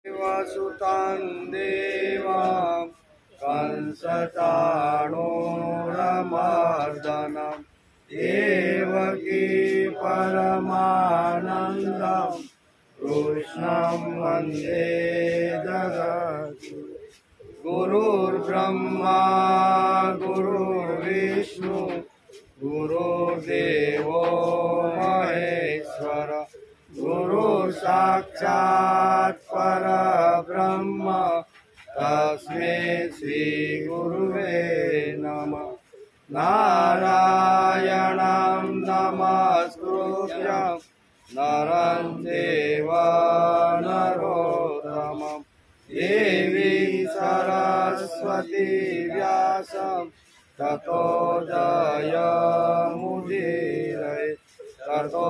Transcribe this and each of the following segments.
वसुतां देवां कंसचाणूरमर्दनं देवकी परमानन्दं कृष्णं वन्दे जगद्गुरुं। गुरुर्ब्रह्मा गुरुर्विष्णु गुरुर्देवो महेश्वर गुरु साक्षात् परब्रह्म तस्मै श्री गुरुवे नमः। नारायणं नमस्कृत्य नरं चैव नरोत्तमं देवी सरस्वती व्यासं ततो जयमुदीरये ततो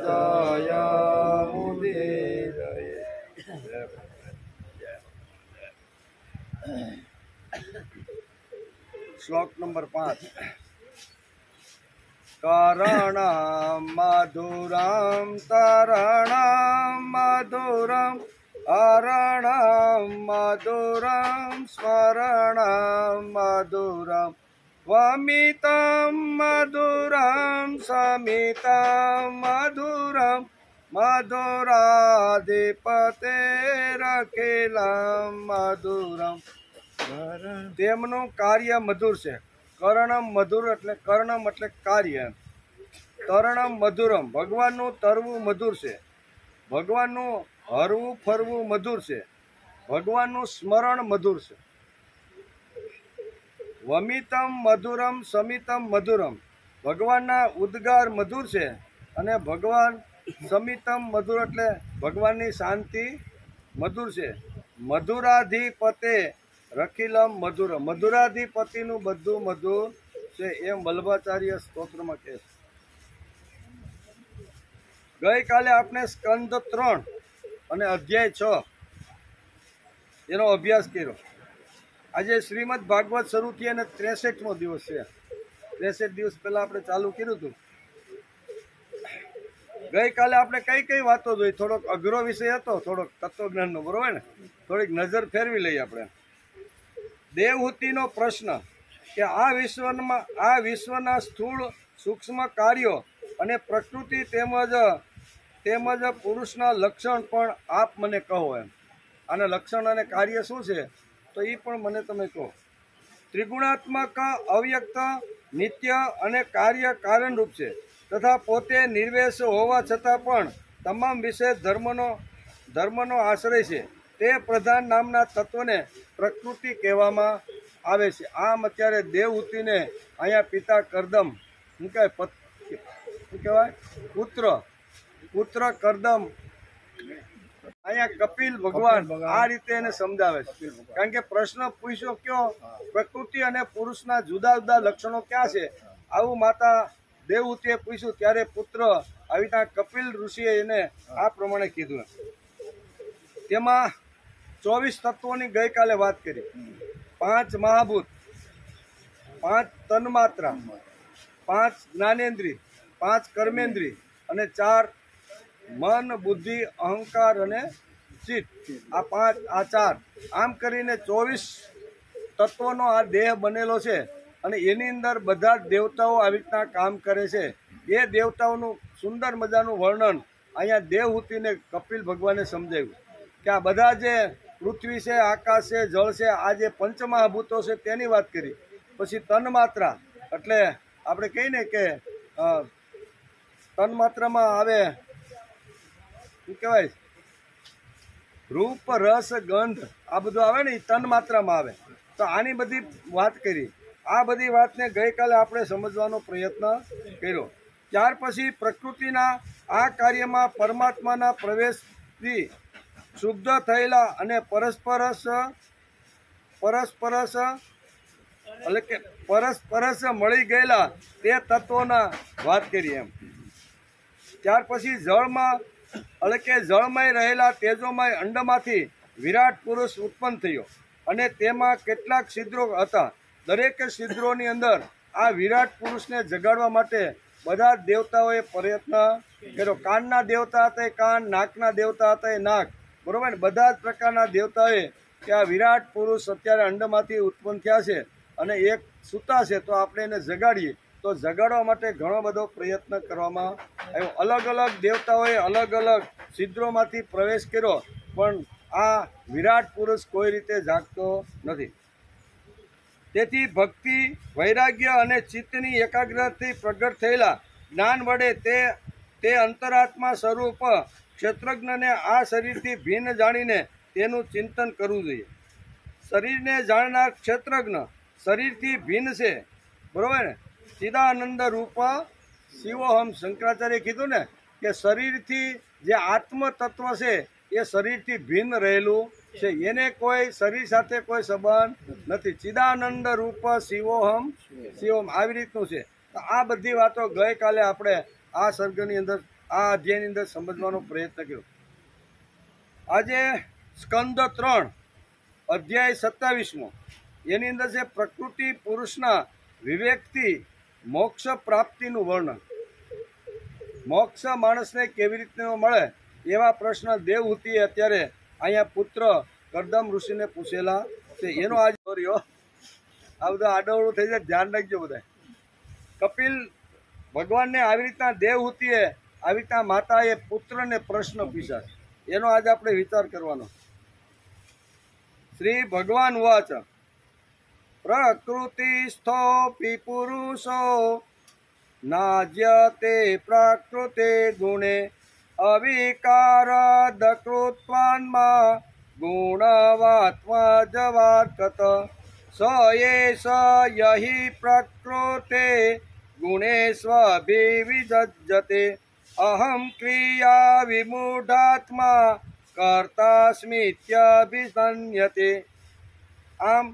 जयमुदीरये। श्लोक नंबर 5। करणं मधुरं तरणं मधुरं अरणं मधुरं स्मरणं मधुरं वमितं मधुरं समितं मधुरं मधुराधिपतेरखिलं मधुरं। તેમનું કાર્ય મધુર છે। કર્ણમ મધુર એટલે કર્ણમ એટલે કાર્ય। તરણમ મધુરમ ભગવાનનું તરવું મધુર છે। ભગવાનનું હરવું ફરવું મધુર છે। ભગવાનનું સ્મરણ મધુર છે। વમિતમ મધુરમ સમિતમ મધુરમ ભગવાનના ઉદ્ગાર મધુર છે અને ભગવાન સમિતમ મધુર એટલે ભગવાનની શાંતિ મધુર છે। મધુરાધિપતે રખિલમ મધુરમ મધુરાધિપતિનું બધું મધુર છે એમ વલ્લભાચાર્ય સ્તોત્રમાં કહે છે। ગઈકાલે આપણે સ્કંદ 3 અને અધ્યાય 6 એનો અભ્યાસ કર્યો। આજે શ્રીમદ ભાગવત શરૂ થઈ અને 63મો દિવસ છે। 63 દિવસ પહેલા આપણે ચાલુ કર્યું હતું। ગઈકાલે આપણે કઈ કઈ વાતો જોઈ? થોડોક અઘરો વિષય હતો, થોડોક તત્વજ્ઞાનનો, બરોબર ને? થોડીક નજર ફેરવી લઈએ આપણે। દેવહૂતિનો પ્રશ્ન કે આ વિશ્વના સ્થૂળ સૂક્ષ્મ કાર્યો અને પ્રકૃતિ તેમજ પુરુષના લક્ષણ પણ આપ મને કહો એમ। આના લક્ષણ અને કાર્ય શું છે તો એ પણ મને તમે કહો। ત્રિગુણાત્મક અવ્યક્ત નિત્ય અને કાર્ય કારણરૂપ છે તથા પોતે નિર્વેશ હોવા છતાં પણ તમામ વિશે ધર્મનો આશ્રય છે। તે પ્રધાન નામના તત્વને પ્રકૃતિ કહેવામાં આવે છે। આમ અત્યારે દેવહૂતિને અહીંયા પિતા કરદમ શું કહેવાય પુત્ર કરદમ અહીંયા કપિલ ભગવાન આ રીતે એને સમજાવે છે। કારણ કે પ્રશ્ન પૂછ્યો કયો પ્રકૃતિ અને પુરુષના જુદા જુદા લક્ષણો ક્યાં છે આવું માતા દેવહૂતિએ પૂછ્યું ત્યારે પુત્ર આવી રીતના કપિલ ઋષિએ એને આ પ્રમાણે કીધું। તેમાં 24 તત્વોની ગઈકાલે વાત કરી। 5 મહાભૂત, 5 તન્માત્રા, 5 જ્ઞાનેન્દ્રિય, 5 કર્મેન્દ્રિય અને 4 મન બુદ્ધિ અહંકાર અને ચિત્ત। આ 4 આમ કરીને 24 તત્વોનો આ દેહ બનેલો છે અને એની અંદર બધા જ દેવતાઓ આવી રીતના કામ કરે છે। એ દેવતાઓનું સુંદર મજાનું વર્ણન અહીંયા દેવહૂતિને કપિલ ભગવાને સમજાવ્યું કે આ બધા જે પૃથ્વી છે, આકાશ છે, જળ છે, આ જે પંચમહાભૂતો છે તેની વાત કરી। પછી તન્માત્રા એટલે આપણે કહીએ ને કે તન્માત્રામાં આવે શું કહેવાય રૂપ રસ ગંધ આ બધું આવે ને એ તન્માત્રામાં આવે। તો આની બધી વાત કરી। આ બધી વાતને ગઈકાલે આપણે સમજવાનો પ્રયત્ન કર્યો। ત્યાર પછી પ્રકૃતિના આ કાર્યમાં પરમાત્માના પ્રવેશથી શુદ્ધ થયેલા અને પરસ્પરસ મળી ગયેલા તે તત્વોના વાત કરી એમ। ત્યાર પછી જળમય રહેલા તેજોમય અંડમાંથી વિરાટ પુરુષ ઉત્પન્ન થયો અને તેમાં કેટલાક છિદ્રો હતા। દરેક છિદ્રોની અંદર આ વિરાટ પુરુષને જગાડવા માટે બધા દેવતાઓએ પ્રયત્ન કર્યો। કાનના દેવતા હતા એ કાન, નાકના દેવતા હતા એ નાક, બરોબર ને? બધા જ પ્રકારના દેવતાઓએ કે આ વિરાટ પુરુષ અત્યારે અંડમાંથી ઉત્પન્ન થયા છે અને એક સૂતા છે તો આપણે એને જગાડીએ, તો જગાડવા માટે ઘણો બધો પ્રયત્ન કરવામાં આવ્યો. અલગ અલગ દેવતાઓએ અલગ અલગ છિદ્રોમાંથી પ્રવેશ કર્યો, પણ આ વિરાટ પુરુષ કોઈ રીતે જાગતો નથી. તેથી ભક્તિ, વૈરાગ્ય અને ચિત્તની એકાગ્રતાથી પ્રગટ થયેલા જ્ઞાન વડે તે અંતરાત્મા સ્વરૂપ ક્ષેત્રજ્ઞને આ શરીરથી ભિન્ન જાણીને તેનું ચિંતન કરવું જોઈએ. શરીરને જાણનાર ક્ષેત્રજ્ઞ શરીરથી ભિન્ન છે, બરોબર ને? ચિદાનંદ રૂપ શિવોહમ. શંકરાચાર્ય કીધું ને કે શરીરથી જે આત્મ તત્વ છે એ શરીરથી ભિન્ન રહેલું છે, એને કોઈ શરીર સાથે કોઈ સંબંધ નથી. ચિદાનંદ રૂપ શિવોહમ શિવોહમ આવી રીતનું છે. તો આ બધી વાતો ગઈકાલે આપણે આ સર્ગની અંદર, આ અધ્યાયની અંદર સમજવાનો પ્રયત્ન કર્યો. આજે સ્કંદ 3 અધ્યાય 27મો, એની અંદર છે પ્રકૃતિ પુરુષના વિવેકથી મોક્ષ પ્રાપ્તિનું વર્ણન. મોક્ષ માણસને કેવી રીતનો મળે એવા પ્રશ્ન દેવહૂતિએ અત્યારે અહીંયા પુત્ર કરદમ ઋષિને પૂછેલા છે. એનો આજ કર્યો. આ બધા આડવડું થઈ જાય, ધ્યાન રાખજો બધા. કપિલ ભગવાનને આવી રીતના દેવહૂતિએ, આવી રીતના માતાએ પુત્રને પ્રશ્ન પૂછ્યા છે. એનો આજે આપણે વિચાર કરવાનો. શ્રી ભગવાન વાચ પ્રકૃતિસ્થોપી પુરુષો નાજ્યતે પ્રકૃતે ગુણે અવિકારદકૃત્વાન્મા ગુણવાત્મા જવાત્કત સ એષ યહિ પ્રકૃતે ગુણેષ્વભિવિજ્જતે અહમ ક્રિયા વિમૂઢાત્મા કર્તાસ્મિત્યભિસંયતે. આમ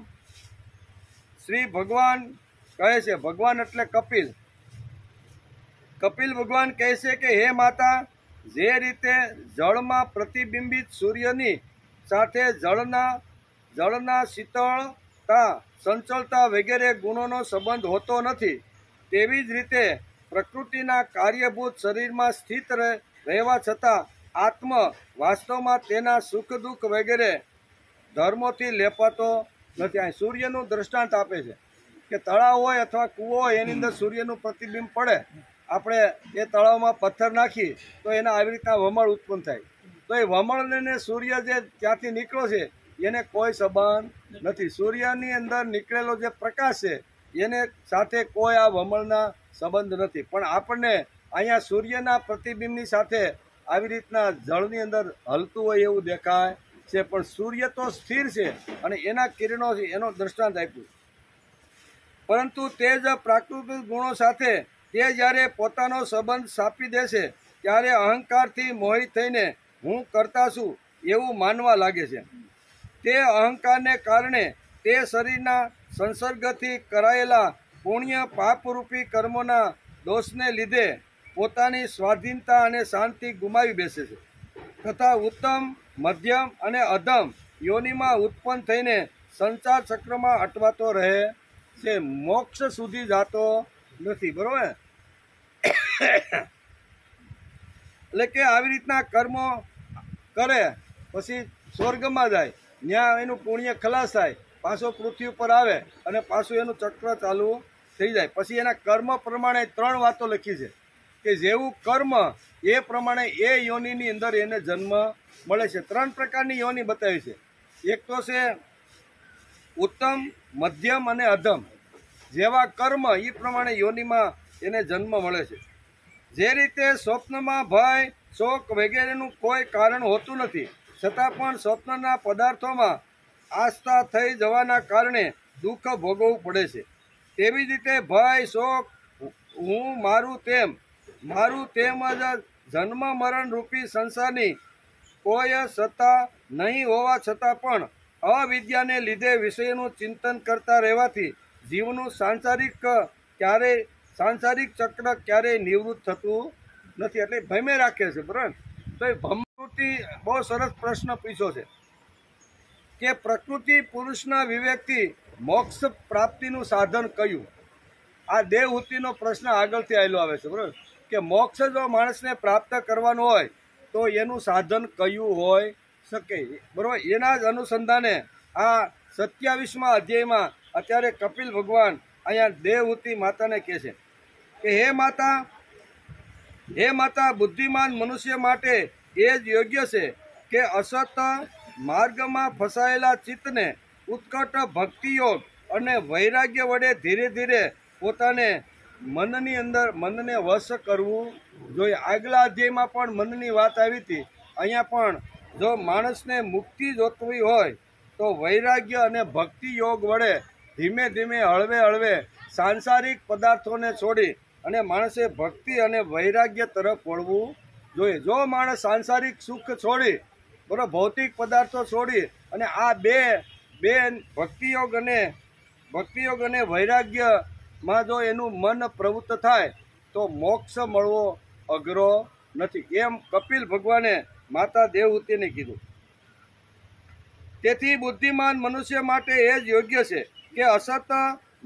શ્રી ભગવાન કહે છે, ભગવાન એટલે કપિલ. કપિલ ભગવાન કહે છે કે હે માતા, જે રીતે જળમાં પ્રતિબિંબિત સૂર્યની સાથે જળના શીતળતા, સંચળતા વગેરે ગુણોનો સંબંધ હોતો નથી, તેવી જ રીતે પ્રકૃતિના કાર્યભૂત શરીરમાં સ્થિત રહેવા છતાં આત્મ વાસ્તવમાં તેના સુખ દુઃખ વગેરે ધર્મોથી લેપાતો નથી. અહીં સૂર્યનું દ્રષ્ટાંત આપે છે કે તળાવ હોય અથવા કૂવો હોય, એની અંદર સૂર્યનું પ્રતિબિંબ પડે, આપણે એ તળાવમાં પથ્થર નાખી તો એના આવી રીતના વમળ ઉત્પન્ન થાય. તો એ વમળને સૂર્ય જે ત્યાંથી નીકળ્યો છે એને કોઈ સંબંધ નથી. સૂર્યની અંદર નીકળેલો જે પ્રકાશ છે એને સાથે કોઈ આ વમળના સંબંધ નથી. પણ આપણને અહીંયા સૂર્યના પ્રતિબિંબની સાથે આવી રીતના જળની અંદર હલતું હોય એવું દેખાય છે, પણ સૂર્ય તો સ્થિર છે અને એના કિરણો છે, એનો દ્રષ્ટાંત આપ્યું. પરંતુ તે જ પ્રાકૃતિક ગુણો સાથે તે જ્યારે પોતાનો સંબંધ સ્થાપી દે છે ત્યારે અહંકારથી મોહિત થઈને હું કરતા છું એવું માનવા લાગે છે. તે અહંકારને કારણે તે શરીરના સંસર્ગથી કરાયેલા પુણ્ય પાપરૂપી કર્મોના દોષને લીધે પોતાની સ્વાધીનતા અને શાંતિ ગુમાવી બેસે છે, તથા ઉત્તમ, મધ્યમ અને અધમ યોનિમાં ઉત્પન્ન થઈને સંસાર ચક્રમાં અટવાતો રહે છે, મોક્ષ સુધી જતો નથી. બરોબર? એટલે કે આવી રીતના કર્મો કરે પછી સ્વર્ગમાં જાય, ત્યાં એનું પુણ્ય ખલાસ થાય, પાછો પૃથ્વી ઉપર આવે અને પાછું એનું ચક્ર ચાલુ થઈ જાય. પછી એના કર્મ પ્રમાણે 3 વાતો લખી છે કે જેવું કર્મ એ પ્રમાણે એ યોનિની અંદર એને જન્મ મળે છે. 3 પ્રકારની યોનિ બતાવી છે. એક તો છે ઉત્તમ, મધ્યમ અને અધમ. જેવા કર્મ એ પ્રમાણે યોનિમાં એને જન્મ મળે છે. જે રીતે સ્વપ્નમાં ભય, શોક વગેરેનું કોઈ કારણ હોતું નથી, છતાં પણ સ્વપ્નના પદાર્થોમાં આસ્થા થઈ જવાના કારણે દુઃખ ભોગવવું પડે છે, તેવી જ રીતે ભય, શોક, હું, મારું તેમ જ જન્મ મરણ રૂપી સંસારની કોઈ સત્તા નહીં હોવા છતાં પણ અવિદ્યાને લીધે વિષયનું ચિંતન કરતા રહેવાથી જીવનું સાંસારિક ચક્ર ક્યારેય નિવૃત્ત થતું નથી. એટલે ભયમે રાખે છે. બરાબર? તો એ ભમૃતિ બહુ સરસ પ્રશ્ન પૂછ્યો છે કે પ્રકૃતિ પુરુષના વિવેકથી મોક્ષ પ્રાપ્તિનું સાધન કયું? આ દેવહૂતિનો પ્રશ્ન આગળથી આવેલો આવે છે. બરાબર? કે મોક્ષ જો માણસને પ્રાપ્ત કરવાનું હોય તો એનું સાધન કયું હોય શકે, બરોબર. એના જ અનુસંધાને આ 27મા અધ્યાયમાં અત્યારે કપિલ ભગવાન અહીંયા દેવહૂતિ માતાને કહે છે કે હે માતા, બુદ્ધિમાન મનુષ્ય માટે એ જ યોગ્ય છે કે અસત માર્ગમાં ફસાયેલા ચિત્તને ઉત્કટ ભક્તિયોગ અને વૈરાગ્ય વડે ધીરે ધીરે પોતાને મનને વશ કરવું જોઈએ. આગલા અધ્યાયમાં પણ મનની વાત આવી હતી. અહીંયા પણ જો માણસને મુક્તિ જોતવી હોય તો વૈરાગ્ય અને ભક્તિ યોગ વડે ધીમે ધીમે હળવે હળવે સાંસારિક પદાર્થોને છોડી અને માણસે ભક્તિ અને વૈરાગ્ય તરફ વળવું જોઈએ. જો માણસ સાંસારિક સુખ છોડી, બરાબર, ભૌતિક પદાર્થો છોડી અને આ બે ભક્તિયોગ અને વૈરાગ્યમાં જો એનું મન પ્રવૃત્ત થાય તો મોક્ષ મળવો અઘરો નથી, એમ કપિલ ભગવાને માતા દેવહૂતિને કીધું. તેથી બુદ્ધિમાન મનુષ્ય માટે એ જ યોગ્ય છે કે અસત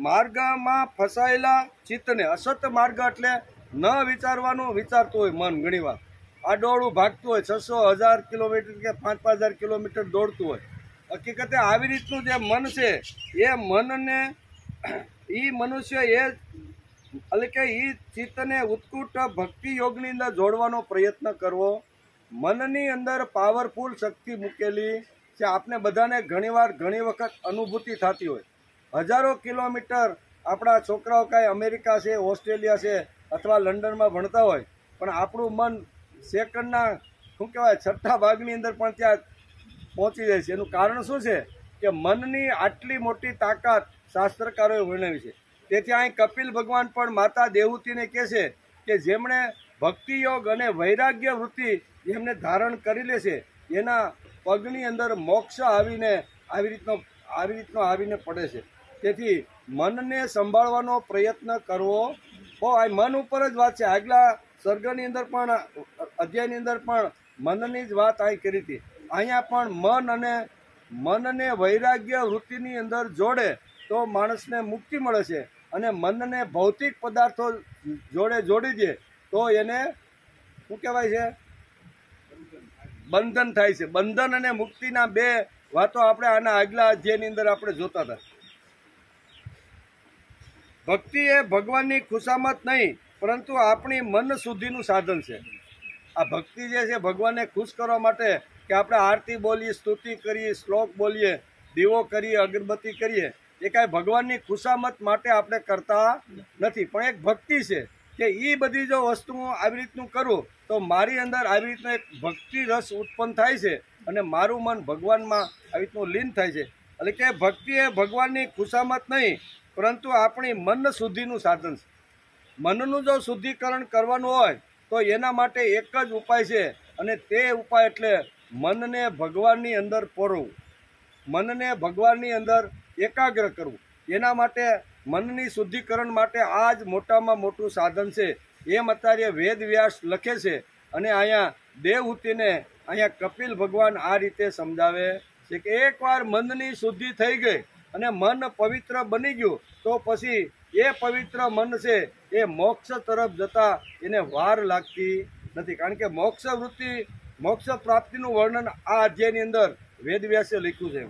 માર્ગમાં ફસાયેલા ચિત્તને, અસત માર્ગ એટલે ન વિચારવાનું વિચારતું હોય મન, ઘણીવાર આડોળું ભાગતું હોય, 600,000 કિલોમીટર કે 5,000 કિલોમીટર દોડતું હોય. હકીકતે આવી રીતનું જે મન છે એ મનને મનુષ્ય એટલે કે ચિત્તને ઉત્કૃષ્ટ ભક્તિ યોગની અંદર જોડવાનો પ્રયત્ન કરવો. મનની અંદર પાવરફુલ શક્તિ મૂકેલી છે. આપને બધાને ઘણી વખત અનુભૂતિ થતી હોય. હજારો કિલોમીટર આપણા છોકરાઓ કાંઈ અમેરિકા છે, ઓસ્ટ્રેલિયા છે અથવા લંડનમાં ભણતા હોય, પણ આપણું મન સેકન્ડના શું કહેવાય 6ઠા ભાગની અંદર પણ ત્યાં પહોંચી જાય છે. એનું કારણ શું છે કે મનની આટલી મોટી તાકાત શાસ્ત્રકારોએ વર્ણવી છે. તેથી અહીં કપિલ ભગવાન પણ માતા દેવહૂતિને કહે છે કે જેમણે ભક્તિ યોગ અને વૈરાગ્ય વૃત્તિ જેમને ધારણ કરી લે છે એના પગની અંદર મોક્ષ આવી રીતનો આવીને પડે છે. તેથી મનને સંભાળવાનો પ્રયત્ન કરવો. આ મન ઉપર જ વાત છે. આગલા સર્ગની અંદર પણ, અધ્યાયની અંદર પણ મનની જ વાત અહીં કરી હતી. અહીંયા પણ મનને વૈરાગ્ય વૃત્તિની અંદર જોડે તો માણસને મુક્તિ મળે છે, અને મનને ભૌતિક પદાર્થો જોડે જોડી દે તો એને શું કહેવાય છે, બંધન થાય છે. બંધન અને મુક્તિના બે વાતો આપણે આના આગલા અધ્યાયની અંદર આપણે જોતા હતા. ભક્તિ એ ભગવાનની ખુશામત નહીં, પરંતુ આપણી મન શુદ્ધિનું સાધન છે. આ ભક્તિ જે છે ભગવાનને ખુશ કરવા માટે કે આપણે આરતી બોલીએ, સ્તુતિ કરીએ, શ્લોક બોલીએ, દીવો કરીએ, અગરબત્તી કરીએ, એ કાંઈ ભગવાનની ખુશામત માટે આપણે કરતા નથી, પણ એક ભક્તિ છે કે એ બધી જો વસ્તુઓ આવી રીતનું કરું તો મારી અંદર આવી રીતનો એક ભક્તિ રસ ઉત્પન્ન થાય છે અને મારું મન ભગવાનમાં આવી રીતનું લીન થાય છે. એટલે કે ભક્તિ એ ભગવાનની ખુશામત નહીં, પરંતુ આપણી મન શુદ્ધિનું સાધન છે. મનનું જો શુદ્ધિકરણ કરવાનું હોય તો એના માટે એક જ ઉપાય છે, અને તે ઉપાય એટલે મનને ભગવાનની અંદર પોરવું, મનને ભગવાનની અંદર એકાગ્ર કરવું. એના માટે મનની શુદ્ધિકરણ માટે આ જ મોટામાં મોટું સાધન છે. એમ અત્યારે વેદ વ્યાસ લખે છે, અને અહીંયા દેવહૂતિને અહીંયા કપિલ ભગવાન આ રીતે સમજાવે છે કે એકવાર મનની શુદ્ધિ થઈ ગઈ અને મન પવિત્ર બની ગયું તો પછી એ પવિત્ર મન છે એ મોક્ષ તરફ જતા એને વાર લાગતી નથી. કારણ કે મોક્ષ પ્રાપ્તિનું વર્ણન આ અધ્યાયની અંદર વેદવ્યાસે લખ્યું છે.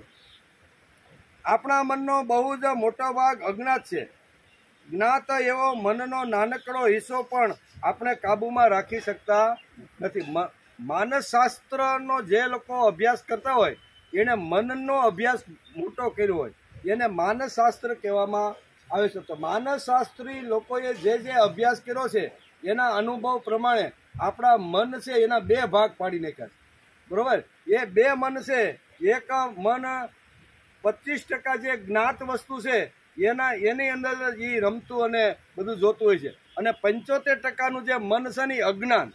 આપણા મનનો બહુ જ મોટો ભાગ અજ્ઞાત છે. જ્ઞાત એવો મનનો નાનકડો હિસ્સો પણ આપણે કાબૂમાં રાખી શકતા નથી. માનસશાસ્ત્રનો જે લોકો અભ્યાસ કરતા હોય એને મનનો અભ્યાસ મોટો કર્યો હોય એને માનસશાસ્ત્ર કહેવામાં આવે છે. તો માનસશાસ્ત્રી લોકોએ જે અભ્યાસ કર્યો છે એના અનુભવ પ્રમાણે આપણા મન છે એના બે ભાગ પાડી નાખ્યા છે, બરોબર. એ બે મન છે, એક મન 25% જે જ્ઞાત વસ્તુ છે એની અંદર એ રમતું અને બધું જોતું હોય છે, અને 75% જે મન છે ને અજ્ઞાન,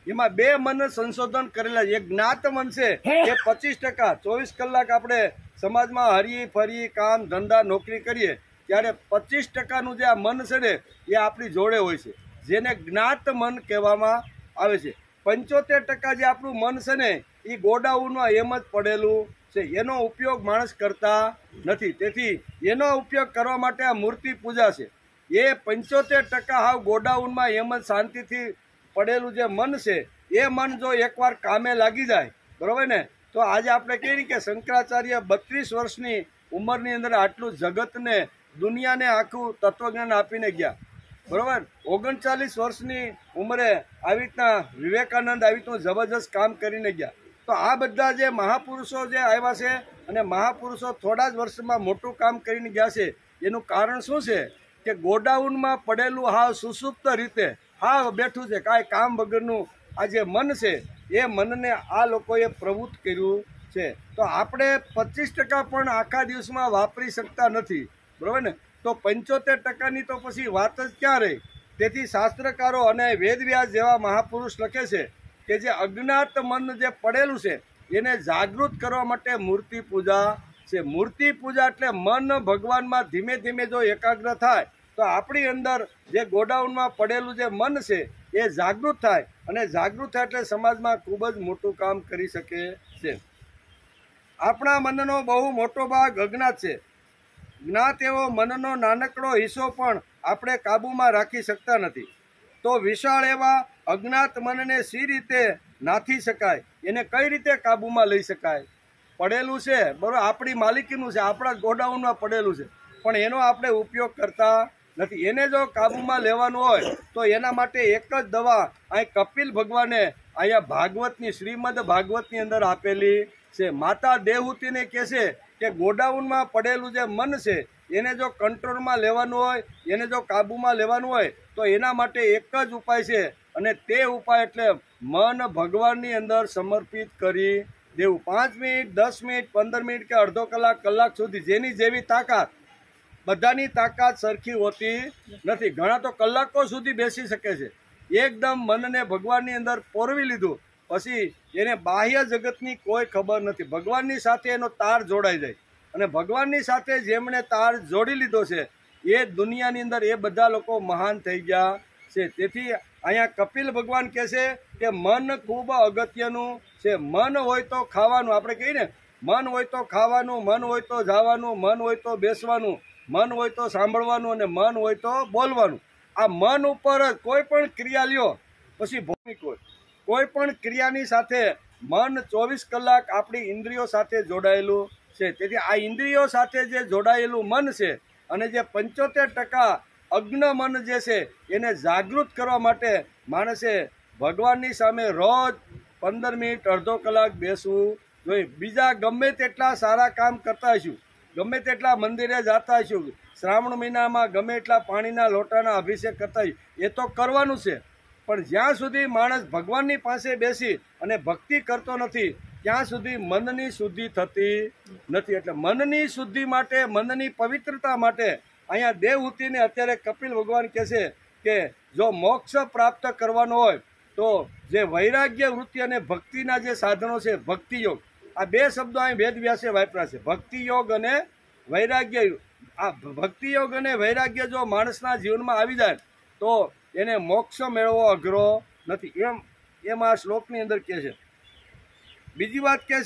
એમાં બે મન સંશોધન કરેલા છે. એક જ્ઞાત મન છે એ 25%, 24 કલાક આપણે સમાજમાં હરી ફરી કામ ધંધા નોકરી કરીએ ત્યારે 25%નું જે આ મન છે ને એ આપણી જોડે હોય છે, જેને જ્ઞાત મન કહેવામાં આવે છે. 75% જે આપણું મન છે ને એ ગોડાઉનમાં એમ જ પડેલું છે, એનો ઉપયોગ માણસ કરતા નથી. તેથી એનો ઉપયોગ કરવા માટે આ મૂર્તિ પૂજા છે. એ 75% હાવ ગોડાઉનમાં એમ જ શાંતિથી પડેલું જે મન છે એ મન જો એકવાર કામે લાગી જાય, બરોબર ને, તો આજે આપણે કહીએ કે શંકરાચાર્ય 32 વર્ષની ઉંમરની અંદર આટલું જગતને દુનિયાને આખું તત્વજ્ઞાન આપીને ગયા, બરાબર. 39 વર્ષની ઉંમરે આવી રીતના વિવેકાનંદ આવી રીતનું જબરજસ્ત કામ કરીને ગયા. તો આ બધા જે મહાપુરુષો જે આવ્યા છે અને મહાપુરુષો થોડા જ વર્ષમાં મોટું કામ કરીને ગયા છે, એનું કારણ શું છે કે ગોડાઉનમાં પડેલું હાવ સુસુપ્ત રીતે હાવ બેઠું છે, કાંઈ કામ વગરનું આ જે મન છે એ મનને આ લોકોએ પ્રવૃત્ત કર્યું છે. તો આપણે 25% પણ આખા દિવસમાં વાપરી શકતા નથી, બરાબર ને. તો 75%ની તો પછી વાત જ ક્યાં રહી. તેથી શાસ્ત્રકારો અને વેદવ્યાસ જેવા મહાપુરુષ લખે છે કે જે અજ્ઞાત મન જે પડેલું છે એને જાગૃત કરવા માટે મૂર્તિ પૂજા છે. મૂર્તિ પૂજા એટલે મન ભગવાનમાં ધીમે ધીમે જો એકાગ્ર થાય તો આપણી અંદર જે ગોડાઉનમાં પડેલું જે મન છે એ જાગૃત થાય, અને જાગૃત થાય એટલે સમાજમાં ખૂબ જ મોટું કામ કરી શકે છે. આપણા મનનો બહુ મોટો ભાગ અજ્ઞાત છે. જ્ઞાત એવો મનનો નાનકડો હિસ્સો પણ આપણે કાબૂમાં રાખી શકતા નથી. તો વિશાળ એવા અજ્ઞાત મનને સી રીતે નાથી શકાય, એને કઈ રીતે કાબૂમાં લઈ શકાય? પડેલું છે, બરાબર, આપણી માલિકીનું છે, આપણા ગોડાઉનમાં પડેલું છે, પણ એનો આપણે ઉપયોગ કરતા નથી. એને જો કાબૂમાં લેવાનું હોય તો એના માટે એક જ દવા અહીં કપિલ ભગવાને અહીંયા ભાગવતની શ્રીમદ ભાગવતની અંદર આપેલી છે. માતા દેવહૂતિને કહે છે કે ગોડાઉનમાં પડેલું જે મન છે એને જો કંટ્રોલમાં લેવાનું હોય, એને જો કાબૂમાં લેવાનું હોય તો એના માટે એક જ ઉપાય છે, અને તે ઉપાય એટલે મન ભગવાનની અંદર સમર્પિત કરી દેવું. 5 મિનિટ, 10 મિનિટ, 15 મિનિટ કે અડધો કલાક, કલાક સુધી, જેની જેવી તાકાત. બધાની તાકાત સરખી હોતી નથી. ઘણા તો કલાકો સુધી બેસી શકે છે. એકદમ મનને ભગવાનની અંદર પોરવી લીધું પછી એને બાહ્ય જગતની કોઈ ખબર નથી. ભગવાનની સાથે એનો તાર જોડાઈ જાય, અને ભગવાનની સાથે જેમણે તાર જોડી લીધો છે એ દુનિયાની અંદર એ બધા લોકો મહાન થઈ ગયા છે. તેથી અહીંયા કપિલ ભગવાન કહે છે કે મન ખૂબ અગત્યનું છે. મન હોય તો ખાવાનું, આપણે કહીએ ને, મન હોય તો ખાવાનું, મન હોય તો જવાનું, મન હોય તો બેસવાનું, મન હોય તો સાંભળવાનું, અને મન હોય તો બોલવાનું. આ મન ઉપર જ કોઈ પણ ક્રિયા લ્યો, પછી ભૌમિક હોય, કોઈ પણ ક્રિયાની સાથે મન 24 કલાક આપણી ઇન્દ્રિયો સાથે જોડાયેલું છે. તેથી આ ઇન્દ્રિયો સાથે જે જોડાયેલું મન છે, અને જે 75% અજ્ઞ મન જે છે એને જાગૃત કરવા માટે માણસે ભગવાનની સામે રોજ 15 મિનિટ, અડધો કલાક બેસવું જોઈએ. બીજા ગમે તેટલા સારા કામ કરતા હશું, ગમે તેટલા મંદિરે જતા હશું, શ્રાવણ મહિનામાં ગમે એટલા પાણીના લોટાના અભિષેક કરતા હશું, એ તો કરવાનું છે. પણ જ્યાં સુધી માણસ ભગવાનની પાસે બેસી અને ભક્તિ કરતો નથી ત્યાં સુધી મનની શુદ્ધિ થતી નથી. એટલે મનની શુદ્ધિ માટે, મનની પવિત્રતા માટે અહીંયા દેવહૂતિને અત્યારે કપિલ ભગવાન કહે છે કે જો મોક્ષ પ્રાપ્ત કરવાનો હોય તો જે વૈરાગ્ય વૃત્તિ અને ભક્તિના જે સાધનો છે, ભક્તિ યોગ, આ બે શબ્દો અહીં વેદવ્યાસે વાપર્યા છે, ભક્તિ યોગ અને વૈરાગ્ય. આ ભક્તિ યોગ અને વૈરાગ્ય જો માણસના જીવનમાં આવી જાય તો એને મોક્ષ મેળવવો અઘરો નથી. એમ આ શ્લોકની અંદર કહે છે. બીજી વાત કહે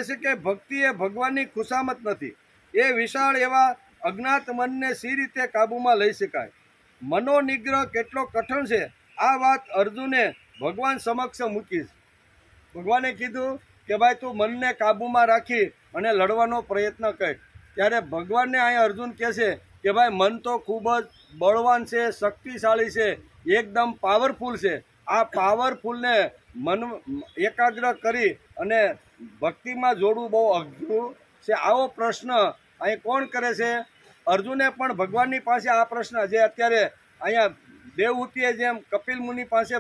છે કે ભક્તિ એ ભગવાનની ખુશામત નથી. એ વિશાળ એવા અજ્ઞાત મનને સી રીતે કાબૂમાં લઈ શકાય? મનોનિગ્રહ કેટલો કઠણ છે આ વાત અર્જુને ભગવાન સમક્ષ મૂકી. ભગવાને કીધું કે ભાઈ તું મનને કાબૂમાં રાખી અને લડવાનો પ્રયત્ન કર. ત્યારે ભગવાનને અહીંયા અર્જુન કહે છે કે ભાઈ મન તો ખૂબ જ બળવાન છે, શક્તિશાળી છે, એકદમ પાવરફુલ છે. આ પાવરફુલને મન એકાગ્ર કરી અને ભક્તિમાં જોડવું બહુ અઘરું છે. આવો પ્રશ્ન અહીં કોણ કરે છે? અર્જુને પણ ભગવાનની પાસે આ પ્રશ્ન, જે અત્યારે અહીંયા દેવહૂતિએ જેમ કપિલ મુનિ પાસે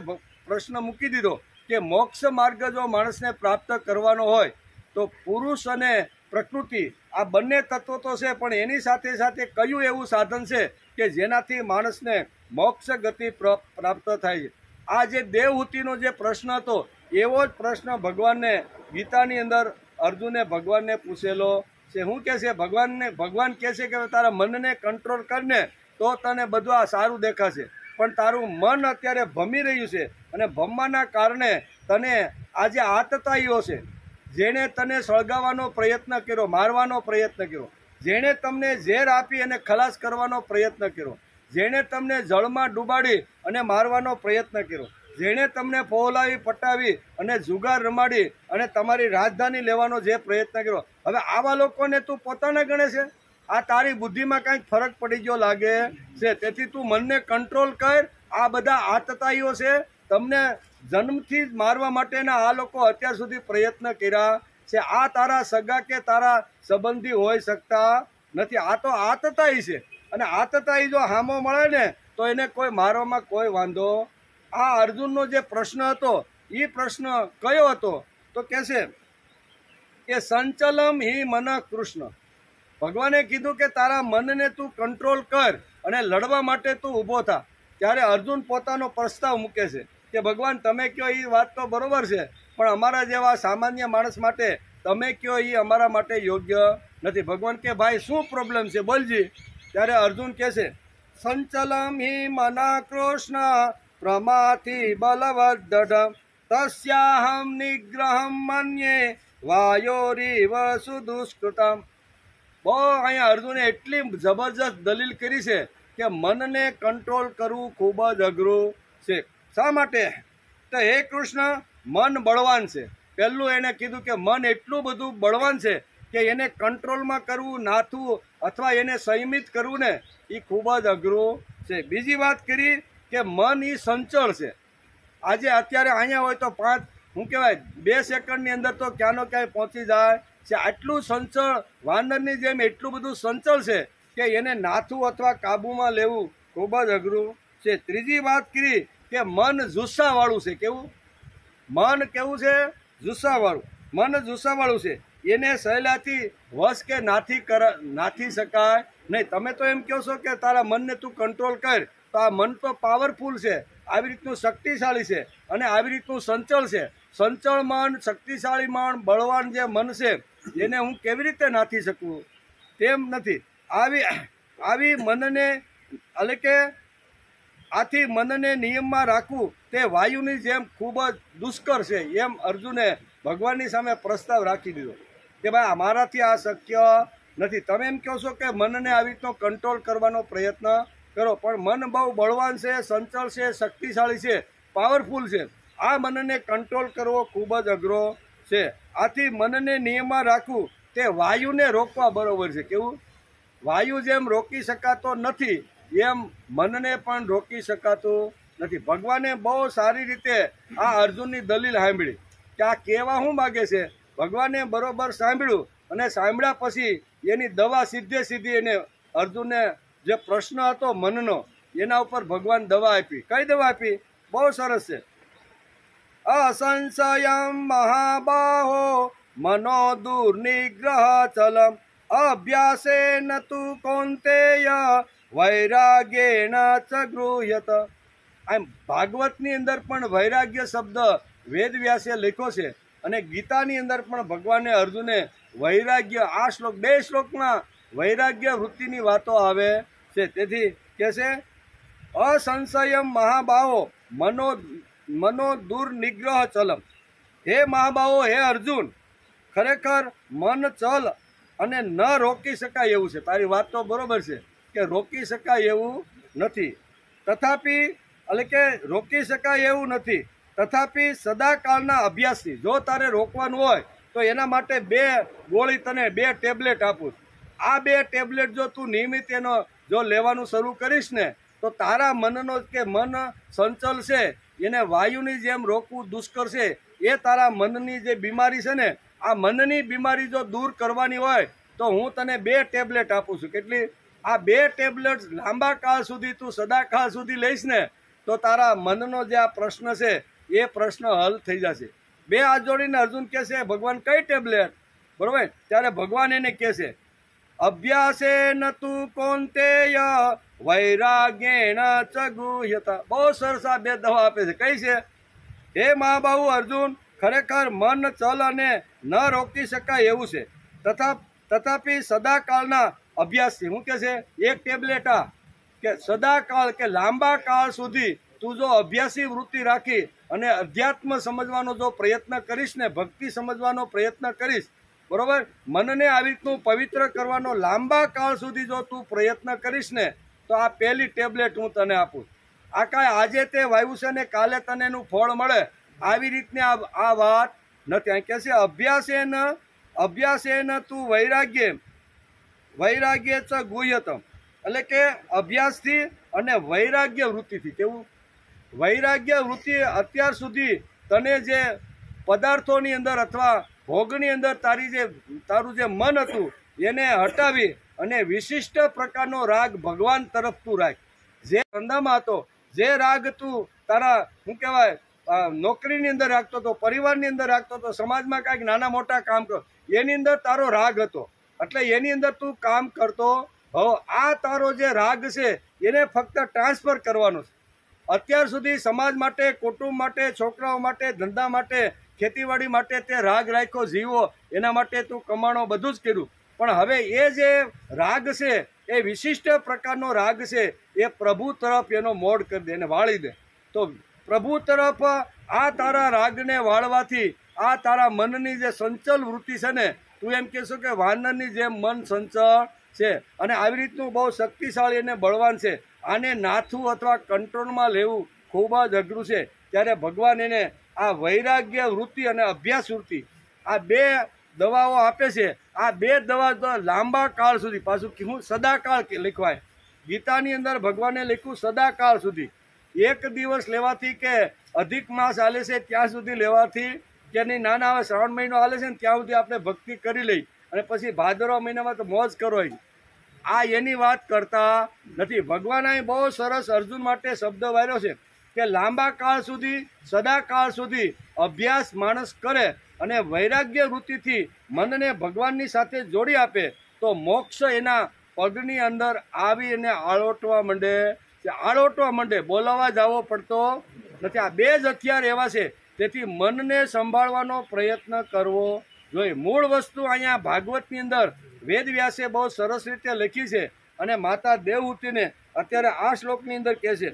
પ્રશ્ન મૂકી દીધો કે મોક્ષ માર્ગ જો માણસને પ્રાપ્ત કરવાનો હોય તો પુરુષ અને પ્રકૃતિ આ બંને તત્વો તો છે, પણ એની સાથે સાથે કયું એવું સાધન છે કે જેનાથી માણસને મોક્ષ ગતિ પ્રાપ્ત થાય છે? આ જે દેવહૂતિનો જે પ્રશ્ન હતો એવો જ પ્રશ્ન ભગવાનને ગીતાની અંદર અર્જુને ભગવાનને પૂછેલો છે. શું કહે છે ભગવાન કહે છે કે તારા મનને કંટ્રોલ કરીને તો તને બધું આ સારું દેખાશે, પણ તારું મન અત્યારે ભમી રહ્યું છે, અને ભમવાના કારણે તને આ જે આતતાઈઓ છે, જેણે તને સળગાવવાનો પ્રયત્ન કર્યો, મારવાનો પ્રયત્ન કર્યો, જેણે તમને ઝેર આપી અને ખલાસ કરવાનો પ્રયત્ન કર્યો, જેણે તમને જળમાં ડૂબાડી અને મારવાનો પ્રયત્ન કર્યો, જેણે તમને પહોલાવી પટાવી અને જુગાર રમાડી અને તમારી રાજધાની લેવાનો જે પ્રયત્ન કર્યો, હવે આવા લોકોને તું પોતાને ગણે છે? આ તારી બુદ્ધિમાં કંઈક ફરક પડી ગયો લાગે છે. તેથી તું મનને કંટ્રોલ કર. આ બધા આતતાઈઓ છે, તમને જન્મથી જ મારવા માટેના આ લોકો અત્યાર સુધી પ્રયત્ન કર્યા છે. આ તારા સગા કે તારા સંબંધી હોઈ શકતા નથી. આ તો આતતાઈ છે, અને આતતાઈ જો હામો મળે ને તો એને કોઈ મારવામાં કોઈ વાંધો. આ અર્જુનનો જે પ્રશ્ન હતો એ પ્રશ્ન કયો હતો? તો કહે છે કે સંચલમ હિ મન કૃષ્ણ. ભગવાને કીધું કે તારા મનને તું કંટ્રોલ કર અને લડવા માટે તું ઊભો થા. ત્યારે અર્જુન પોતાનો પ્રસ્તાવ મૂકે છે કે ભગવાન તમે કહો એ વાત તો બરોબર છે, પણ અમારા જેવા સામાન્ય માણસ માટે તમે કહો એ અમારા માટે યોગ્ય નથી. ભગવાન કે ભાઈ શું પ્રોબ્લેમ છે બોલજી. ત્યારે અર્જુન કહે છે સંચલમ હિ મના કૃષ્ણ પ્રમાથી બલવદ્દઢ તસ્યાહમ નિગ્રહમ મન્યે વાયોરીવ સુદુષ્કૃતમ. બહુ અહીંયા અર્જુને એટલી જબરજસ્ત દલીલ કરી છે કે મનને કંટ્રોલ કરવું ખૂબ જ અઘરું છે. શા માટે? તો હે કૃષ્ણ, મન બળવાન છે. પહેલું એને કીધું કે મન એટલું બધું બળવાન છે કે એને કંટ્રોલમાં કરવું, નાથવું અથવા એને સંયમિત કરવું ને એ ખૂબ જ અઘરું છે. બીજી વાત કરી કે મન એ સંચળ છે. આજે અત્યારે અહીંયા હોય તો 2 સેકન્ડની અંદર તો ક્યાંનો ક્યાંય પહોંચી જાય છે. આટલું સંચળ, વાનરની જેમ એટલું બધું સંચળ છે કે એને નાથવું અથવા કાબૂમાં લેવું ખૂબ જ અઘરું છે. ત્રીજી વાત કરી કે મન જુસ્સાવાળું છે. કેવું મન? કેવું છે? જુસ્સાવાળું. મન જુસ્સાવાળું છે. એને સહેલાથી વશ કે નાથી શકાય નહીં. તમે તો એમ કહો છો કે તારા મનને તું કંટ્રોલ કર, તો આ મન તો પાવરફુલ છે, આવી રીતનું શક્તિશાળી છે, અને આવી રીતનું સંચળ છે. સંચળ મન, શક્તિશાળી મન, બળવાન જે મન છે એને હું કેવી રીતે નાથી શકું? તેમ નથી. આવી મનને એટલે કે આથી મનને નિયમમાં રાખવું તે વાયુની જેમ ખૂબ જ દુષ્કર છે. એમ અર્જુને ભગવાનની સામે પ્રસ્તાવ રાખી દીધો કે ભાઈ અમારાથી આ શક્ય નથી. તમે એમ કહો છો કે મનને આવી રીતનો કંટ્રોલ કરવાનો પ્રયત્ન કરો, પણ મન બહુ બળવાન છે, સંચળ છે, શક્તિશાળી છે, પાવરફુલ છે. આ મનને કંટ્રોલ કરવો ખૂબ જ અઘરો છે. આથી મનને નિયમમાં રાખવું તે વાયુને રોકવા બરોબર છે. કેવું? વાયુ જેમ રોકી શકાતો નથી એમ મનને પણ રોકી શકાતું નથી. ભગવાને બહુ સારી રીતે આ અર્જુનની દલીલ સાંભળી કે આ કહેવા શું માગે છે. ભગવાને બરોબર સાંભળ્યું, અને સાંભળ્યા પછી એની દવા સીધી એને અર્જુનને જે પ્રશ્ન હતો મનનો એના ઉપર ભગવાન દવા આપી. કઈ દવા આપી? બહુ સરસ છે. અસંશયમ મહાબાહો મનો દુર્નિગ્રહ ચલમ અભ્યાસેન તુ કૌંતેય વૈરાગ્યેન ચ ગૃહ્યત. આમ ભાગવતની અંદર પણ વૈરાગ્ય શબ્દ વેદવ્યાસે લખ્યો છે, અને ગીતાની અંદર પણ ભગવાને અર્જુને વૈરાગ્ય, આ શ્લોક 2 શ્લોકમાં વૈરાગ્ય વૃત્તિની વાતો આવે છે. તેથી કે છે અસંશયમ મહાબાહો મનો દુર્નિગ્રહ ચલમ. હે મહાબાહો, હે અર્જુન, ખરેખર મન ચલ અને ન રોકી શકાય એવું છે. તારી વાત તો બરોબર છે કે રોકી શકાય એવું નથી. તથાપી એટલે કે રોકી શકાય એવું નથી, તથાપી સદાકાળના અભ્યાસથી જો તારે રોકવાનું હોય તો એના માટે 2 ગોળી તને 2 ટેબ્લેટ આપું. આ 2 ટેબ્લેટ જો તું નિયમિત એનો જો લેવાનું શરૂ કરીશ ને તો તારા મનનો કે મન સંચલ છે એને વાયુની જેમ રોકવું દુષ્કર છે. એ તારા મનની જે બીમારી છે ને, આ મનની બીમારી જો દૂર કરવાની હોય તો હું તને 2 ટેબ્લેટ આપું છું. કેટલી? આ 2 ટેબ્લેટ લાંબા કાળ સુધી તું સદાકાળ સુધી લઈશ ને તો તારા મનનો જે આ પ્રશ્ન છે એ પ્રશ્ન હલ થઈ જશે. 2 હાથ જોડીને અર્જુન કહે છે ભગવાન કઈ ટેબ્લેટ? બરોબર. ત્યારે ભગવાન એને કહે છે અભ્યાસેન તુ કૌંતેય વૈરાગ્યેન ચ ગૃહ્યત. બહુ સરસ આ 2 દવા આપે છે. કઈ છે? હે મહાબાહુ અર્જુન, ખરેખર મન ચલ અને ન રોકી શકાય એવું છે, તથાપી સદાકાળના અભ્યાસથી. શું કે છે? 1 ટેબ્લેટ આ કે સદાકાળ કે લાંબા કાળ સુધી તું જો અભ્યાસી વૃત્તિ રાખી અને અધ્યાત્મ સમજવાનો જો પ્રયત્ન કરીશ ને, ભક્તિ સમજવાનો પ્રયત્ન કરીશ, બરોબર, મનને આવી રીતનું પવિત્ર કરવાનો લાંબા કાળ સુધી જો તું પ્રયત્ન કરીશ ને તો આ પહેલી ટેબ્લેટ હું તને આપું. આ કાંઈ આજે તે વાવ્યું છે ને કાલે તને એનું ફળ મળે આવી રીતની આ વાત નથી. અહીં કહે છે અભ્યાસેન તું વૈરાગ્ય ચ ગુહ્યતમ, એટલે કે અભ્યાસથી અને વૈરાગ્ય વૃત્તિથી. કેવું? વૈરાગ્ય વૃત્તિ અત્યાર સુધી તને જે પદાર્થોની અંદર અથવા ભોગની અંદર તારું જે મન હતું એને હટાવી અને વિશિષ્ટ પ્રકારનો રાગ ભગવાન તરફ તું રાખ. જે ધંધામાં હતો, જે રાગ તું તારા શું કહેવાય નોકરીની અંદર રાખતો હતો, પરિવારની અંદર રાખતો હતો, સમાજમાં કાંઈક નાના મોટા કામ કરો એની અંદર તારો રાગ હતો, એટલે એની અંદર તું કામ કરતો. હવે આ તારો જે રાગ છે એને ફક્ત ટ્રાન્સફર કરવાનો છે. અત્યાર સુધી સમાજ માટે, કુટુંબ માટે, છોકરાઓ માટે, ધંધા માટે, ખેતીવાડી માટે તે રાગ રાખ્યો, જીવો એના માટે તું કમાણો બધું જ કર્યું. પણ હવે એ જે રાગ છે એ વિશિષ્ટ પ્રકારનો રાગ છે એ પ્રભુ તરફ એનો મોડ કરી દે, એને વાળી દે. તો પ્રભુ તરફ આ તારા રાગને વાળવાથી આ તારા મનની જે સંચલ વૃત્તિ છે ને, તું એમ કહેશો કે વાનરની જેમ મન સંચળ છે અને આવી રીતનું બહુ શક્તિશાળી અને બળવાન છે. આને નાથવું અથવા કંટ્રોલમાં લેવું ખૂબ જ અઘરું છે. ત્યારે ભગવાન એને આ વૈરાગ્ય વૃત્તિ અને અભ્યાસ વૃત્તિ આ બે દવાઓ આપે છે. આ બે દવા તો લાંબા કાળ સુધી, પાછું હું સદાકાળ લખવાય. ગીતાની અંદર ભગવાને લખ્યું સદાકાળ સુધી. એક દિવસ લેવાથી કે અધિક માસ હાલે છે ત્યાં સુધી લેવાથી કે નહીં, નાના હવે શ્રાવણ મહિનો હાલે છે ને ત્યાં સુધી આપણે ભક્તિ કરી લઈ અને પછી ભાદરવા મહિનામાં તો મોજ કરો. આ એની વાત કરતા નથી. ભગવાન અહીં બહુ સરસ અર્જુન માટે શબ્દ વાર્યો છે કે લાંબા કાળ સુધી, સદાકાળ સુધી અભ્યાસ માણસ કરે અને વૈરાગ્ય વૃત્તિથી મનને ભગવાનની સાથે જોડી આપે તો મોક્ષ એના પગની અંદર આવી અને આળોટવા માંડે. બોલાવવા જવો પડતો નથી. આ બે જ હથિયાર એવા છે. તેથી મનને સંભાળવાનો પ્રયત્ન કરવો જોઈએ. મૂળ વસ્તુ અહીંયા ભાગવતની અંદર વેદવ્યાસે બહુ સરસ રીતે લખી છે અને માતા દેવહૂતિને અત્યારે આ શ્લોકની અંદર કહે છે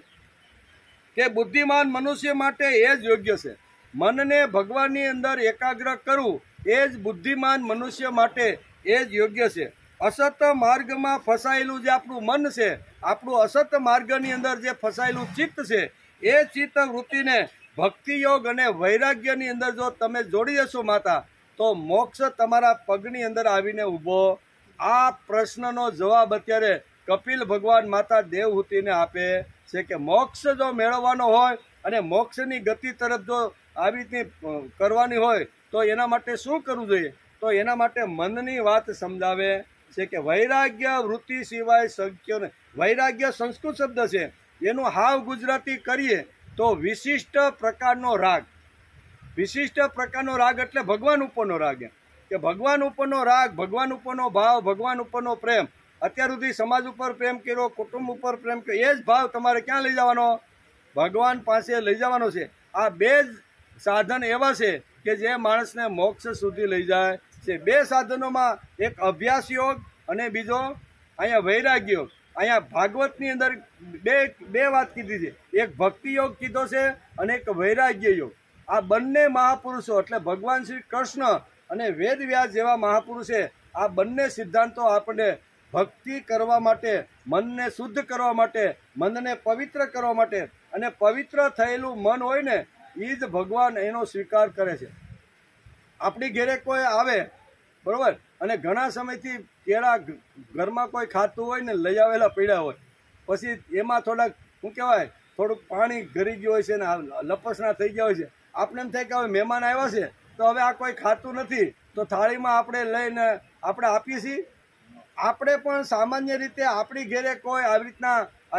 કે બુદ્ધિમાન મનુષ્ય માટે એ જ યોગ્ય છે. મનને ભગવાનની અંદર એકાગ્ર કરવું એ જ બુદ્ધિમાન મનુષ્ય માટે એ જ યોગ્ય છે. અસત માર્ગમાં ફસાયેલું જે આપણું મન છે, આપણું અસત માર્ગની અંદર જે ફસાયેલું ચિત્ત છે, એ ચિત્ત વૃત્તિને ભક્તિ યોગ અને વૈરાગ્યની અંદર જો તમે જોડી દેશો માતા, તો મોક્ષ તમારા પગની અંદર આવીને ઊભો. આ પ્રશ્નનો જવાબ અત્યારે કપિલ ભગવાન માતા દેવહૂતિને આપે છે કે મોક્ષ જો મેળવવાનો હોય અને મોક્ષની ગતિ તરફ જો આવી રીતે કરવાની હોય તો એના માટે શું કરવું જોઈએ? તો એના માટે મનની વાત સમજાવે છે કે વૈરાગ્ય વૃત્તિ સિવાય શક્ય નહીં. વૈરાગ્ય સંસ્કૃત શબ્દ છે, એનું હાવ ગુજરાતી કરીએ તો વિશિષ્ટ પ્રકારનો રાગ. વિશિષ્ટ પ્રકારનો રાગ એટલે ભગવાન ઉપરનો રાગ. કે ભગવાન ઉપરનો રાગ, ભગવાન ઉપરનો ભાવ, ભગવાન ઉપરનો પ્રેમ. અત્યાર સુધી સમાજ ઉપર પ્રેમ કર્યો, કુટુંબ ઉપર પ્રેમ કર્યો, એ જ ભાવ તમારે ક્યાં લઈ જવાનો? ભગવાન પાસે લઈ જવાનો છે. આ બે જ સાધન એવા છે કે જે માણસને મોક્ષ સુધી લઈ જાય છે. બે સાધનોમાં એક અભ્યાસ યોગ અને બીજો અહીંયા વૈરાગ્ય યોગ. અહીંયા ભાગવતની અંદર બે વાત કીધી છે. એક ભક્તિ યોગ કીધો છે અને એક વૈરાગ્ય યોગ. આ બંને મહાપુરુષો એટલે ભગવાન શ્રી કૃષ્ણ અને વેદવ્યાસ જેવા મહાપુરુષે આ બંને સિદ્ધાંતો આપણને ભક્તિ કરવા માટે, મનને શુદ્ધ કરવા માટે, મનને પવિત્ર કરવા માટે, અને પવિત્ર થયેલું મન હોય ને એ જ ભગવાન એનો સ્વીકાર કરે છે. આપણી ઘેરે કોઈ આવે બરોબર અને ઘણા સમયથી કેળા ઘરમાં કોઈ ખાતું હોય ને લઈ આવેલા પડ્યા હોય, પછી એમાં થોડાક શું કહેવાય થોડુંક પાણી ઘરી ગયું હોય છે ને લપસણા થઈ ગયા હોય છે. આપણે એમ થાય કે હવે મહેમાન આવ્યા છે તો હવે આ કોઈ ખાતું નથી તો થાળીમાં આપણે લઈને આપણે આપીએ છીએ. આપણે પણ સામાન્ય રીતે આપણી ઘેરે કોઈ આવી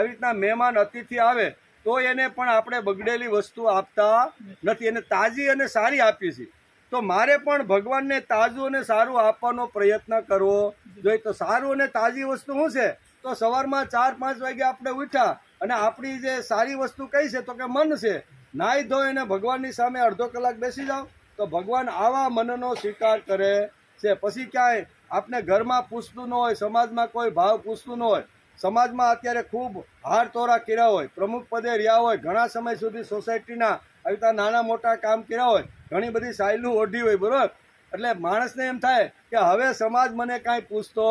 રીતના મહેમાન અતિથિ આવે તો એને પણ આપણે બગડેલી વસ્તુ આપતા નથી, એને તાજી અને સારી આપીએ છીએ. તો મારે પણ ભગવાનને તાજું અને સારું આપવાનો પ્રયત્ન કરવો જોઈએ. તો સારું અને તાજી વસ્તુ શું છે? તો સવારમાં 4-5 વાગે આપણે ઉઠ્યા અને આપણી જે સારી વસ્તુ કઈ છે? તો કે મન છે. નાહી ધોઈને ભગવાનની સામે અડધો કલાક બેસી જાઓ તો ભગવાન આવા મનનો સ્વીકાર કરે છે. પછી ક્યાંય આપણે ઘરમાં પૂછતું ન હોય, સમાજમાં કોઈ ભાવ પૂછતું ન હોય, સમાજમાં અત્યારે ખૂબ હાર તોરા કર્યા હોય, પ્રમુખ પદે રહ્યા હોય, ઘણા સમય સુધી સોસાયટીના આવી રીતના નાના મોટા કામ કર્યા હોય, ઘણી બધી સાયલું ઓઢી હોય બરોબર, એટલે માણસને એમ થાય કે હવે સમાજ મને કાંઈ પૂછતો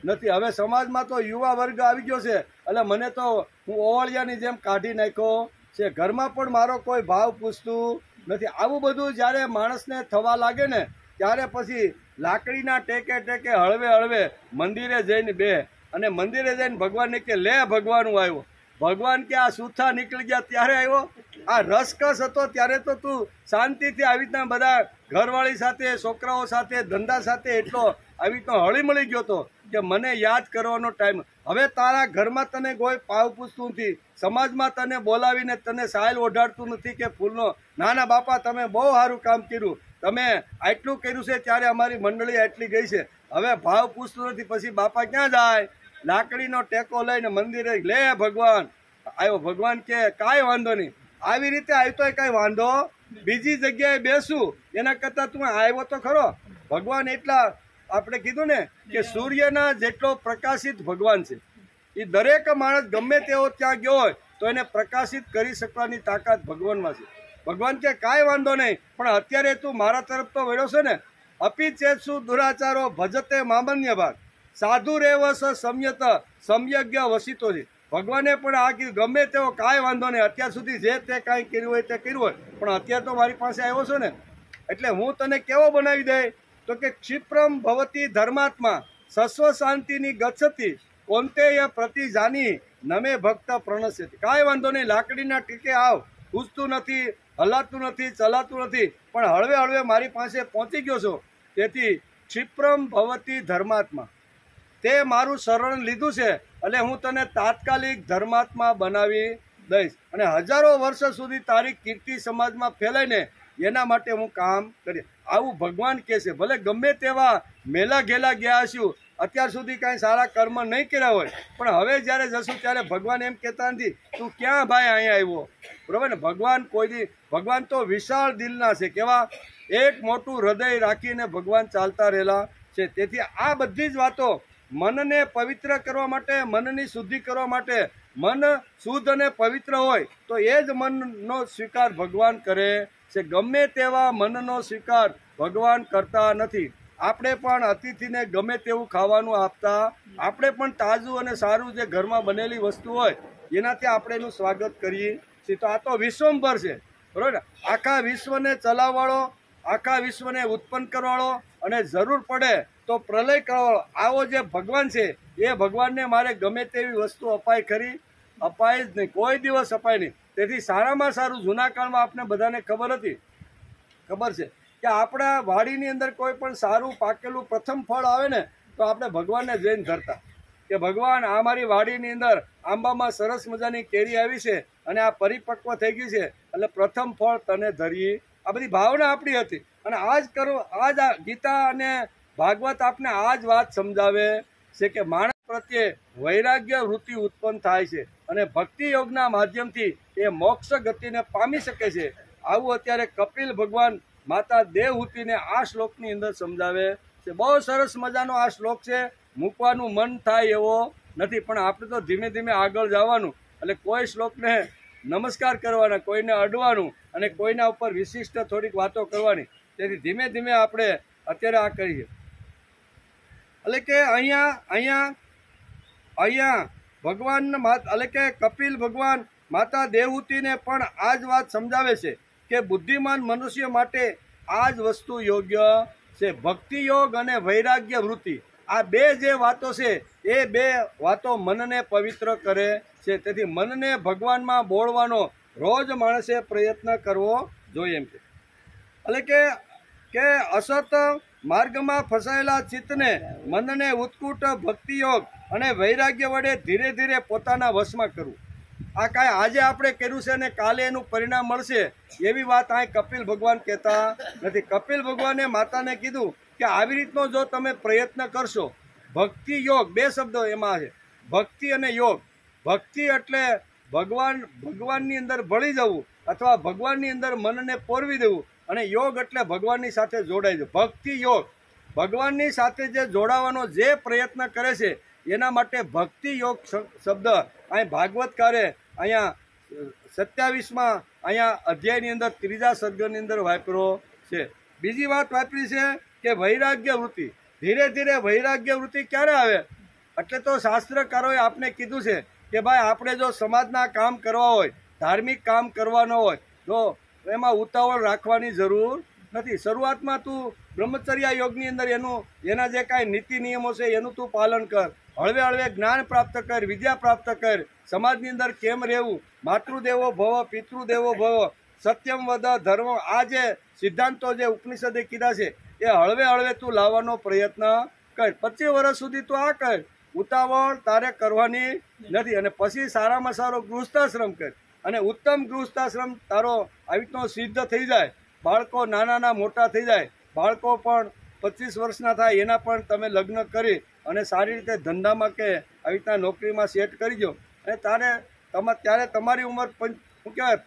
નથી. હવે સમાજમાં તો યુવા વર્ગ આવી ગયો છે, એટલે મને તો હું ઓવળિયાની જેમ કાઢી નાખ્યો છે. ઘરમાં પણ મારો કોઈ ભાવ પૂછતું નથી. આવું બધું જ્યારે માણસને થવા લાગે ને ત્યારે પછી લાકડીના ટેકે ટેકે હળવે હળવે મંદિરે જઈને બે અને મંદિરે જઈને ભગવાનને કે લે ભગવાન હું આવ્યો. ભગવાન કે આ સુથા નીકળી ગયા ત્યારે આવ્યો. આ રસકસ હતો ત્યારે તો તું શાંતિથી આવી રીતના બધા ઘરવાળી સાથે, છોકરાઓ સાથે, ધંધા સાથે એટલો આવી રીતના હળીમળી ગયો હતો કે મને યાદ કરવાનો ટાઈમ. હવે તારા ઘરમાં તને કોઈ પાવ પૂછતું નથી, સમાજમાં તને બોલાવીને તને સાયલ ઓઢાડતું નથી કે ફૂલનો નાના બાપા તમે બહુ સારું કામ કર્યું, તમે આટલું કર્યું છે ત્યારે અમારી મંડળી આટલી ગઈ છે. હવે ભાવ પૂછતું નથી. પછી બાપા ક્યાં જાય? લાકડીનો ટેકો લઈને મંદિરે લે ભગવાન આવ્યો. ભગવાન કે કાંઈ વાંધો નહીં, આવી રીતે આવતોય કાંઈ વાંધો, બીજી જગ્યાએ બેસું એના કરતાં તું આવ્યો તો ખરો. ભગવાન એટલા આપણે કીધું ને કે સૂર્યના જેટલો પ્રકાશિત ભગવાન છે. એ દરેક માણસ ગમે તેવો ત્યાં ગયો હોય તો એને પ્રકાશિત કરી શકવાની તાકાત ભગવાનમાં છે. ભગવાન કે કાંઈ વાંધો નહીં, પણ અત્યારે તું મારા તરફ તો વળ્યો છે ને. અપી ચેતસુ દુરાચારો ભજતે મામન્ય ભાગ સાધુ રેવસ સંયત સમ્યજ્ઞ વસિતો છે. ભગવાને પણ આ કીધું ગમે તેવો કાંઈ વાંધો નહીં, અત્યાર સુધી જે તે કાંઈ કર્યું હોય તે કર્યું હોય, પણ અત્યારે તો મારી પાસે આવ્યો છો ને એટલે હું તને કેવો બનાવી દે તો કે ક્ષિપ્રમ ભવતી ધર્માત્મા સસ્વ શાંતિની ગચ્છતી કોંતેય પ્રતિ જાની નમે ભક્ત પ્રણશ્યતિ. કાંઈ વાંધો નહીં, લાકડીના ટીકે આવ, પૂછતું નથી, હલાતું નથી, ચલાતું નથી, પણ હળવે હળવે મારી પાસે પહોંચી ગયો છો. તેથી ક્ષિપ્રમ ભવતી ધર્માત્મા તે મારું શરણ લીધું છે એટલે હું તને તાત્કાલિક ધર્માત્મા બનાવી દઈશ અને હજારો વર્ષ સુધી તારી કીર્તિ સમાજમાં ફેલાઈને એના માટે હું કામ કરીશ. આવું ભગવાન કહે છે. ભલે ગમે તેવા મેલા ઘેલા ગયા હશું, અત્યાર સુધી કાંઈ સારા કર્મ નહીં કર્યા હોય, પણ હવે જ્યારે જશું ત્યારે ભગવાન એમ કહેતા નથી તું ક્યાં ભાઈ અહીંયા આવ્યો. બરાબર ને? ભગવાન ભગવાન તો વિશાળ દિલના છે. કેવા એક મોટું હૃદય રાખીને ભગવાન ચાલતા રહેલા છે. તેથી આ બધી જ વાતો મનને પવિત્ર કરવા માટે, મનની શુદ્ધિ કરવા માટે, મન શુદ્ધ અને પવિત્ર હોય તો એ જ મનનો સ્વીકાર ભગવાન કરે છે. ગમે તેવા મનનો સ્વીકાર ભગવાન કરતા નથી. આપણે પણ અતિથિને ગમે તેવું ખાવાનું આપતા, આપણે પણ તાજું અને સારું જે ઘરમાં બનેલી વસ્તુ હોય એનાથી આપણે એનું સ્વાગત કરીએ છીએ. તો આ તો વિશ્વંભર છે, બરાબર ને? આખા વિશ્વને ચલાવવાળો, આખા વિશ્વને ઉત્પન્ન કરવાળો અને જરૂર પડે તો પ્રલય કરવાળો આવો જે ભગવાન છે એ ભગવાનને મારે ગમે તેવી વસ્તુ અપાય ખરી? અપાય જ નહીં, કોઈ દિવસ અપાય નહીં. તેથી સારામાં સારું જૂના કાળમાં આપણે બધાને ખબર છે કે આપણા વાડીની અંદર કોઈ પણ સારું પાકેલું પ્રથમ ફળ આવે ને તો આપણે ભગવાનને જઈને ધરતા કે ભગવાન આ મારી વાડીની અંદર આંબામાં સરસ મજાની કેરી આવી છે અને આ પરિપક્વ થઈ ગઈ છે એટલે પ્રથમ ફળ તને ધરીએ. આ બધી ભાવના આપણી હતી. અને આજ આ ગીતા અને ભાગવત આપને આ જ વાત સમજાવે છે કે માણસ પ્રત્યે વૈરાગ્ય વૃત્તિ ઉત્પન્ન થાય છે અને ભક્તિ યોગના માધ્યમથી એ મોક્ષ ગતિને પામી શકે છે. આવું અત્યારે કપિલ ભગવાન માતા દેવહૂતિને આ શ્લોકની અંદર સમજાવે છે. બહુ સરસ મજાનો આ શ્લોક છે, મૂકવાનું મન થાય એવો નથી, પણ આપણે તો ધીમે ધીમે આગળ જવાનું. એટલે કોઈ શ્લોકને નમસ્કાર કરવાના, કોઈને અડવાનું અને કોઈના ઉપર વિશિષ્ટ થોડીક વાતો કરવાની. તેથી ધીમે ધીમે આપણે અત્યારે આ કરીએ. એટલે કે અહીંયા ભગવાન એટલે કે કપિલ ભગવાન માતા દેવહૂતિને પણ આ જ વાત સમજાવે છે કે બુદ્ધિમાન મનુષ્ય માટે આ જ વસ્તુ યોગ્ય છે. ભક્તિ યોગ અને વૈરાગ્ય વૃત્તિ આ બે જે વાતો છે એ બે વાતો મનને પવિત્ર કરે છે. તેથી મનને ભગવાનમાં બોળવાનો રોજ માણસે પ્રયત્ન કરવો જોઈએ. એમ એટલે કે અસત માર્ગમાં ફસાયેલા ચિત્તને, મનને ઉત્કૃષ્ટ ભક્તિયોગ અને વૈરાગ્ય વડે ધીરે ધીરે પોતાના વશમાં કરવું. આ કાંઈ આજે આપણે કર્યું છે અને કાલે એનું પરિણામ મળશે એવી વાત અહીં કપિલ ભગવાન કહેતા નથી. કપિલ ભગવાને માતાને કીધું કે આવી રીતનો જો તમે પ્રયત્ન કરશો, ભક્તિ યોગ બે શબ્દો એમાં છે, ભક્તિ અને યોગ. ભક્તિ એટલે ભગવાનની અંદર ભળી જવું અથવા ભગવાનની અંદર મનને પોરવી દેવું, અને યોગ એટલે ભગવાનની સાથે જોડાઈ જવું. ભક્તિ યોગ ભગવાનની સાથે જે જોડાવાનો જે પ્રયત્ન કરે છે એના માટે ભક્તિ યોગ શબ્દ અહીં ભાગવતકારે અહીંયા 27માં અહીંયા અધ્યાયની અંદર 3જા સર્ગની અંદર વાપર્યો છે. બીજી વાત વાપરી છે કે વૈરાગ્ય વૃત્તિ. ધીરે ધીરે વૈરાગ્ય વૃત્તિ ક્યારે આવે એટલે તો શાસ્ત્રકારોએ આપને કીધું છે કે ભાઈ આપણે જો સમાજના કામ કરવા હોય, ધાર્મિક કામ કરવાનો હોય તો એમાં ઉતાવળ રાખવાની જરૂર નથી. શરૂઆતમાં તું બ્રહ્મચર્યા યોગની અંદર એના જે કાંઈ નીતિ નિયમો છે એનું તું પાલન કર. હળવે હળવે જ્ઞાન પ્રાપ્ત કર, વિદ્યા પ્રાપ્ત કર. સમાજની અંદર કેમ રહેવું, માતૃદેવો ભવ, પિતૃદેવો ભવ, સત્યમ વદ, ધર્મ, આ જે સિદ્ધાંતો જે ઉપનિષદે કીધા છે એ હળવે હળવે તું લાવવાનો પ્રયત્ન કર. 25 વર્ષ સુધી તું આ કર. ઉતાવળ તારે કરવાની નથી. અને પછી સારામાં સારો ગૃહસ્થાશ્રમ કર. અને ઉત્તમ ગૃહસ્થાશ્રમ તારો આવી રીતનો સિદ્ધ થઈ જાય. બાળકો નાના મોટા થઈ જાય. બાળકો પણ 25 વર્ષના થાય એના પણ તમે લગ્ન કરી અને સારી રીતે ધંધામાં કે આવી રીતના નોકરીમાં સેટ કરી દો. અને ત્યારે તમારી ઉંમર શું કહેવાય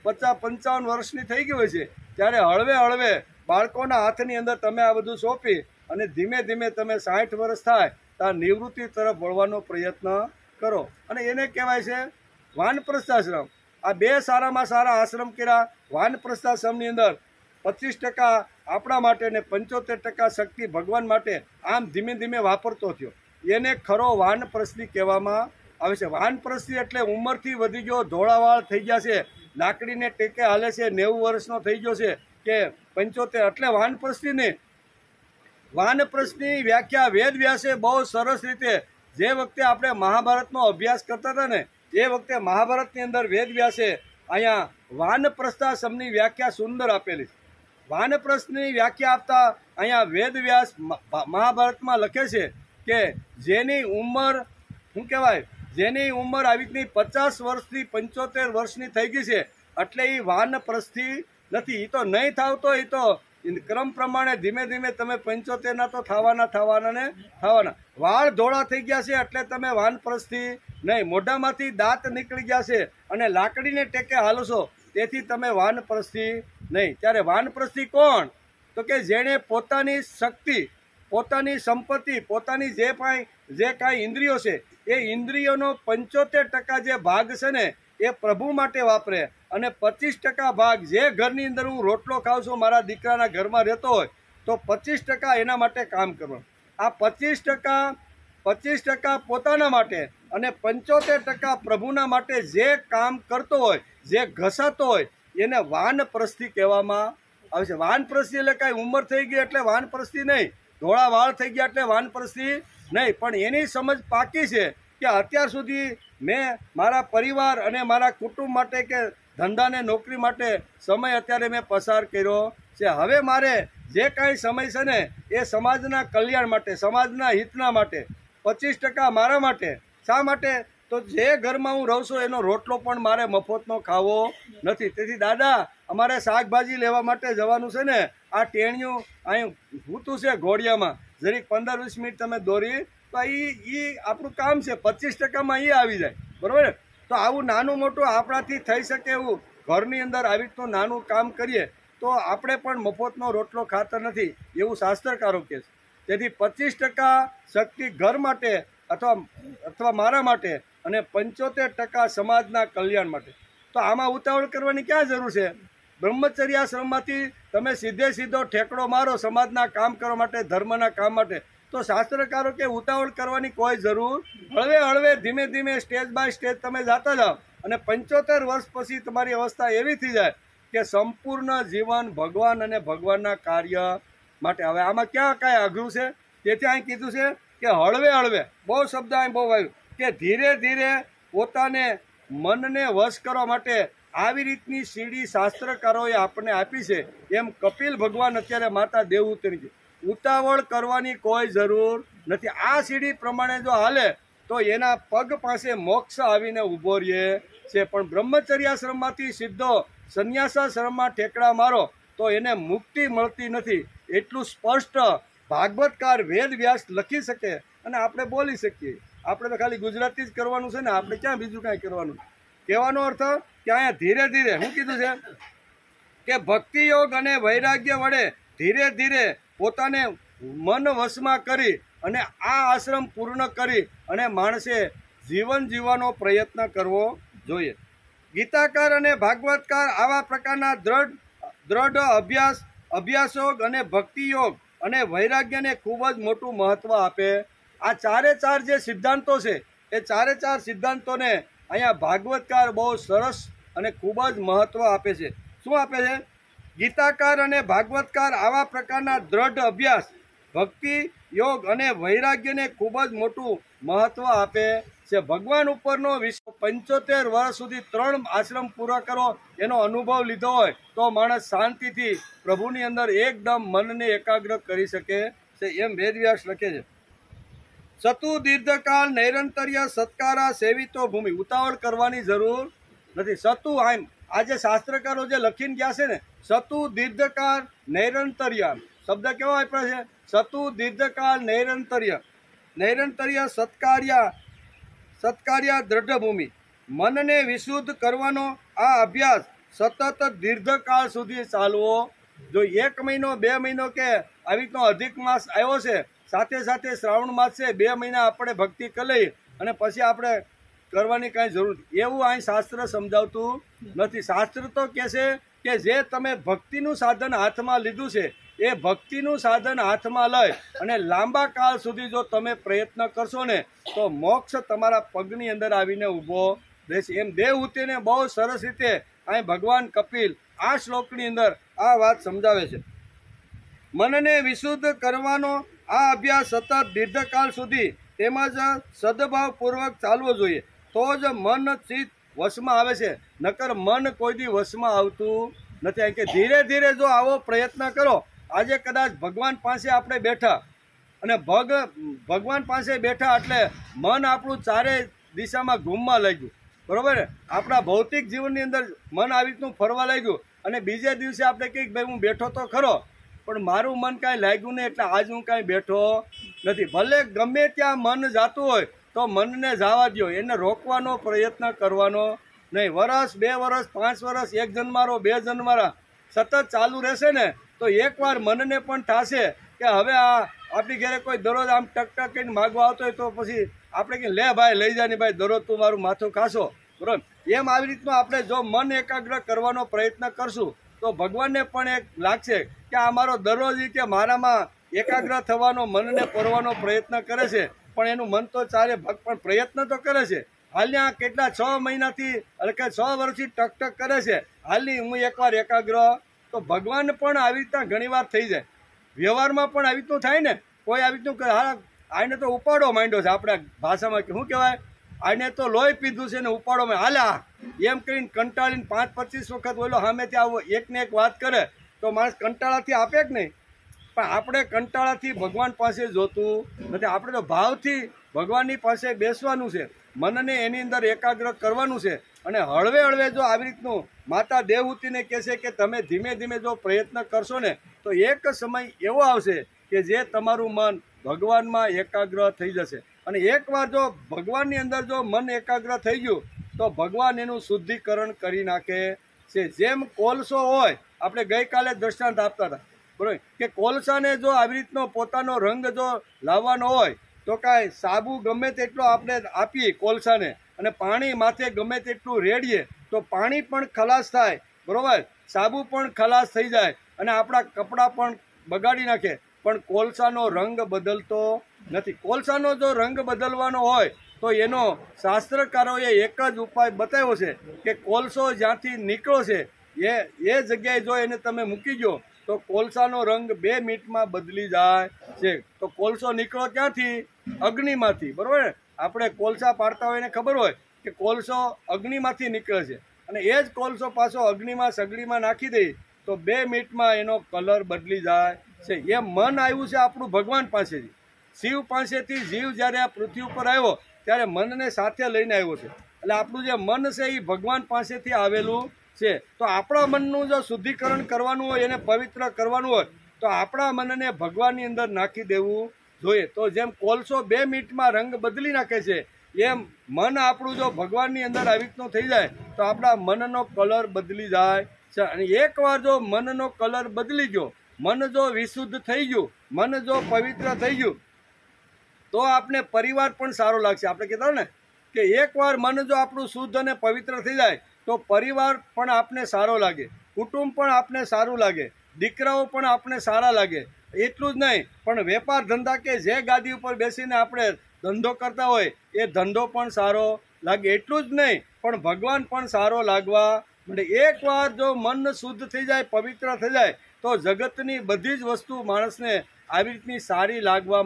50-55 વર્ષની થઈ ગઈ હોય છે. ત્યારે હળવે હળવે બાળકોના હાથની અંદર તમે આ બધું સોંપી અને ધીમે ધીમે તમે 60 વર્ષ થાય ત્યાં નિવૃત્તિ તરફ વળવાનો પ્રયત્ન કરો. અને એને કહેવાય છે વાનપ્રસ્થાશ્રમ. આ બે સારામાં સારા આશ્રમ કર્યા. વાનપ્રસ્થાશ્રમની અંદર 25% આપણા માટે ને 75% શક્તિ ભગવાન માટે આમ ધીમે ધીમે વાપરતો થયો. એને ખરો વાનપ્રસ્થી કહેવામાં આવે છે. વાનપ્રસ્થી એટલે ઉંમરથી વધી ગયો, ધોળાવાળ થઈ ગયા છે, લાકડીને ટેકે હાલે છે, 90 વર્ષનો થઈ ગયો છે કે 75, એટલે વાનપ્રસ્થી નહીં. વાનપ્રસ્થની વ્યાખ્યા વેદ વ્યાસે બહુ સરસ રીતે, જે વખતે આપણે મહાભારતનો અભ્યાસ કરતા હતા ને એ વખતે મહાભારતની અંદર વેદ વ્યાસે અહીંયા વાનપ્રસ્થાશ્રમની વ્યાખ્યા સુંદર આપેલી છે. વાનપ્રસ્થની વ્યાખ્યા આપતા અહીંયા વેદ વ્યાસ મહાભારતમાં લખે છે કે જેની ઉંમર શું કહેવાય, જેની ઉંમર આવી રીતની 50 વર્ષથી 75 વર્ષની થઈ ગઈ છે એટલે એ વાનપ્રસ્થી નથી. એ તો નહીં થાવતો, એ તો ક્રમ પ્રમાણે ધીમે ધીમે તમે 75ના તો થવાના. વાળ ધોળા થઈ ગયા છે એટલે તમે વાનપ્રસ્થી નહીં. મોઢામાંથી દાંત નીકળી ગયા છે અને લાકડીને ટેકે હાલો છો તેથી તમે વાનપ્રસ્થી નહીં. ત્યારે વાનપ્રસ્થી કોણ? તો કે જેણે પોતાની શક્તિ, પોતાની સંપત્તિ, પોતાની જે કાંઈ ઇન્દ્રિયો છે એ ઇન્દ્રિયોનો 75% જે ભાગ છે ને એ પ્રભુ માટે વાપરે અને 25% ભાગ, જે ઘરની અંદર હું રોટલો ખાઉં છું, મારા દીકરાના ઘરમાં રહેતો હોય તો 25% એના માટે કામ કરવાનું. આ 25% પોતાના માટે અને 75% પ્રભુના માટે જે કામ કરતો હોય, જે ઘસાતો હોય એને વાનપ્રસ્થી કહેવામાં આવે છે. વાનપ્રસ્થી એટલે કાંઈ ઉંમર થઈ ગઈ એટલે વાનપ્રસ્થી નહીં, ધોળા વાળ થઈ ગયા એટલે વાનપ્રસ્થી નહીં. પણ એની સમજ પાકી છે કે અત્યાર સુધી મેં મારા પરિવાર અને મારા કુટુંબ માટે કે ધંધાને નોકરી માટે સમય અત્યારે મેં પસાર કર્યો છે. હવે મારે જે કાંઈ સમય છે ને એ સમાજના કલ્યાણ માટે, સમાજના હિતના માટે, 25% મારા માટે. શા માટે? તો જે ઘરમાં હું રહું છું એનો રોટલો પણ મારે મફતનો ખાવો નથી. તેથી દાદા, અમારે શાકભાજી લેવા માટે જવાનું છે ને, આ ટેણિયું અહીં હૂતું છે ઘોડિયામાં, જરીક 15-20 મિનિટ તમે દોરી તો એ આપણું કામ છે. 25%માં એ આવી જાય, બરાબર ને? તો આવું નાનું મોટું આપણાથી થઈ શકે એવું ઘરની અંદર આવી રીતનું નાનું કામ કરીએ તો આપણે પણ મફતનો રોટલો ખાતા નથી એવું શાસ્ત્રકારો કહે છે. તેથી 25% શક્તિ ઘર માટે અથવા મારા માટે અને 75% સમાજના કલ્યાણ માટે. તો આમાં ઉતાવળ કરવાની ક્યાં જરૂર છે? બ્રહ્મચર્યાશ્રમમાંથી તમે સીધો ઠેકડો મારો સમાજના કામ કરવા માટે, ધર્મના કામ માટે. તો શાસ્ત્રકારો કે ઉતાવળ કરવાની કોઈ જરૂર. હળવે હળવે ધીમે ધીમે સ્ટેજ બાય સ્ટેજ તમે જાતા જાઓ અને 75 વર્ષ પછી તમારી અવસ્થા એવી થઈ જાય કે સંપૂર્ણ જીવન ભગવાન અને ભગવાનના કાર્ય માટે. હવે આમાં ક્યાં કાંઈ અઘરું છે? તેથી અહીં કીધું છે કે હળવે હળવે, બહુ શબ્દ અહીં બહુ આવ્યું કે ધીરે ધીરે પોતાને મનને વશ કરવા માટે આવી રીતની સીડી શાસ્ત્રકારોએ આપણને આપી છે. એમ કપિલ ભગવાન અત્યારે માતા દેવહૂતિની ઉતાવળ કરવાની કોઈ જરૂર નથી. આ સીડી પ્રમાણે જો હાલે તો એના પગ પાસે મોક્ષ આવીને ઊભો રહે છે. પણ બ્રહ્મચર્યાશ્રમમાંથી સીધો સંન્યાસાશ્રમમાં ઠેકડા મારો તો એને મુક્તિ મળતી નથી. એટલું સ્પષ્ટ ભાગવતકાર વેદ વ્યાસ લખી શકે અને આપણે બોલી શકીએ. આપણે તો ખાલી ગુજરાતી જ કરવાનું છે ને, આપણે ક્યાં બીજું કાંઈ કરવાનું? કહેવાનો અર્થ કે અહીંયા ધીરે ધીરે શું કીધું છે કે ભક્તિ યોગ અને વૈરાગ્ય વડે ધીરે ધીરે પોતાને મન વશમાં કરી અને આ આશ્રમ પૂર્ણ કરી અને માણસે જીવન જીવવાનો પ્રયત્ન કરવો જોઈએ. ગીતાકાર અને ભાગવતકાર આવા પ્રકારના દ્રઢ અભ્યાસ યોગ અને ભક્તિ યોગ અને વૈરાગ્યને ખૂબ જ મોટું મહત્વ આપે આ ચારે ચાર જે સિદ્ધાંતો છે એ ચારે ચાર સિદ્ધાંતોને અહીંયા ભાગવતકાર બહુ સરસ અને ખૂબ જ મહત્ત્વ આપે છે. શું આપે છે? ગીતાકાર અને ભાગવતકાર આવા પ્રકારના દ્રઢ અભ્યાસ, ભક્તિ, યોગ અને વૈરાગ્યને ખૂબ જ મોટું મહત્ત્વ આપે છે. ભગવાન ઉપરનો 75 વર્ષ સુધી 3 આશ્રમ પૂરા કરો એનો અનુભવ લીધો હોય તો માણસ શાંતિથી પ્રભુની અંદર એકદમ મનને એકાગ્ર કરી શકે છે, એમ વેદવ્યાસ લખે છે. સતુ દીર્ઘકાળ નૈરંતર્ય સત્કારા સેવિતો ભૂમિ. ઉતાવળ કરવાની જરૂર નથી. સતુ આમ આજે શાસ્ત્રકારો જે લખીને ગયા છે ને, સતુ દીર્ઘકાળ નૈરંતર્ય શબ્દ કેવો આપ્યો છે? સતુ દીર્ઘકાળ નૈરંતર્ય, નૈરંતર્ય સત્કાર્યા દ્રઢ ભૂમિ. મનને વિશુદ્ધ કરવાનો આ અભ્યાસ સતત દીર્ઘકાળ સુધી ચાલવો જોઈએ. 1 મહિનો 2 મહિનો કે આવી રીતનો અધિક માસ આવ્યો છે, સાથે સાથે શ્રાવણ માસ છે, 2 મહિના આપણે ભક્તિ કરી લઈએ અને પછી આપણે કરવાની કાંઈ જરૂર નથી, એવું અહીં શાસ્ત્ર સમજાવતું નથી. શાસ્ત્ર તો કહે છે કે જે તમે ભક્તિનું સાધન હાથમાં લીધું છે એ ભક્તિનું સાધન હાથમાં લઈ અને લાંબા કાળ સુધી જો તમે પ્રયત્ન કરશો ને તો મોક્ષ તમારા પગની અંદર આવીને ઊભો રહેશે. એમ દેવહૂતિને બહુ સરસ રીતે અહીં ભગવાન કપિલ આ શ્લોકની અંદર આ વાત સમજાવે છે. મનને વિશુદ્ધ કરવાનો આ અભ્યાસ સતત દીર્ઘકાળ સુધી તેમજ સદભાવપૂર્વક ચાલવો જોઈએ, તો જ મન ચિત્ત વશમાં આવે છે. નકર મન કોઈ દી વશમાં આવતું નથી. કે ધીરે ધીરે જો આવો પ્રયત્ન કરો. આજે કદાચ ભગવાન પાસે આપણે બેઠા અને ભગવાન પાસે બેઠા એટલે મન આપણું ચારે દિશામાં ઘૂમવા લાગ્યું, બરોબર ને? આપણા ભૌતિક જીવનની અંદર મન આવી રીતનું ફરવા લાગ્યું અને બીજે દિવસે આપણે કંઈક ભાઈ હું બેઠો તો ખરો પણ મારું મન કાંઈ લાગ્યું નહીં એટલે આજ હું કાંઈ બેઠો નથી. ભલે ગમે ત્યાં મન જાતું હોય તો મનને જવા દો, એને રોકવાનો પ્રયત્ન કરવાનો નહીં. વર્ષ 2 વર્ષ 5 વર્ષ 1 જન્મારો 2 જન્મારા સતત ચાલુ રહેશે ને તો એકવાર મનને પણ થશે કે હવે આ આપણી ઘરે કોઈ દરરોજ આમ ટક કરીને માગવા આવતો હોય તો પછી આપણે કે લે ભાઈ લઈ જા ને ભાઈ દરરોજ તું મારું માથું ખાશો, બરોબર? એમ આવી રીતનું આપણે જો મન એકાગ્ર કરવાનો પ્રયત્ન કરશું તો ભગવાનને પણ એક લાગશે કે આ મારો દરરોજ કે મારામાં એકાગ્ર થવાનો મનને પરવાનો પ્રયત્ન કરે છે, પણ એનું મન તો ચાલે પણ પ્રયત્ન તો કરે છે. હાલના કેટલા 6 મહિનાથી એટલે કે 6 વર્ષથી ટક કરે છે, હાલની હું એકવાર એકાગ્ર. તો ભગવાન પણ આવી રીતના ઘણી વાર થઈ જાય. વ્યવહારમાં પણ આવી રીતનું થાય ને, કોઈ આવી રીતનું હા આને તો ઉપાડો માંડ્યો છે, આપણા ભાષામાં શું કહેવાય, આને તો લોહી પીધું છે ને ઉપાડો હાલા એમ કરીને કંટાળીને 5-25 વખત બોલો સામે ત્યાં એકને એક વાત કરે તો માણસ કંટાળાથી આપે કે નહીં? પણ આપણે કંટાળાથી ભગવાન પાસે જોતું નથી. આપણે તો ભાવથી ભગવાનની પાસે બેસવાનું છે, મનને એની અંદર એકાગ્ર કરવાનું છે. અને હળવે હળવે જો આવી રીતનું માતા દેવહૂતિને કહેશે કે તમે ધીમે ધીમે જો પ્રયત્ન કરશો ને તો એક સમય એવો આવશે કે જે તમારું મન ભગવાનમાં એકાગ્ર થઈ જશે. અને એકવાર જો ભગવાનની અંદર જો મન એકાગ્ર થઈ ગયું તો ભગવાન એનું શુદ્ધિકરણ કરી નાખે છે. જેમ કોલસો હોય, આપણે ગઈકાલે દ્રષ્ટાંત આપતા હતા, બરાબર, કે કોલસાને જો આવી રીતનો પોતાનો રંગ જો લાવવાનો હોય તો કાંઈ સાબુ ગમે તેટલો આપણે આપીએ કોલસાને અને પાણી માથે ગમે તેટલું રેડીએ તો પાણી પણ ખલાસ થાય, બરાબર, સાબુ પણ ખલાસ થઈ જાય અને આપણા કપડાં પણ બગાડી નાખે, પણ કોલસાનો રંગ બદલતો નથી. કોલસાનો જો રંગ બદલવાનો હોય તો એનો શાસ્ત્રકારોએ એક જ ઉપાય બતાવ્યો છે કે કોલસો જ્યાંથી નીકળ્યો છે એ જગ્યાએ જો એને તમે મૂકી દો તો કોલસાનો રંગ 2 મિનિટમાં બદલી જાય છે. તો કોલસો નીકળો ક્યાંથી? અગ્નિમાંથી, બરાબર ને? આપણે કોલસા પાડતા હોય એને ખબર હોય કે કોલસો અગ્નિમાંથી નીકળે છે અને એ જ કોલસો પાછો અગ્નિમાં સગડીમાં નાખી દઈએ તો 2 મિનિટમાં એનો કલર બદલી જાય છે. એમ મન આવ્યું છે આપણું ભગવાન પાસેથી. શિવ પાસેથી જીવ જ્યારે આ પૃથ્વી ઉપર આવ્યો ત્યારે મનને સાથે લઈને આવ્યો છે. એટલે આપણું જે મન છે એ ભગવાન પાસેથી આવેલું છે. તો આપણા મનનું જો શુદ્ધિકરણ કરવાનું હોય, એને પવિત્ર કરવાનું હોય તો આપણા મનને ભગવાનની અંદર નાખી દેવું જોઈએ. તો જેમ કોલસો 2 મિનિટમાં રંગ બદલી નાખે છે એમ મન આપણું જો ભગવાનની અંદર આવી રીતનું થઈ જાય તો આપણા મનનો કલર બદલી જાય છે. અને એકવાર જો મનનો કલર બદલી ગયો, મન જો વિશુદ્ધ થઈ ગયું, મન જો પવિત્ર થઈ ગયું તો આપણે પરિવાર પણ સારો લાગશે. આપણે કહેતા ને કે એકવાર મન જો આપણું શુદ્ધ અને પવિત્ર થઈ જાય તો પરિવાર પણ આપને સારો લાગે, કુટુંબ પણ આપને સારું લાગે, દીકરાઓ પણ આપને સારા લાગે, એટલું જ નહીં, પણ વેપાર ધંધા કે જે ગાદી ઉપર બેસીને આપણે ધંધો કરતા હોય એ ધંધો પણ સારો લાગે. એટલું જ નહીં, પણ ભગવાન પણ સારો લાગવા માટે એકવાર જો મન શુદ્ધ થઈ જાય, પવિત્ર થઈ જાય, તો જગતની બધી જ વસ્તુ માણસને આવી રીતની સારી લાગવા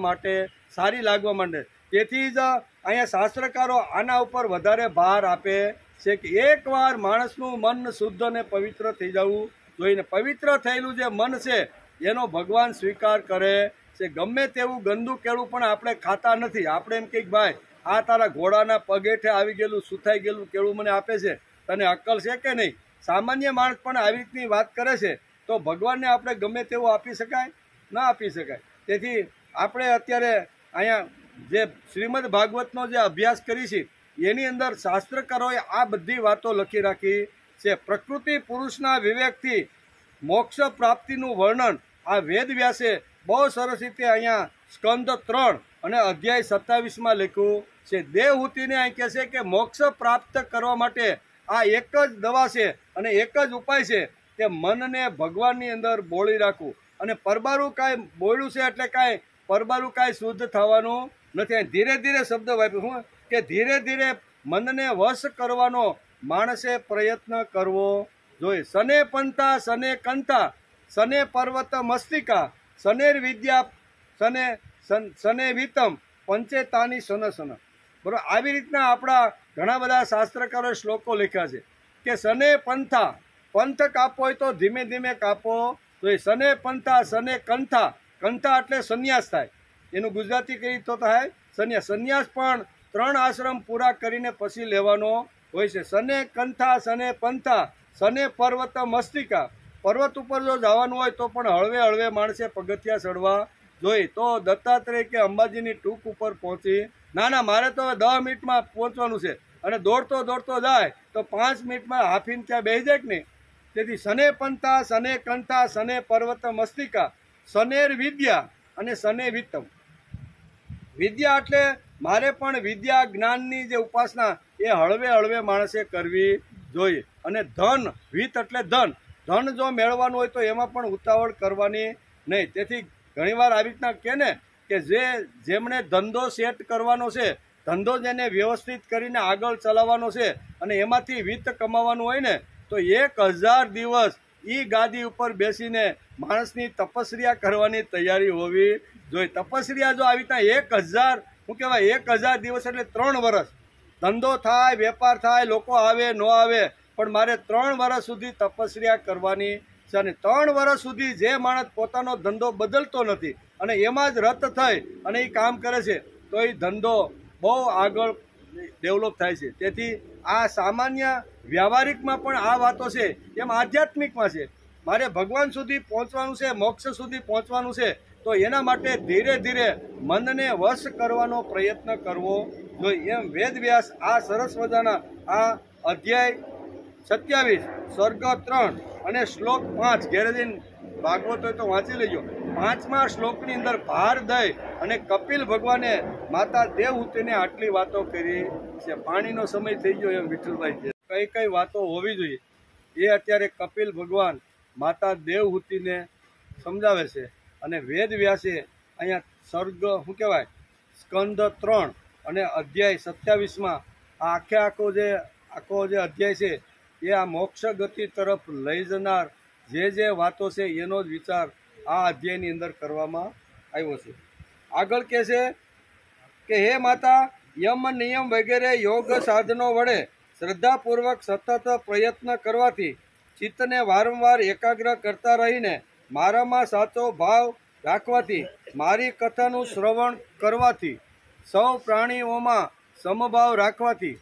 માટે તેથી જ અહીંયા શાસ્ત્રકારો આના ઉપર વધારે ભાર આપે છે કે એકવાર માણસનું મન શુદ્ધ અને પવિત્ર થઈ જવું જોઈએ. પવિત્ર થયેલું જે મન છે એનો ભગવાન સ્વીકાર કરે છે. ગમે તેવું ગંદુ કેળું પણ આપણે ખાતા નથી. આપણે એમ કહીએ ભાઈ આ તારા ઘોડાના પગેઠે આવી ગયેલું સુથાઈ ગયેલું કેળું મને આપે છે, તને અક્કલ છે કે નહીં? સામાન્ય માણસ પણ આવી રીતની વાત કરે છે, તો ભગવાનને આપણે ગમે તેવું આપી શકાય? ના આપી શકાય. તેથી આપણે અત્યારે અહીંયા જે શ્રીમદ ભાગવતનો જે અભ્યાસ કરી છે એની અંદર શાસ્ત્રકારોએ આ બધી વાતો લખી રાખી છે. પ્રકૃતિ પુરુષના વિવેકથી મોક્ષ પ્રાપ્તિનું વર્ણન આ વેદ વ્યાસે બહુ સરસ રીતે અહીંયા સ્કંદ 3 અને અધ્યાય 27માં લખ્યું છે. દેવહૂતિને અહીં કહે છે કે મોક્ષ પ્રાપ્ત કરવા માટે આ એક જ દવા છે અને એક જ ઉપાય છે કે મનને ભગવાનની અંદર બોળી રાખવું. અને પરબારું કાંઈ બોળ્યું છે એટલે કાંઈ પરબારું કાંઈ શુદ્ધ થવાનું નથી. ધીરે ધીરે શબ્દ વાપર્યો શું કે ધીરે ધીરે મનને વશ કરવાનો માણસે પ્રયત્ન કરવો જોઈએ. સને પંથા સને કંથા સને પર્વત મસ્તિકા સનેર વિદ્યા સને વિતમ પંચેતાની સન. બરાબર, આવી રીતના આપણા ઘણા બધા શાસ્ત્રકારોએ શ્લોકો લખ્યા છે કે સને પંથા, પંથ કાપો હોય તો ધીમે ધીમે કાપો જોઈએ. સને પંથા સને કંથા, કંથા એટલે સંન્યાસ થાય, એનું ગુજરાતી કઈ તો થાય સંન્યાસ. સંન્યાસ પણ 3 આશ્રમ પૂરા કરીને પછી લેવાનો હોય છે. સને કંથા સને પંથા સને પર્વત મસ્તિકા, પર્વત ઉપર જો જવાનું હોય તો પણ હળવે હળવે માણસે પગથિયા ચડવા જોઈએ. તો દત્તાત્રેય કે અંબાજીની ટૂંક ઉપર પહોંચી ના મારે તો 10 મિનિટમાં પહોંચવાનું છે અને દોડતો જાય તો 5 મિનિટમાં હાફીને ત્યાં બેસી જાય કે નહીં. તેથી સને પંથા સને કંથા સને પર્વત મસ્તિકા સનેર વિદ્યા અને સને વિત્તમ. વિદ્યા એટલે મારે પણ વિદ્યા જ્ઞાનની જે ઉપાસના એ હળવે હળવે માણસે કરવી જોઈએ. અને ધન, વિત્ત એટલે ધન જો મેળવવાનું હોય તો એમાં પણ ઉતાવળ કરવાની નહીં. તેથી ઘણીવાર આવી રીતના કહે ને કે જેમણે ધંધો સેટ કરવાનો છે, ધંધો જેને વ્યવસ્થિત કરીને આગળ ચલાવવાનો છે અને એમાંથી વિત્ત કમાવાનું હોય ને, તો 1000 દિવસ એ ગાદી ઉપર બેસીને માણસની તપસ્યા કરવાની તૈયારી હોવી જોઈએ. તપસ્યા જો આવી રીતના 1000 શું કહેવાય 1000 દિવસ એટલે 3 વર્ષ ધંધો થાય, વેપાર થાય, લોકો આવે ન આવે, પણ મારે 3 વર્ષ સુધી તપસ્યા કરવાની છે. અને 3 વર્ષ સુધી જે માણસ પોતાનો ધંધો બદલતો નથી અને એમાં જ રત થઈ અને એ કામ કરે છે તો એ ધંધો બહુ આગળ ડેવલપ થાય છે. તેથી આ સામાન્ય વ્યવહારિકમાં પણ આ વાતો છે, એમ આધ્યાત્મિકમાં છે. મારે ભગવાન સુધી પહોંચવાનું છે, મોક્ષ સુધી પહોંચવાનું છે, તો એના માટે ધીરે ધીરે મનને વશ કરવાનો પ્રયત્ન કરવો જોઈએ. એમ વેદવ્યાસ આ સરસ મજાના આ અધ્યાય 27 સર્ગ 3 અને શ્લોક 5 ઘેરે જઈને ભાગવત હોય તો વાંચી લેજો. 5મા શ્લોકની અંદર ભાર દઈ અને કપિલ ભગવાને માતા દેવહૂતિને આટલી વાતો કરી છે. પાણીનો સમય થઈ ગયો એમ વિઠ્ઠલભાઈ છે. કઈ વાતો હોવી જોઈએ એ અત્યારે કપિલ ભગવાન માતા દેવહૂતિને સમજાવે છે. અને વેદ વ્યાસે અહીંયા સર્ગ શું કહેવાય સ્કંદ 3 અને અધ્યાય 27માં આ આખો જે અધ્યાય છે એ આ મોક્ષ ગતિ તરફ લઈ જનાર જે વાતો છે એનો જ વિચાર આ અધ્યાયની અંદર કરવામાં આવ્યો છે. આગળ કહે છે કે હે માતા, યમ નિયમ વગેરે યોગ સાધનો વડે શ્રદ્ધાપૂર્વક સતત પ્રયત્ન કરવાથી ચિત્તને વારંવાર એકાગ્ર કરતા રહીને મારામાં સાચો ભાવ રાખવાથી, મારી કથાનું શ્રવણ કરવાથી, સૌ પ્રાણીઓમાં સમભાવ રાખવાથી,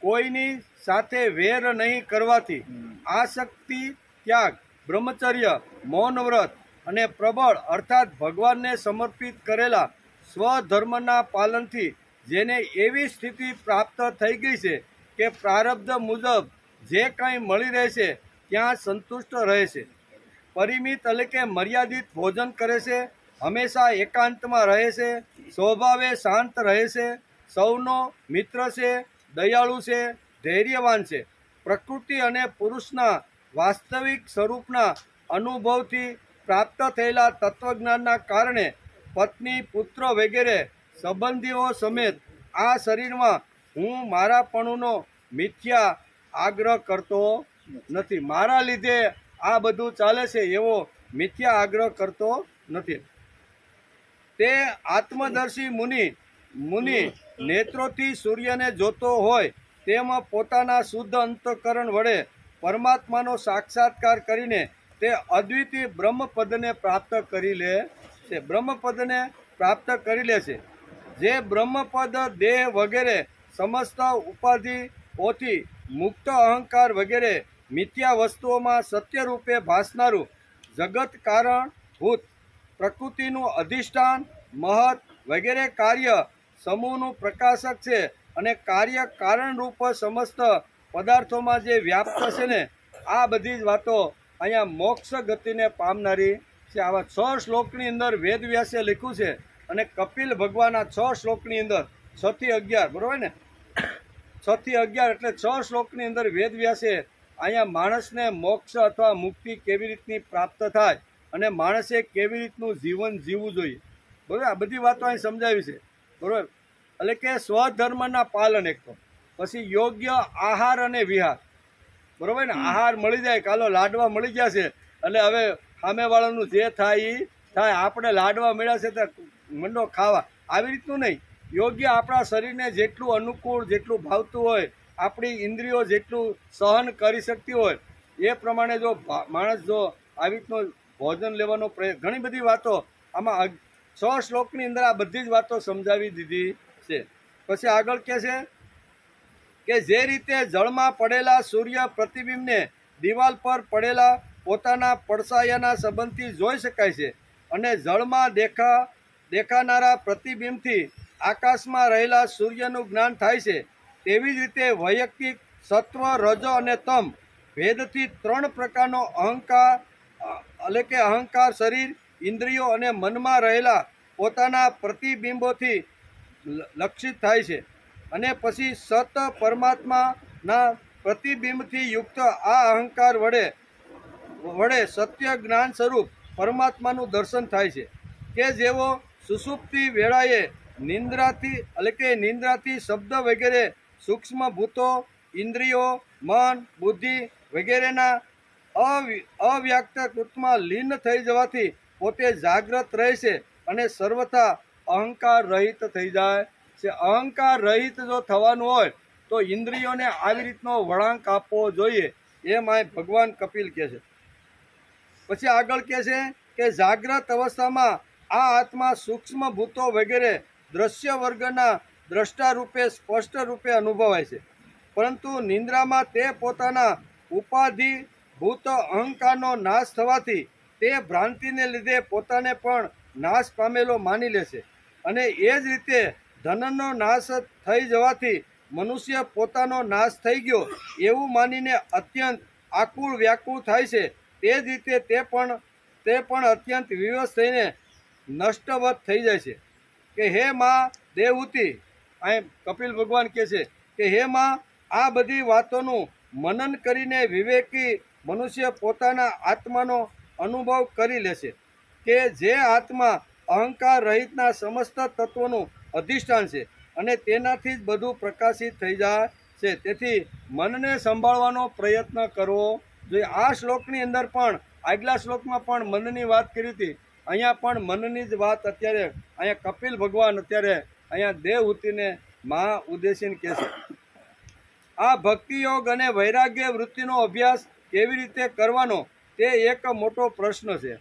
કોઈની સાથે વેર નહીં કરવાથી, આસક્તિ ત્યાગ, બ્રહ્મચર્ય, મૌન વ્રત અને પ્રબળ અર્થાત ભગવાનને સમર્પિત કરેલા સ્વધર્મના પાલનથી જેને એવી સ્થિતિ પ્રાપ્ત થઈ ગઈ છે કે પ્રારબ્ધ મુજબ જે કંઈ મળી રહે છે ત્યાં સંતુષ્ટ રહે છે, પરિમિત એટલે કે મર્યાદિત ભોજન કરે છે, હંમેશા એકાંતમાં રહે છે, સ્વભાવે શાંત રહે છે, સૌનો મિત્ર છે, દયાળુ છે, ધૈર્યવાન છે, પ્રકૃતિ અને પુરુષના વાસ્તવિક સ્વરૂપના અનુભવથી પ્રાપ્ત થયેલા તત્વજ્ઞાનના કારણે પત્ની, પુત્ર વગેરે સંબંધીઓ સમેત આ શરીરમાં હું મારાપણુનો મિથ્યા આગ્રહ કરતો નથી. મારા લીધે આ બધું ચાલે છે એવો મિથ્યા આગ્રહ કરતો નથી. તે આત્મદર્શી મુનિ નેત્રોથી સૂર્યને જોતો હોય તેમ પોતાના શુદ્ધ અંતઃકરણ વડે પરમાત્માનો સાક્ષાત્કાર કરીને તે અદ્વિતીય બ્રહ્મપદને પ્રાપ્ત કરી લે છે. બ્રહ્મપદને પ્રાપ્ત કરી લે છે. જે બ્રહ્મપદ દેહ વગેરે સમસ્ત ઉપાધિઓથી મુક્ત અહંકાર વગેરે મિથ્યા વસ્તુઓમાં સત્ય રૂપે ભાસનારું જગત કારણભૂત પ્રકૃતિનું અધિષ્ઠાન મહત વગેરે કાર્ય સમૂહનું પ્રકાશક છે અને કાર્ય કારણરૂપ સમસ્ત પદાર્થોમાં જે વ્યાપ્ત છે ને, આ બધી જ વાતો અહીંયા મોક્ષ ગતિને પામનારી છે. આવા 6 શ્લોકની અંદર વેદવ્યાસે લખ્યું છે અને કપિલ ભગવાનના 6 શ્લોકની અંદર 6 થી 11, બરોબર ને, 6 થી 11 એટલે 6 શ્લોકની અંદર વેદવ્યાસે અહીંયા માણસને મોક્ષ અથવા મુક્તિ કેવી રીતની પ્રાપ્ત થાય અને માણસે કેવી રીતનું જીવન જીવવું જોઈએ, બરાબર, આ બધી વાતો અહીં સમજાવી છે, બરાબર. એટલે કે સ્વધર્મના પાલન એક તો, પછી યોગ્ય આહાર અને વિહાર, બરાબર ને. આહાર મળી જાય, કાલો લાડવા મળી ગયા છે એટલે હવે સામેવાળાનું જે થાય એ થાય, આપણે લાડવા મળ્યા છે તો મંડો ખાવા, આવી રીતનું નહીં. યોગ્ય આપણા શરીરને જેટલું અનુકૂળ, જેટલું ભાવતું હોય, આપણી ઇન્દ્રિયો જેટલું સહન કરી શકતી હોય એ પ્રમાણે જો માણસ જો આવી રીતનું ભોજન લેવાનો પ્રયત્ન, ઘણી બધી વાતો આમાં 6 શ્લોકની અંદર આ બધી જ વાતો સમજાવી દીધી છે. પછી આગળ કહે છે કે જે રીતે જળમાં પડેલા સૂર્ય પ્રતિબિંબને દિવાલ પર પડેલા પોતાના પડછાયાના સંબંધથી જોઈ શકાય છે અને જળમાં દેખાનારા પ્રતિબિંબથી આકાશમાં રહેલા સૂર્યનું જ્ઞાન થાય છે, તેવી જ રીતે વૈયક્તિક સત્વ, રજ અને તમ ભેદથી 3 પ્રકારનો અહંકાર, એટલે કે અહંકાર શરીર, ઇન્દ્રિયો અને મનમાં રહેલા પોતાના પ્રતિબિંબોથી લક્ષિત થાય છે. અને પછી સત પરમાત્માના પ્રતિબિંબથી યુક્ત આ અહંકાર વડે સત્ય જ્ઞાન સ્વરૂપ પરમાત્માનું દર્શન થાય છે. કે જેવો સુષુપ્તિ વેળાએ નિંદ્રાથી શબ્દ વગેરે સૂક્ષ્મ ભૂતો, ઇન્દ્રિયો, મન, બુદ્ધિ વગેરેના અવ્યક્ત કૃતમાં લીન થઈ જવાથી પોતે જાગ્રત રહે છે અને સર્વથા અહંકાર રહિત થઈ જાય છે. અહંકાર રહિત જો થવાનું હોય તો ઇન્દ્રિયોને આવી રીતનો વળાંક આપવો જોઈએ, એમ આ ભગવાન કપિલ કહે છે. પછી આગળ કહે છે કે જાગ્રત અવસ્થામાં આ આત્મા સૂક્ષ્મ ભૂતો વગેરે દ્રશ્ય વર્ગના દ્રષ્ટા રૂપે સ્પષ્ટ રૂપે અનુભવાય છે, પરંતુ નિંદ્રામાં તે પોતાના ઉપાધિભૂત અહંકારનો નાશ થવાથી તે ભ્રાંતિને લીધે પોતાને પણ નાશ પામેલો માની લે છે. અને એ જ રીતે ધનનો નાશ થઈ જવાથી મનુષ્ય પોતાનો નાશ થઈ ગયો એવું માનીને અત્યંત આકુળ વ્યાકુળ થાય છે. તે જ રીતે તે પણ અત્યંત વિવશ થઈને નષ્ટવત થઈ જાય છે. કે હે માં દેવહૂતિ, અહીં કપિલ ભગવાન કહે છે કે હે માં, આ બધી વાતોનું મનન કરીને વિવેકી મનુષ્ય પોતાના આત્માનો અનુભવ કરી લેશે કે જે આત્મા અહંકાર રહિતના સમસ્ત તત્વોનું અધિષ્ઠાન છે અને તેનાથી જ બધું પ્રકાશિત થઈ જાય છે. તેથી મનને સંભાળવાનો પ્રયત્ન કરવો જોઈએ. આ શ્લોકની અંદર પણ, આગલા શ્લોકમાં પણ મનની વાત કરી હતી, અહીંયા પણ મનની જ વાત અત્યારે અહીંયા કપિલ ભગવાન અત્યારે અહીંયા દેવહૂતિને મહા ઉદ્દેશીને કહે છે. આ ભક્તિ યોગ અને વૈરાગ્ય વૃત્તિનો અભ્યાસ કેવી રીતે કરવાનો તે એક મોટો પ્રશ્ન છે.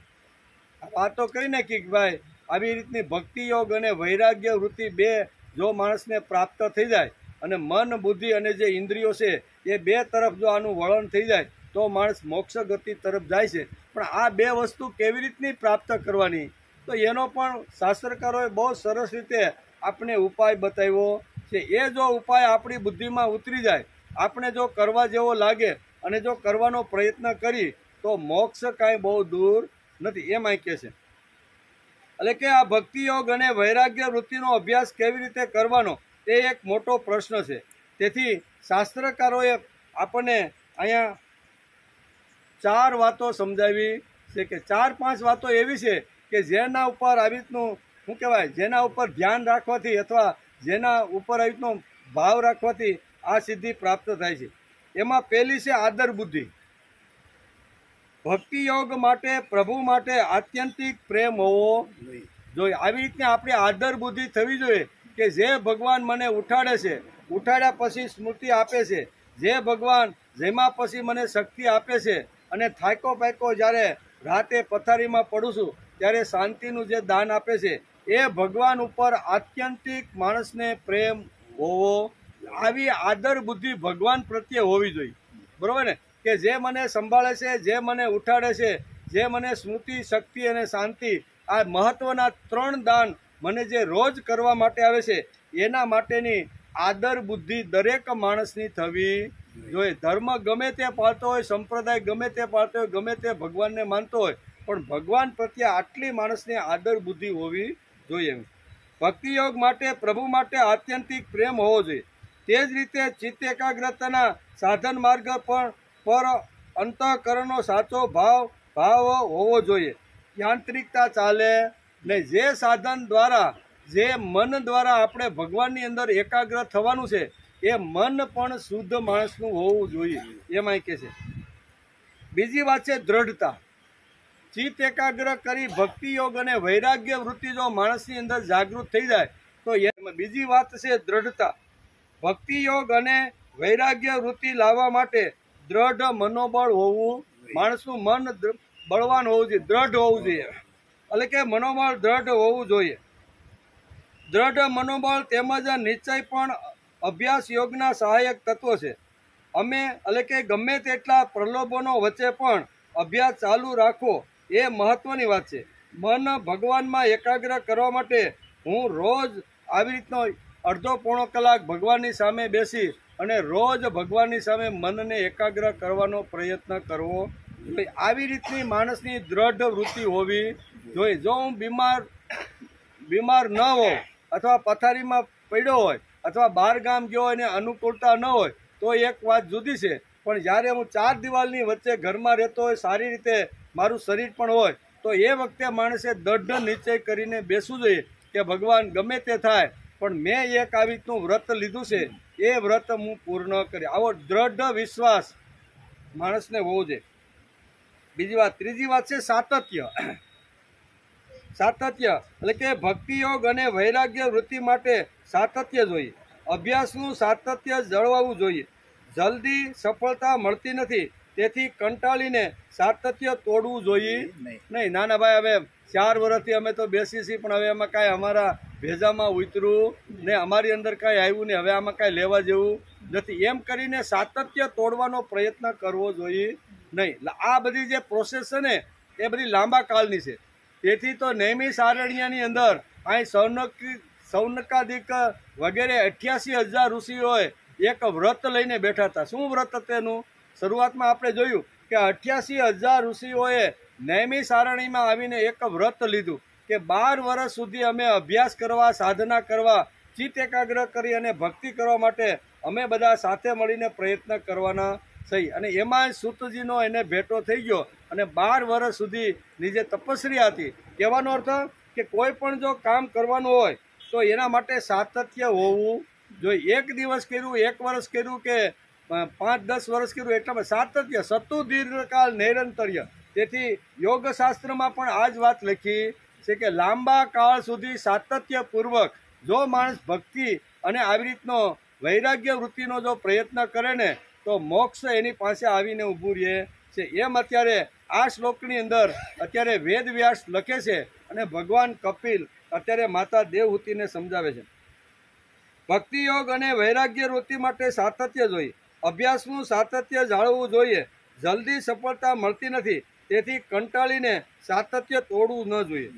વાતો કરીને કે ભાઈ આવી રીતની ભક્તિ યોગ અને વૈરાગ્ય વૃત્તિ બે જો માણસને પ્રાપ્ત થઈ જાય અને મન, બુદ્ધિ અને જે ઇન્દ્રિયો છે એ બે તરફ જો આનું વલણ થઈ જાય તો માણસ મોક્ષ ગતિ તરફ જાય છે. પણ આ બે વસ્તુ કેવી રીતની પ્રાપ્ત કરવાની, તો એનો પણ શાસ્ત્રકારોએ બહુ સરસ રીતે આપણે ઉપાય બતાવ્યો છે. એ જો ઉપાય આપણી બુદ્ધિમાં ઉતરી જાય, આપણે જો કરવા જેવો લાગે અને જો કરવાનો પ્રયત્ન કરી તો મોક્ષ કાંઈ બહુ દૂર નથી, એમ અહીં કહે છે. એટલે કે આ ભક્તિ યોગ અને વૈરાગ્ય વૃત્તિનો અભ્યાસ કેવી રીતે કરવાનો તે એક મોટો પ્રશ્ન છે. તેથી શાસ્ત્રકારોએ આપણને અહીંયા 4 વાતો સમજાવી છે કે 4-5 વાતો એવી છે કે જેના ઉપર આવી રીતનું શું કહેવાય, જેના ઉપર ધ્યાન રાખવાથી અથવા જેના ઉપર આવી રીતનો ભાવ રાખવાથી આ સિદ્ધિ પ્રાપ્ત થાય છે. એમાં પહેલી છે આદર બુદ્ધિ. ભક્તિ યોગ માટે, પ્રભુ માટે આત્યંતિક પ્રેમ હોવો જોઈએ. આવી રીતની આપણી આદર બુદ્ધિ થવી જોઈએ કે જે ભગવાન મને ઉઠાડે છે, ઉઠાડ્યા પછી સ્મૃતિ આપે છે, જે ભગવાન જેમાં પછી મને શક્તિ આપે છે, અને થાકો પાકો જ્યારે રાતે પથારીમાં પડું છું ત્યારે શાંતિનું જે દાન આપે છે, એ ભગવાન ઉપર આત્યંતિક માણસને પ્રેમ હોવો. આવી આદર બુદ્ધિ ભગવાન પ્રત્યે હોવી જોઈએ, બરોબર ને? કે જે મને સંભાળે છે, જે મને ઉઠાડે છે, જે મને સ્મૃતિ, શક્તિ અને શાંતિ, આ મહત્વના 3 દાન મને જે રોજ કરવા માટે આવે છે, એના માટેની આદર બુદ્ધિ દરેક માણસની થવી જોઈએ. ધર્મ ગમે તે પાળતો હોય, સંપ્રદાય ગમે તે પાળતો હોય, ગમે તે ભગવાનને માનતો હોય, પણ ભગવાન પ્રત્યે આટલી માણસની આદર બુદ્ધિ હોવી જોઈએ. ભક્તિ યોગ માટે, પ્રભુ માટે આત્યંતિક પ્રેમ હોવો જોઈએ. તે જ રીતે ચિત્ત એકાગ્રતાના સાધન માર્ગ પર અંતઃકરણનો સાચો ભાવ હોવો જોઈએ. યાંત્રિકતા ચાલે નહીં. જે સાધન દ્વારા, જે મન દ્વારા આપણે ભગવાનની અંદર એકાગ્ર થવાનું છે, એ મન પણ શુદ્ધ માણસનું હોવું જોઈએ, એમાં કહે છે. બીજી વાત છે દ્રઢતા. ચિત્ત એકાગ્ર કરી ભક્તિ યોગ અને વૈરાગ્ય વૃત્તિ જો માણસની અંદર જાગૃત થઈ જાય તો એમાં બીજી વાત છે દ્રઢતા. ભક્તિ યોગ અને વૈરાગ્ય વૃત્તિ લાવવા માટે દ્રઢ મનોબળ હોવું, માણસનું મન બળવાન હોવું જોઈએ, દ્રઢ હોવું જોઈએ. એટલે કે મનોબળ દ્રઢ હોવું જોઈએ. દ્રઢ મનોબળ તેમજ નિશ્ચય પણ અભ્યાસ યોગના સહાયક તત્વો છે. અમે એટલે કે ગમે તેટલા પ્રલોભનો વચ્ચે પણ અભ્યાસ ચાલુ રાખવો એ મહત્વની વાત છે. મન ભગવાનમાં એકાગ્ર કરવા માટે હું રોજ આવી રીતનો અડધો-પોણો કલાક ભગવાનની સામે બેસી અને રોજ ભગવાનની સામે મનને એકાગ્ર કરવાનો પ્રયત્ન કરવો જોઈએ. આવી રીતની માણસની દ્રઢ વૃત્તિ હોવી જોઈએ. જો હું બીમાર ન હોઉં અથવા પથારીમાં પડ્યો હોય અથવા બહાર ગામ ગયો હોય અને અનુકૂળતા ન હોય તો એક વાત જુદી છે, પણ જ્યારે હું 4 દિવાલની વચ્ચે ઘરમાં રહેતો હોય, સારી રીતે મારું શરીર પણ હોય, તો એ વખતે માણસે દ્રઢ નિશ્ચય કરીને બેસવું જોઈએ કે ભગવાન ગમે તે થાય પણ મેં એક આવી રીતનું વ્રત લીધું છે, એ વ્રત હું પૂર્ણ કરી. આવો દ્રઢ વિશ્વાસ માણસને હોવો જોઈએ. બીજી વાત, ત્રીજી વાત છે સાતત્ય. સાતત્ય એટલે કે ભક્તિ યોગ અને વૈરાગ્ય વૃત્તિ માટે સાતત્ય જોઈએ. અભ્યાસનું સાતત્ય જળવાવું જોઈએ. જલ્દી સફળતા મળતી નથી, તેથી કંટાળીને સાતત્ય તોડવું જોઈએ નહીં. નાના ભાઈ, હવે 4 વર્ષથી અમે તો બેસી છીએ, પણ હવે એમાં કાંઈ અમારા ભેજામાં ઉતરું ને અમારી અંદર કાંઈ આવ્યું ને હવે આમાં કાંઈ લેવા જેવું નથી, એમ કરીને સાતત્ય તોડવાનો પ્રયત્ન કરવો જોઈએ નહીં. આ બધી જે પ્રોસેસ છે ને, એ બધી લાંબા કાળની છે. તેથી તો નેમિ સારણ્યની અંદર અહીં સૌનકાદિક વગેરે 88,000 ઋષિઓએ એક વ્રત લઈને બેઠા હતા. શું વ્રત હતું એનું? શરૂઆતમાં આપણે જોયું કે 88,000 ઋષિઓએ નેમિ સારણીમાં આવીને એક વ્રત લીધું કે 12 વર્ષ સુધી અમે અભ્યાસ કરવા, સાધના કરવા, ચિત્ત એકાગ્ર કરી અને ભક્તિ કરવા માટે અમે બધા સાથે મળીને પ્રયત્ન કરવાના થઈ. અને એમાં સૂતજીનો એને ભેટો થઈ ગયો અને 12 વર્ષ સુધીની જે તપસ્યા હતી, કહેવાનો અર્થ કે કોઈ પણ જો કામ કરવાનું હોય તો એના માટે સાતત્ય હોવું જોઈએ. એક દિવસ કર્યું, 1 વર્ષ કર્યું કે 5-10 વર્ષ કર્યું, એટલામાં સાતત્ય, સતુ દીર્ઘકાળ નૈરંતર્ય. તેથી યોગશાસ્ત્રમાં પણ આ જ વાત લખી છે કે લાંબા કાળ સુધી સાતત્યપૂર્વક જો માણસ ભક્તિ અને આવી રીતનો વૈરાગ્ય વૃત્તિનો જો પ્રયત્ન કરે ને તો મોક્ષ એની પાસે આવીને ઊભું રહે છે. એમ અત્યારે આ શ્લોકની અંદર અત્યારે વેદ વ્યાસ લખે છે અને ભગવાન કપિલ અત્યારે માતા દેવહૂતિને સમજાવે છે. ભક્તિ યોગ અને વૈરાગ્ય વૃત્તિ માટે સાતત્ય જોઈએ. અભ્યાસનું સાતત્ય જાળવવું જોઈએ. જલ્દી સફળતા મળતી નથી, તેથી કંટાળીને સાતત્ય તોડવું ન જોઈએ.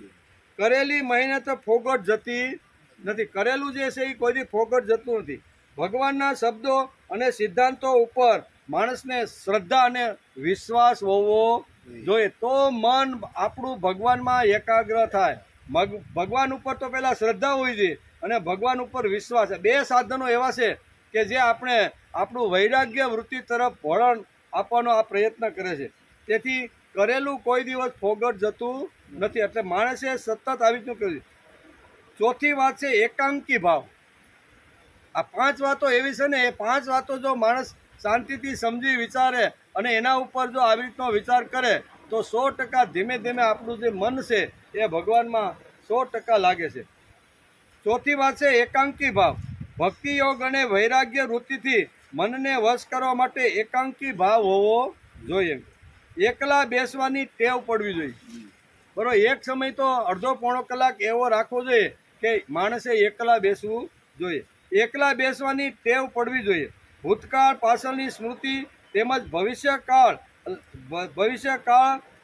કરેલી મહેનત ફોગટ જતી નથી. કરેલું જે છે એ કોઈથી ફોગટ જતું નથી. ભગવાનના શબ્દો અને સિદ્ધાંતો ઉપર માણસને શ્રદ્ધા અને વિશ્વાસ હોવો જોઈએ. તો મન આપણું ભગવાનમાં એકાગ્ર થાય. ભગવાન ઉપર તો પહેલાં શ્રદ્ધા હોવી જોઈએ અને ભગવાન ઉપર વિશ્વાસ. 2 સાધનો એવા છે કે જે આપણું વૈરાગ્ય વૃત્તિ તરફ વળણ આપવાનો આ પ્રયત્ન કરે છે. તેથી કરેલું કોઈ દિવસ ફોગટ જતું નથી. એટલે માણસે સતત આવી રીતનું કર્યું. ચોથી વાત છે એકાંકી ભાવ. આ 5 વાતો એવી છે ને, એ 5 વાતો જો માણસ શાંતિથી સમજી વિચારે અને એના ઉપર જો આવી રીતનો વિચાર કરે તો 100% ધીમે ધીમે આપણું જે મન છે એ ભગવાનમાં 100% લાગે છે. ચોથી વાત છે એકાંકી ભાવ. ભક્તિ યોગ અને વૈરાગ્ય વૃત્તિથી મનને વશ કરવા માટે એકાંકી ભાવ હોવો જોઈએ. એકલા બેસવાની ટેવ પડવી જોઈએ. બરોબર, એક સમય તો અડધો પોણો કલાક એવો રાખવો જોઈએ કે માણસે એકલા બેસવું જોઈએ. એકલા બેસવાની ટેવ પડવી જોઈએ. ભૂતકાળ પાછળની સ્મૃતિ તેમજ ભવિષ્યકાળ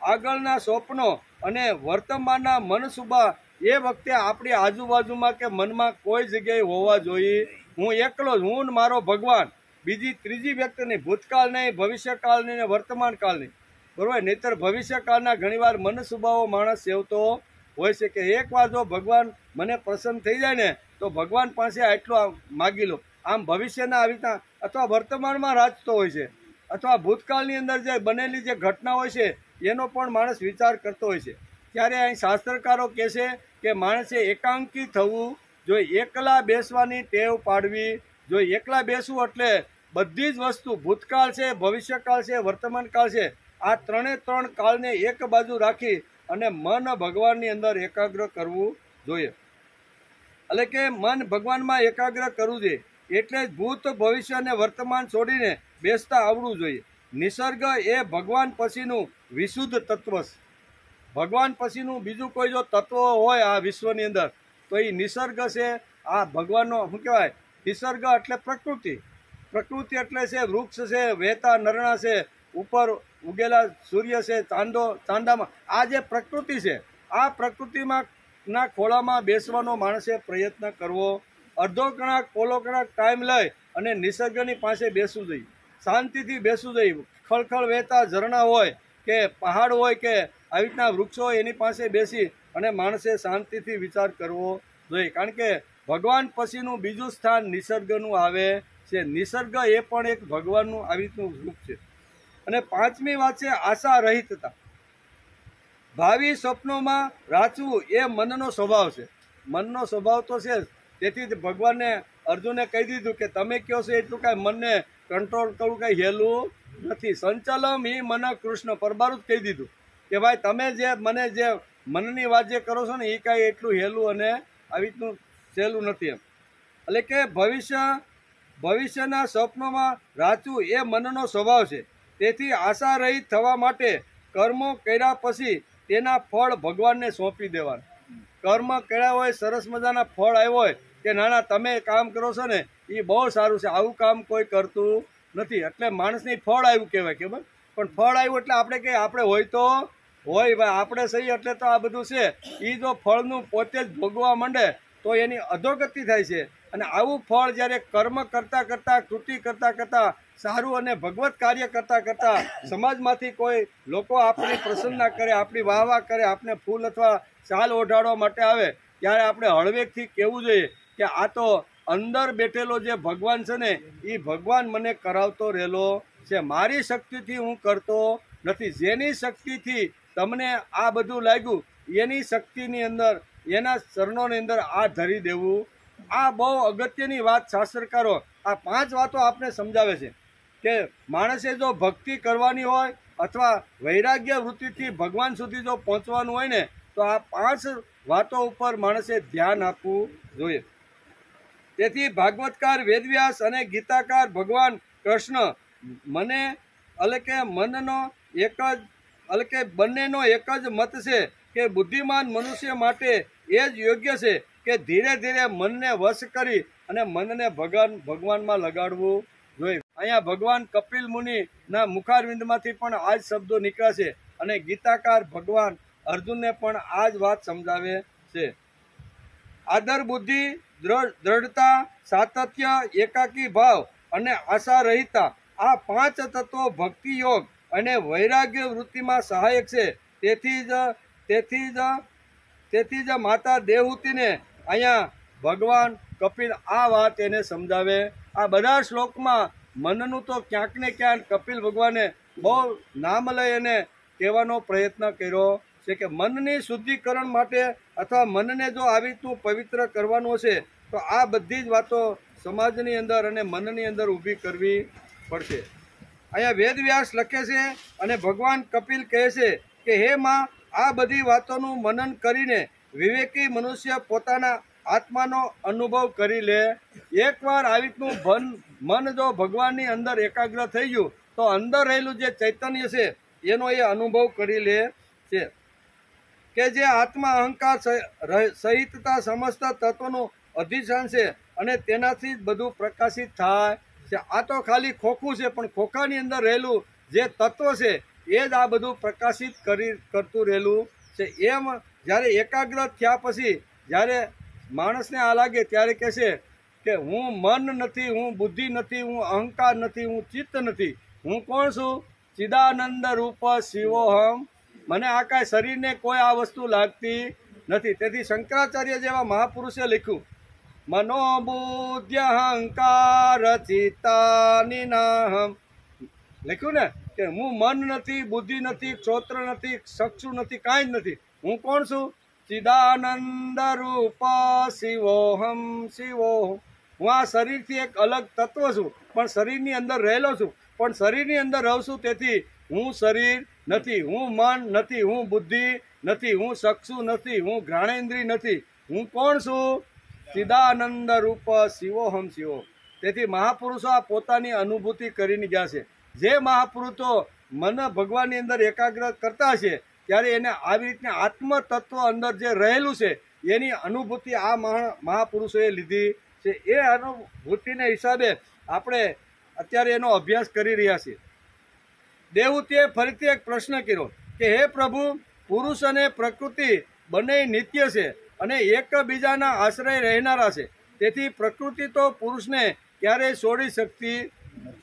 આગળના સ્વપ્નો અને વર્તમાનના મનસુબા એ વખતે આપણી આજુબાજુમાં કે મનમાં કોઈ જગ્યાએ હોવા જોઈએ. હું એકલો જ, હું ને મારો ભગવાન, બીજી ત્રીજી વ્યક્તિ નહીં. ભૂતકાળ નહીં, ભવિષ્યકાળ નહીં, વર્તમાન કાળ નહીં. બરોબર, નહીતર ભવિષ્યકાળના ઘણીવાર મનસુબાઓ માણસ સેવતો હોય છે કે એકવાર જો ભગવાન મને પ્રસન્ન થઈ જાય ને તો ભગવાન પાસે આટલું માગી લો. આમ ભવિષ્યના આવી રીતના અથવા વર્તમાનમાં રાચતો હોય છે અથવા ભૂતકાળની અંદર જે બનેલી જે ઘટના હોય છે એનો પણ માણસ વિચાર કરતો હોય છે. ત્યારે અહીં શાસ્ત્રકારો કહે છે કે માણસે એકાંકી થવું જોઈએ. એકલા બેસવાની ટેવ પાડવી જોઈએ. એકલા બેસવું એટલે બધી જ વસ્તુ, ભૂતકાળ છે, ભવિષ્યકાળ છે, વર્તમાન કાળ છે, આ 3 કાળને એક બાજુ રાખી અને મન ભગવાનની અંદર એકાગ્ર કરવું જોઈએ. એટલે કે મન ભગવાનમાં એકાગ્ર કરવું જોઈએ. એટલે જ ભૂત, ભવિષ્ય અને વર્તમાન છોડીને બેસતા આવડવું જોઈએ. નિસર્ગ એ ભગવાન પછીનું વિશુદ્ધ તત્વ છે. ભગવાન પછીનું બીજું કોઈ જો તત્વ હોય આ વિશ્વની અંદર તો એ નિસર્ગ છે. આ ભગવાનનો શું કહેવાય? નિસર્ગ એટલે પ્રકૃતિ. પ્રકૃતિ એટલે છે વૃક્ષ છે, વહેતા નરણા છે, ઉપર ઉગેલા સૂર્ય છે, ચાંદામાં, આ જે પ્રકૃતિ છે, આ પ્રકૃતિમાં ના ખોળામાં બેસવાનો માણસે પ્રયત્ન કરવો. અડધો કલાક પોલો કલાક ટાઈમ લઈ અને નિસર્ગની પાસે બેસવું જોઈએ. શાંતિથી બેસવું જોઈએ. ખળખળ વહેતા ઝરણા હોય કે પહાડ હોય કે આવી રીતના વૃક્ષો હોય એની પાસે બેસી અને માણસે શાંતિથી વિચાર કરવો જોઈએ. કારણ કે ભગવાન પછીનું બીજું સ્થાન નિસર્ગનું આવે છે. નિસર્ગ એ પણ એક ભગવાનનું આવી રીતનું રૂપ છે. અને 5મી વાત છે આશા રહિતતા. ભાવિ સ્વપ્નોમાં રાચવું એ મનનો સ્વભાવ છે. મનનો સ્વભાવ તો છે જ. તેથી જ ભગવાને અર્જુને કહી દીધું કે તમે કહો છો એટલું કાંઈ મનને કંટ્રોલ કરવું કાંઈ હેલું નથી. સંચલમ ઈ મન કૃષ્ણ પરબારું જ કહી દીધું કે ભાઈ તમે જે મને જે મનની વાત જે કરો છો ને એ કાંઈ એટલું હેલું અને આવી રીતનું સહેલું નથી એમ. એટલે કે ભવિષ્યના સ્વપ્નોમાં રાચવું એ મનનો સ્વભાવ છે. તેથી આશા રહિત થવા માટે કર્મો કર્યા પછી તેના ફળ ભગવાનને સોંપી દેવાના. કર્મ કર્યા હોય, સરસ મજાના ફળ આવ્યો હોય કે નાના તમે કામ કરો છો ને એ બહુ સારું છે, આવું કામ કોઈ કરતું નથી. એટલે માણસની ફળ આવ્યું કહેવાય કે બસ. પણ ફળ આવ્યું એટલે આપણે કે આપણે હોય તો હોય ભાઈ, આપણે સહી એટલે તો આ બધું છે. એ જો ફળનું પોતે જ ભોગવા માંડે તો એની અધોગતિ થાય છે. અને આવું ફળ જ્યારે કર્મ કરતાં કરતાં, કૃતિ કરતાં કરતાં, સારું અને ભગવત કાર્ય કરતાં કરતાં સમાજમાંથી કોઈ લોકો આપણી પ્રસન્નતા કરે, આપણી વાહ કરે, આપણે ફૂલ અથવા શાલ ઓઢાડવા માટે આવે ત્યારે આપણે હળવેકથી કહેવું જોઈએ કે આ તો અંદર બેઠેલો જે ભગવાન છે ને એ ભગવાન મને કરાવતો રહેલો છે. મારી શક્તિથી હું કરતો નથી. જેની શક્તિથી તમને આ બધું લાગ્યું એની શક્તિની અંદર, એના ચરણોની અંદર આ ધરી દેવું. આ બહુ અગત્યની વાત શાસ્ત્રકારો આ 5 વાતો આપને સમજાવે છે કે માણસે જો ભક્તિ કરવાની હોય અથવા વૈરાગ્ય વૃત્તિથી ભગવાન સુધી જો પહોંચવાનું હોય ને તો આ 5 વાતો ઉપર માણસે ધ્યાન આપવું જોઈએ. તેથી ભાગવતકાર વેદવ્યાસ અને ગીતાકાર ભગવાન કૃષ્ણ મને એટલે કે મનનો એક જ એટલે કે બંનેનો એક જ મત છે કે બુદ્ધિમાન મનુષ્ય માટે એ જ યોગ્ય છે કે ધીરે ધીરે મનને વશ કરી અને મનને ભગવાનમાં લગાડવું જોઈએ. અહીંયા ભગવાન કપિલ મુનિના મુખારવિંદમાંથી પણ આ જ શબ્દો નીકળ્યા છે અને ગીતાકાર ભગવાન અર્જુનને પણ આ જ વાત સમજાવે છે. આદર બુદ્ધિ, દ્રઢતા, સાતત્ય, એકાકી ભાવ અને આશા રહિતા આ 5 તત્વો ભક્તિ યોગ અને વૈરાગ્ય વૃત્તિમાં સહાયક છે. તેથી જ માતા દેવહૂતિને અહીંયા ભગવાન કપિલ આ વાત એને સમજાવે. આ બધા શ્લોકમાં મનનું તો ક્યાંક ને ક્યાંક કપિલ ભગવાને બહુ નામ લઈ અને કહેવાનો પ્રયત્ન કર્યો છે કે મનની શુદ્ધિકરણ માટે અથવા મનને જો આવી રીતનું પવિત્ર કરવાનું હશે તો આ બધી જ વાતો સમાજની અંદર અને મનની અંદર ઊભી કરવી પડશે. અહીંયા વેદવ્યાસ લખે છે અને ભગવાન કપિલ કહે છે કે હે માં, આ બધી વાતોનું મનન કરીને વિવેકી મનુષ્ય પોતાના આત્માનો અનુભવ કરી લે. એકવાર આવી રીતનું મન જો ભગવાનની અંદર એકાગ્ર થઈ ગયું તો અંદર રહેલું જે ચૈતન્ય છે એનો એ અનુભવ કરી લે છે કે જે આત્મા અહંકાર સહિતતા સમસ્ત તત્વનું અધિષ્ઠાન છે અને તેનાથી જ બધું પ્રકાશિત થાય છે. આ તો ખાલી ખોખું છે, પણ ખોખાની અંદર રહેલું જે તત્વ છે એ જ આ બધું પ્રકાશિત કરતું રહેલું છે. એમ જ્યારે એકાગ્ર થયા પછી જ્યારે માણસને આ લાગે ત્યારે કહેશે કે હું મન નથી, હું બુદ્ધિ નથી, હું અહંકાર નથી, હું ચિત્ત નથી, હું કોણ છું? ચિદાનંદ રૂપ શિવોહમ. મને આ કાંઈ શરીરને કોઈ આ વસ્તુ લાગતી નથી. તેથી શંકરાચાર્ય જેવા મહાપુરુષે લખ્યું, મનોબુદ્ધ્ય અહંકાર ચિત્તાનિનાહમ. લખ્યું ને કે હું મન નથી, બુદ્ધિ નથી, શ્રોત્ર નથી, ચક્ષુ નથી, કાંઈ જ નથી. હું કોણ છું? ચિદાનંદ રૂપ શિવોહમ શિવોહમ. હું આ શરીરથી એક અલગ તત્વ છું, પણ શરીરની અંદર રહેલો છું, પણ શરીરની અંદર રહું છું. તેથી હું શરીર નથી, હું મન નથી, હું બુદ્ધિ નથી, હું ચક્ષુ નથી, હું ઘ્રાણેન્દ્રિય નથી. હું કોણ છું? ચિદાનંદ રૂપ શિવોહમ શિવો. તેથી મહાપુરુષો આ પોતાની અનુભૂતિ કરીને ગયા છે. જે મહાપુરુષો મન ભગવાનની અંદર એકાગ્ર કરતા છે ત્યારે એને આવી રીતના આત્મ તત્વ અંદર જે રહેલું છે એની અનુભૂતિ આ મહાપુરુષોએ લીધી છે. એ અનુભૂતિને હિસાબે આપણે અત્યારે એનો અભ્યાસ કરી રહ્યા છીએ. દેવહૂતિએ ફરીથી એક પ્રશ્ન કર્યો કે હે પ્રભુ, પુરુષ અને પ્રકૃતિ બંને નિત્ય છે અને એકબીજાના આશ્રય રહેનારા છે. તેથી પ્રકૃતિ તો પુરુષને ક્યારેય છોડી શકતી.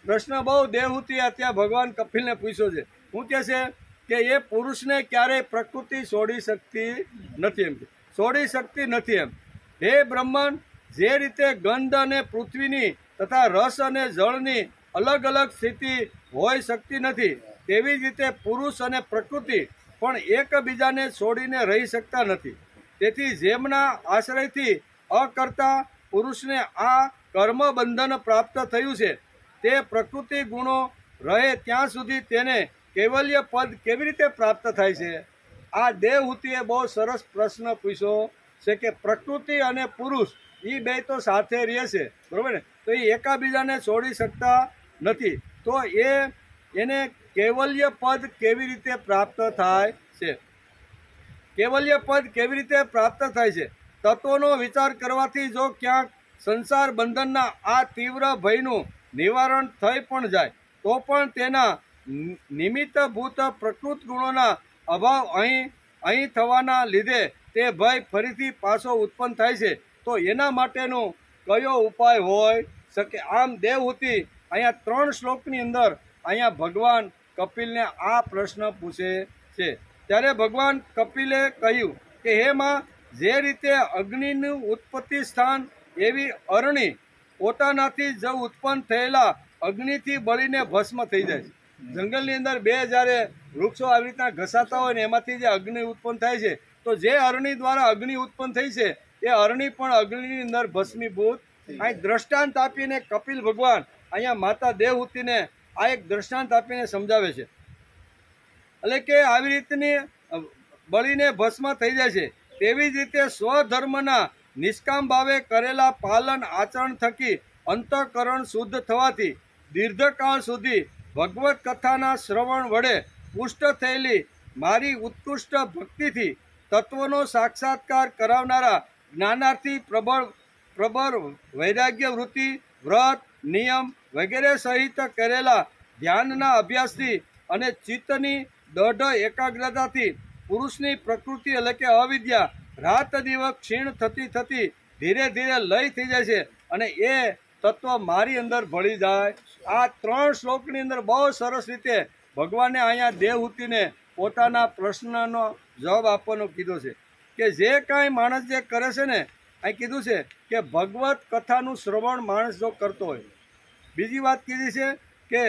પ્રશ્ન બહુ દેવહૂતિએ અત્યારે ભગવાન કપિલને પૂછ્યો છે. શું કહે છે કે એ પુરુષને ક્યારેય પ્રકૃતિ છોડી શકતી નથી. એમ છોડી શકતી નથી. એમ હે બ્રહ્મન, જે રીતે ગંધ અને પૃથ્વીની તથા રસ અને જળની અલગ અલગ સ્થિતિ હોઈ શકતી નથી, તેવી જ રીતે પુરુષ અને પ્રકૃતિ પણ એકબીજાને છોડીને રહી શકતા નથી. તેથી જેમના આશ્રયથી અકર્તા પુરુષને આ કર્મ બંધન પ્રાપ્ત થયું છે તે પ્રકૃતિ ગુણો રહે ત્યાં સુધી તેને કૈવલ્ય પદ કેવી રીતે પ્રાપ્ત થાય છે? આ દેવહૂતિએ બહુ સરસ પ્રશ્ન પૂછ્યો છે કે પ્રકૃતિ અને પુરુષ એ બે તો સાથે રહે છે, બરોબર ને? તો એ એકાબીજાને છોડી શકતા નથી. તો એને કૈવલ્ય પદ કેવી રીતે પ્રાપ્ત થાય છે? કૈવલ્ય પદ કેવી રીતે પ્રાપ્ત થાય છે? તત્વોનો વિચાર કરવાથી જો ક્યાંક સંસાર બંધનના આ તીવ્ર ભયનું નિવારણ થઈ પણ જાય તો પણ તેના નિમિત્તભૂત પ્રકૃત ગુણોના અભાવ અહીં થવાના લીધે તે ભય ફરીથી પાછો ઉત્પન્ન થાય છે. તો એના માટેનો કયો ઉપાય હોય શકે? આમ દેવહૂતિ અહીંયા 3 શ્લોકની અંદર અહીંયા ભગવાન કપિલને આ પ્રશ્ન પૂછે છે. ત્યારે ભગવાન કપિલે કહ્યું કે હે માં, જે રીતે અગ્નિનું ઉત્પત્તિ સ્થાન એવી અરણી પોતાનાથી જ ઉત્પન્ન થયેલા અગ્નિથી બળીને ભસ્મ થઈ જાય છે. જંગલની અંદર જ્યારે વૃક્ષો આવી રીતના ઘસાતા હોય ને એમાંથી જે અગ્નિ ઉત્પન્ન થાય છે, તો જે અરણી દ્વારા અગ્નિ ઉત્પન્ન થઈ છે એ અરણી પણ અગ્નિની અંદર ભસ્મીભૂત. અહીં દ્રષ્ટાંત આપીને કપિલ ભગવાન અહીંયા માતા દેવહૂતિને આ એક દ્રષ્ટાંત આપીને સમજાવે છે. એટલે કે આવી રીતની બળીને ભસ્મ થઈ જાય છે. તેવી જ રીતે સ્વધર્મના નિષ્કામ ભાવે કરેલા પાલન આચરણ થકી અંતઃકરણ શુદ્ધ થવાથી દીર્ઘકાળ સુધી ભગવત કથાના શ્રવણ વડે પુષ્ટ થયેલી મારી ઉત્કૃષ્ટ ભક્તિથી તત્વનો સાક્ષાત્કાર કરાવનારા જ્ઞાનાર્થી પ્રબળ વૈરાગ્ય વૃત્તિ, વ્રત, નિયમ વગેરે સહિત કરેલા ધ્યાનના અભ્યાસથી અને ચિત્તની દઢ એકાગ્રતાથી પુરુષની પ્રકૃતિ એટલે કે અવિદ્યા રાત દિવસ ક્ષીણ થતી થતી ધીરે ધીરે લય થઈ જાય છે અને એ તત્વ મારી અંદર ભળી જાય. આ 3 શ્લોકની અંદર બહુ સરસ રીતે ભગવાને અહીંયા દેવહૂતિને પોતાના પ્રશ્નનો જવાબ આપવાનો કીધો છે કે જે કાંઈ માણસ જે કરે છે ને, અહીં કીધું છે કે ભગવત કથાનું શ્રવણ માણસ જો કરતો હોય. બીજી વાત કીધી છે કે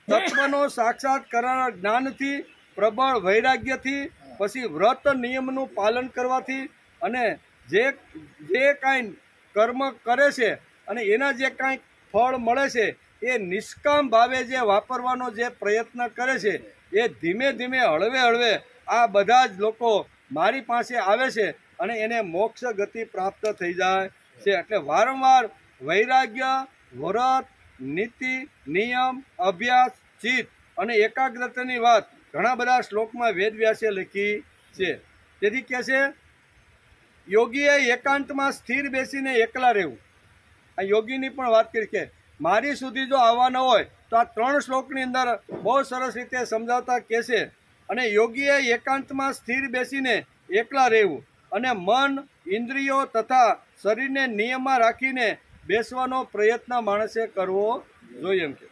તત્વનો સાક્ષાત કરનાર જ્ઞાનથી પ્રબળ વૈરાગ્યથી, પછી વ્રત નિયમનું પાલન કરવાથી, અને જે કાંઈ કર્મ કરે છે અને એના જે કાંઈ ફળ મળે છે એ નિષ્કામ ભાવે જે વાપરવાનો જે પ્રયત્ન કરે છે, એ ધીમે ધીમે હળવે હળવે આ બધા જ લોકો મારી પાસે આવે છે અને એને મોક્ષ ગતિ પ્રાપ્ત થઈ જાય છે. એટલે વારંવાર વૈરાગ્ય, વ્રત, નીતિ, નિયમ, અભ્યાસ, ચિત્ત અને એકાગ્રતાની વાત ઘણા બધા શ્લોકમાં વેદવ્યાસે લખી છે. તેથી કહે છે, યોગીએ એકાંતમાં સ્થિર બેસીને એકલા રહેવું. આ યોગીની પણ વાત કરી કે મારી સુધી જો આવવાના હોય તો આ 3 શ્લોકની અંદર બહુ સરસ રીતે સમજાવતા કહે છે. અને યોગીએ એકાંતમાં સ્થિર બેસીને એકલા રહેવું અને મન, ઇન્દ્રિયો તથા શરીરને નિયમમાં રાખીને બેસવાનો પ્રયત્ન માણસે કરવો જોઈએ. એમ કે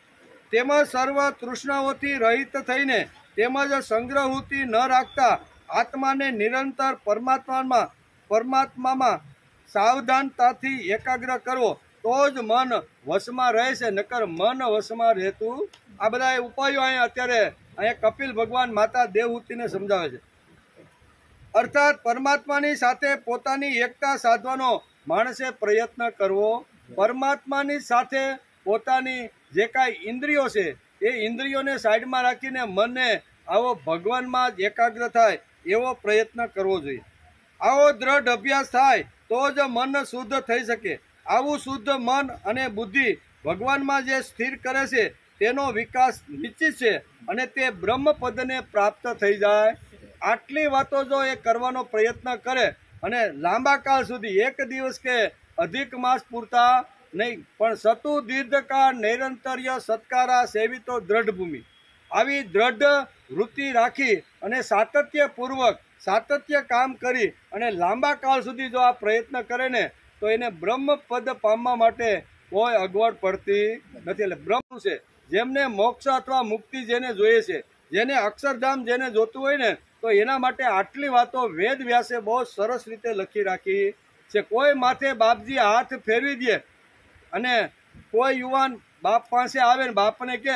તેમજ સર્વ તૃષ્ણાઓથી રહિત થઈને તેમજ સંગ્રહવૃત્તિ ન રાખતા આત્માને નિરંતર પરમાત્મામાં સાવધાનતાથી એકાગ્ર કરવો, તો જ મન વશમાં રહે છે, નકર મન વશમાં રહેતું. આ બધા ઉપાયો અહીંયા કપિલ ભગવાન માતા દેવહૂતિને સમજાવે છે. અર્થાત પરમાત્માની સાથે પોતાની એકતા સાધવાનો માણસે પ્રયત્ન કરવો. પરમાત્માની સાથે પોતાની જે કાંઈ ઇન્દ્રિયો છે એ ઇન્દ્રિયોને સાઈડમાં રાખીને મનને આવો ભગવાનમાં જ એકાગ્ર થાય એવો પ્રયત્ન કરવો જોઈએ. આવો દ્રઢ અભ્યાસ થાય તો જ મન શુદ્ધ થઈ શકે. આવું શુદ્ધ મન અને બુદ્ધિ ભગવાનમાં જે સ્થિર કરે છે તેનો વિકાસ નિશ્ચિત છે અને તે બ્રહ્મપદને પ્રાપ્ત થઈ જાય. આટલી વાતો જો એ કરવાનો પ્રયત્ન કરે અને લાંબા કાળ સુધી, 1 દિવસ કે અધિક માસ પૂરતા નહીં, પણ સતુ દીર્ઘકાળ નૈરંતર્ય સત્કારા સેવિતો દ્રઢ ભૂમિ, આવી દ્રઢ વૃત્તિ રાખી અને સાતત્ય કામ કરી અને લાંબા કાળ સુધી જો આ પ્રયત્ન કરે ને તો એને બ્રહ્મપદ પામવા માટે કોઈ અગવડ પડતી નથી. એટલે બ્રહ્મ છે, જેમને મોક્ષ અથવા મુક્તિ જેને જોઈએ છે, જેને અક્ષરધામ જેને જોતું હોય ને, તો એના માટે આટલી વાતો વેદ વ્યાસે બહુ સરસ રીતે લખી રાખી છે. કોઈ માથે બાપજી હાથ ફેરવી દે અને કોઈ યુવાન બાપ પાસે આવે ને બાપને કે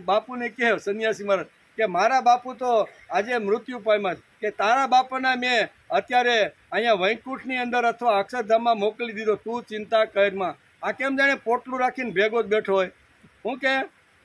બાપુને કહે સંન્યાસી મહારાજ કે મારા બાપુ તો આજે મૃત્યુ પામ્યા કે તારા બાપાના મેં અત્યારે અહીંયા વૈકુંઠની અંદર અથવા અક્ષરધામમાં મોકલી દીધો, તું ચિંતા કરમાં. આ કેમ જાણે પોટલું રાખીને ભેગો જ બેઠો હોય. હું કે